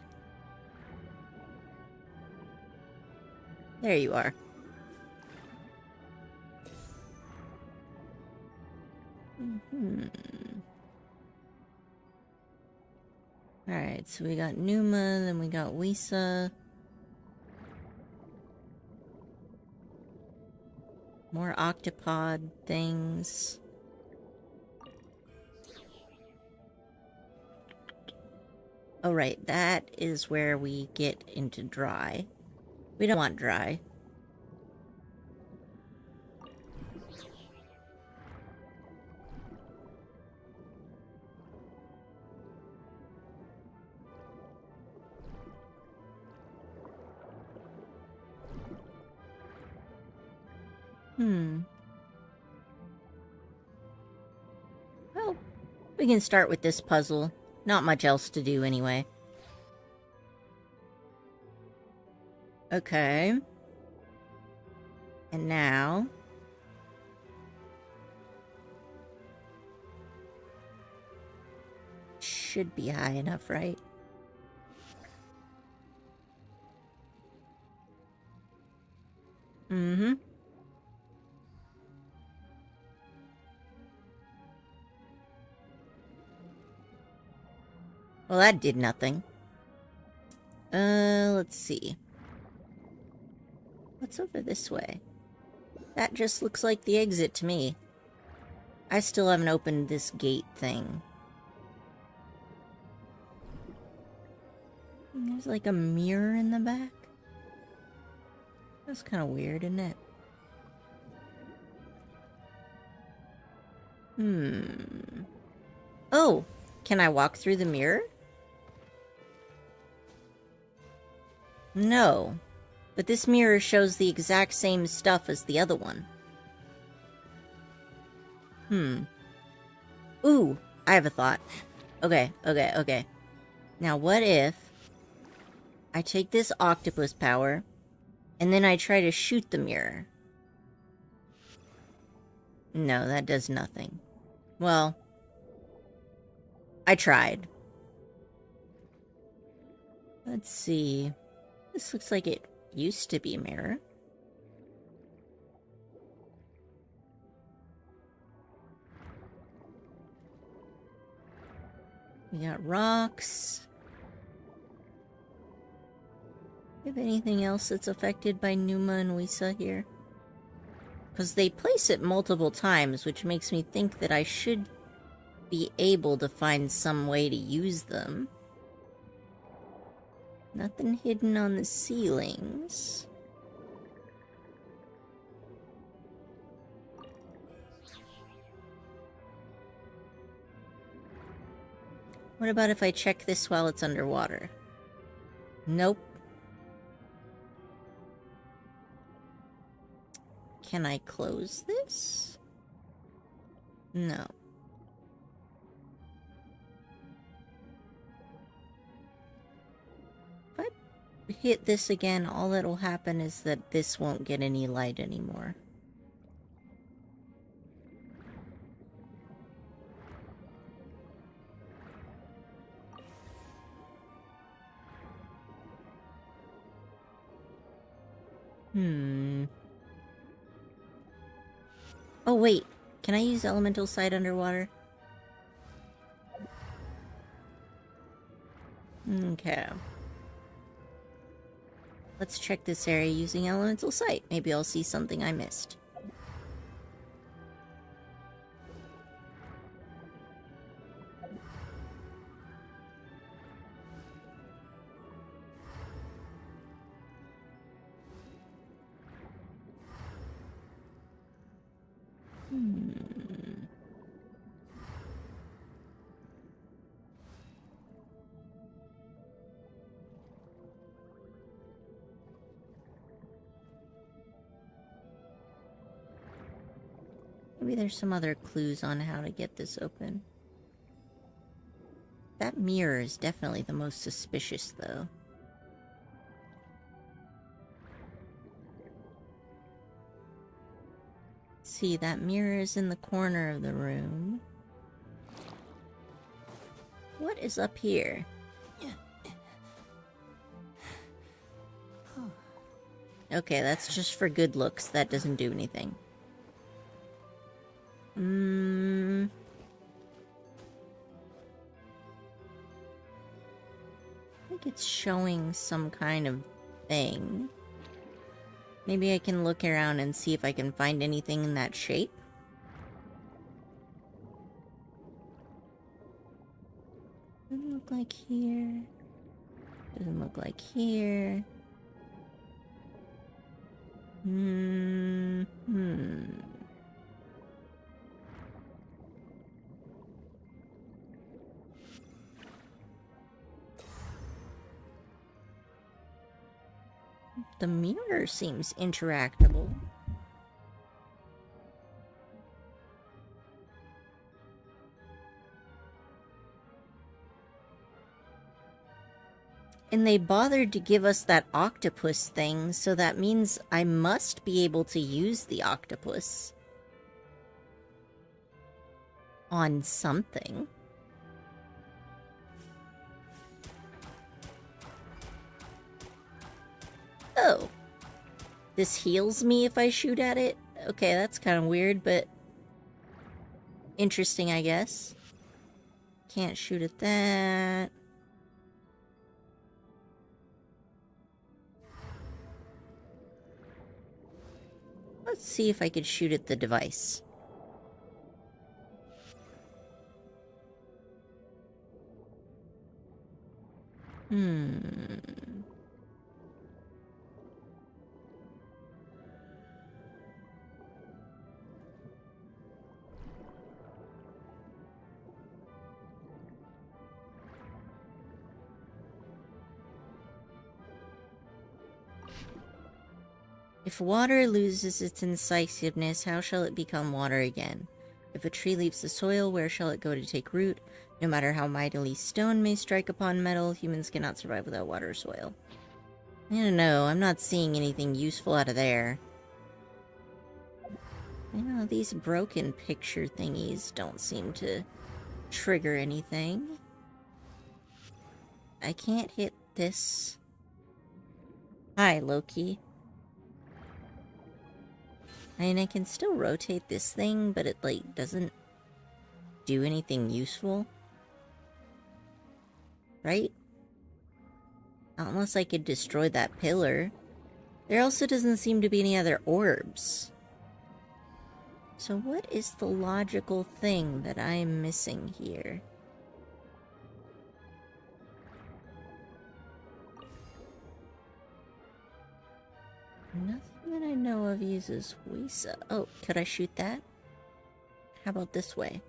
There you are. Alright, so we got Pneuma, then we got Wisa. More octopod things. Oh, right, that is where we get into dry. We don't want dry. Well, we can start with this puzzle. Not much else to do anyway. Okay. And now... should be high enough, right? Mm-hmm. Well, that did nothing. Let's see. What's over this way? That just looks like the exit to me. I still haven't opened this gate thing. There's like a mirror in the back. That's kind of weird, isn't it? Oh, can I walk through the mirror? No, but this mirror shows the exact same stuff as the other one. Ooh, I have a thought. Okay. Now what if I take this octopus power and then I try to shoot the mirror? No, that does nothing. Well, I tried. Let's see. This looks like it used to be a mirror. We got rocks. Do you have anything else that's affected by Numa and Wisa here? Because they place it multiple times, which makes me think that I should be able to find some way to use them. Nothing hidden on the ceilings. What about if I check this while it's underwater? Nope. Can I close this? No. If I hit this again, all that'll happen is that this won't get any light anymore. Oh, wait. Can I use elemental sight underwater? Okay. Let's check this area using elemental sight. Maybe I'll see something I missed. Maybe there's some other clues on how to get this open. That mirror is definitely the most suspicious, though. See, that mirror is in the corner of the room. What is up here? Okay, that's just for good looks. That doesn't do anything. I think it's showing some kind of thing. Maybe I can look around and see if I can find anything in that shape. Doesn't look like here. Doesn't look like here. The mirror seems interactable. And they bothered to give us that octopus thing, so that means I must be able to use the octopus on something. Oh. This heals me if I shoot at it? Okay, that's kind of weird, but interesting, I guess. Can't shoot at that. Let's see if I could shoot at the device. If water loses its incisiveness, how shall it become water again? If a tree leaves the soil, where shall it go to take root? No matter how mightily stone may strike upon metal, humans cannot survive without water or soil. I don't know, I'm not seeing anything useful out of there. You know, these broken picture thingies don't seem to trigger anything. I can't hit this. Hi, Loki. I mean, I can still rotate this thing, but it, like, doesn't do anything useful. Right? Not unless I could destroy that pillar. There also doesn't seem to be any other orbs. So what is the logical thing that I am missing here? Nothing that I know of uses Wisa. Oh, could I shoot that? How about this way?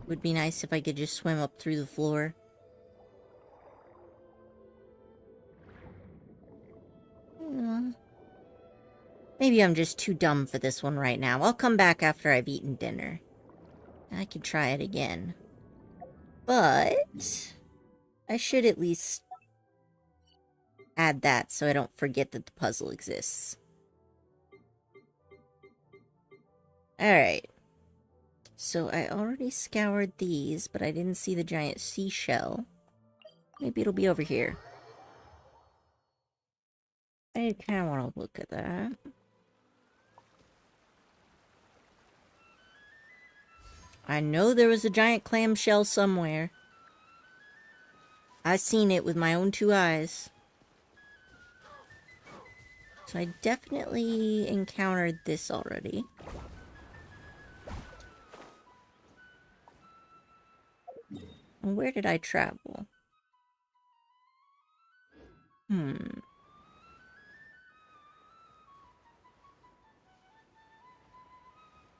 Would be nice if I could just swim up through the floor. Maybe I'm just too dumb for this one right now. I'll come back after I've eaten dinner. I could try it again. But I should at least add that so I don't forget that the puzzle exists. Alright. So I already scoured these, but I didn't see the giant seashell. Maybe it'll be over here. I kind of want to look at that. I know there was a giant clamshell somewhere. I seen it with my own 2 eyes. So I definitely encountered this already. And where did I travel?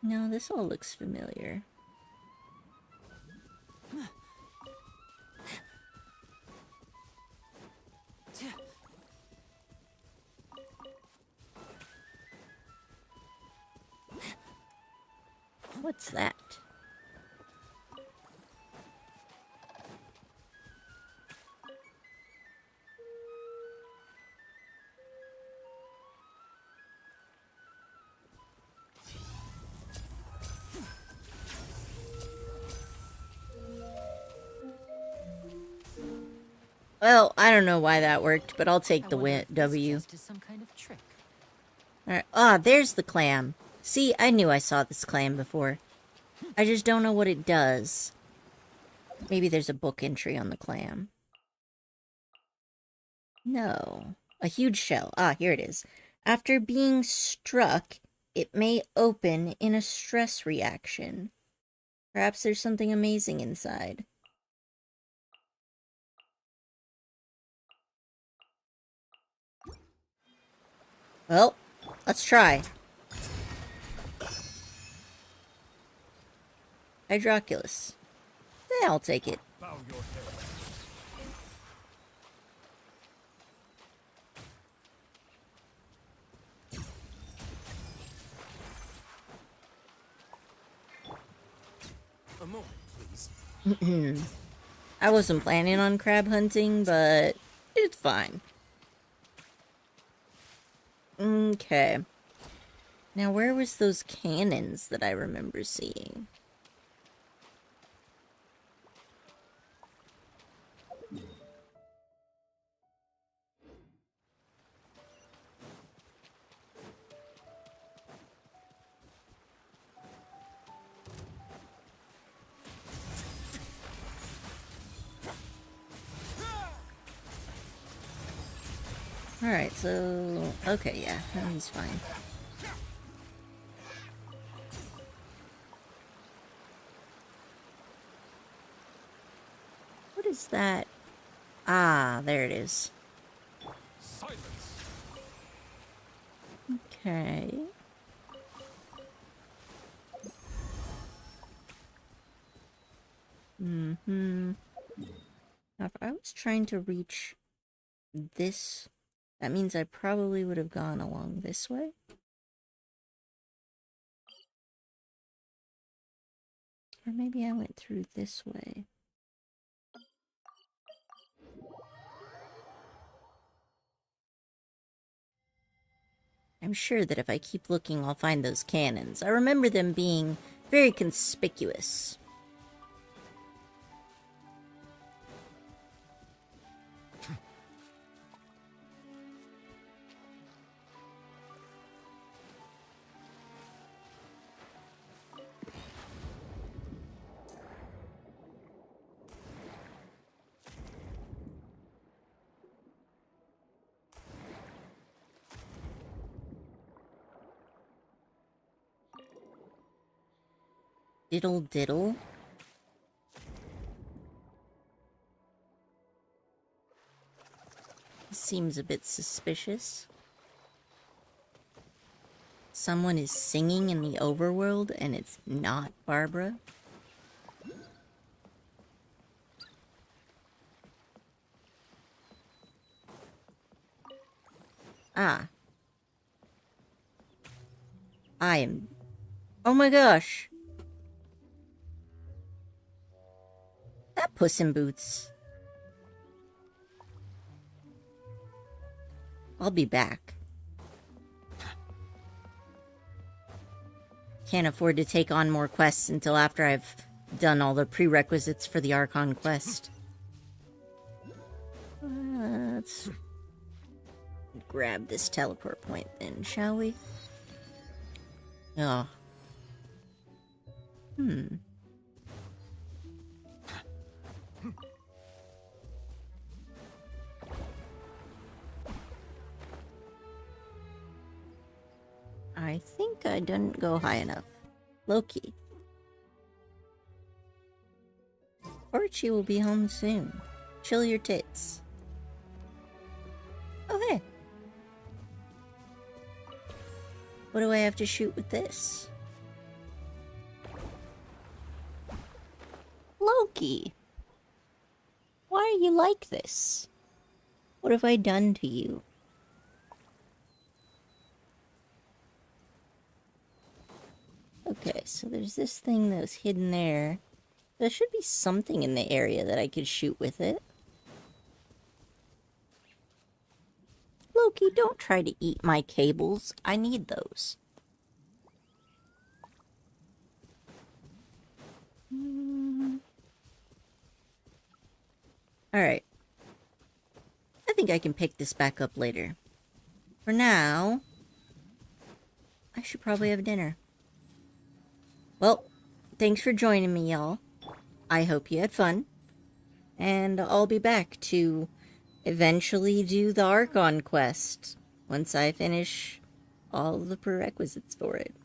No, this all looks familiar. What's that? Well, I don't know why that worked, but I'll take the W. Some kind of trick. Alright. Ah, there's the clam. See, I knew I saw this clam before. I just don't know what it does. Maybe there's a book entry on the clam. No. A huge shell. Ah, here it is. After being struck, it may open in a stress reaction. Perhaps there's something amazing inside. Well, let's try. Hydroculus. Yeah, I'll take it. Bow your head. A moment, please. I wasn't planning on crab hunting, but it's fine. Okay. Now, where was those cannons that I remember seeing? Alright, so... okay, yeah, no, he's fine. is that? Ah, there it is. Silence. Okay. Mm-hmm. Now, if I was trying to reach this, that means I probably would have gone along this way. Or maybe I went through this way. I'm sure that if I keep looking, I'll find those cannons. I remember them being very conspicuous. Diddle diddle. Seems a bit suspicious. Someone is singing in the overworld and it's not Barbara. Ah. I am... Oh my gosh! That Puss in Boots. I'll be back. Can't afford to take on more quests until after I've done all the prerequisites for the Archon quest. Let's grab this teleport point then, shall we? Oh. I think I didn't go high enough. Loki. Archie will be home soon. Chill your tits. Oh, hey. What do I have to shoot with this? Loki! Why are you like this? What have I done to you? Okay, so there's this thing that was hidden there. There should be something in the area that I could shoot with it. Loki, don't try to eat my cables. I need those. Alright. I think I can pick this back up later. For now, I should probably have dinner. Well, thanks for joining me, y'all. I hope you had fun. And I'll be back to eventually do the Archon quest once I finish all the prerequisites for it.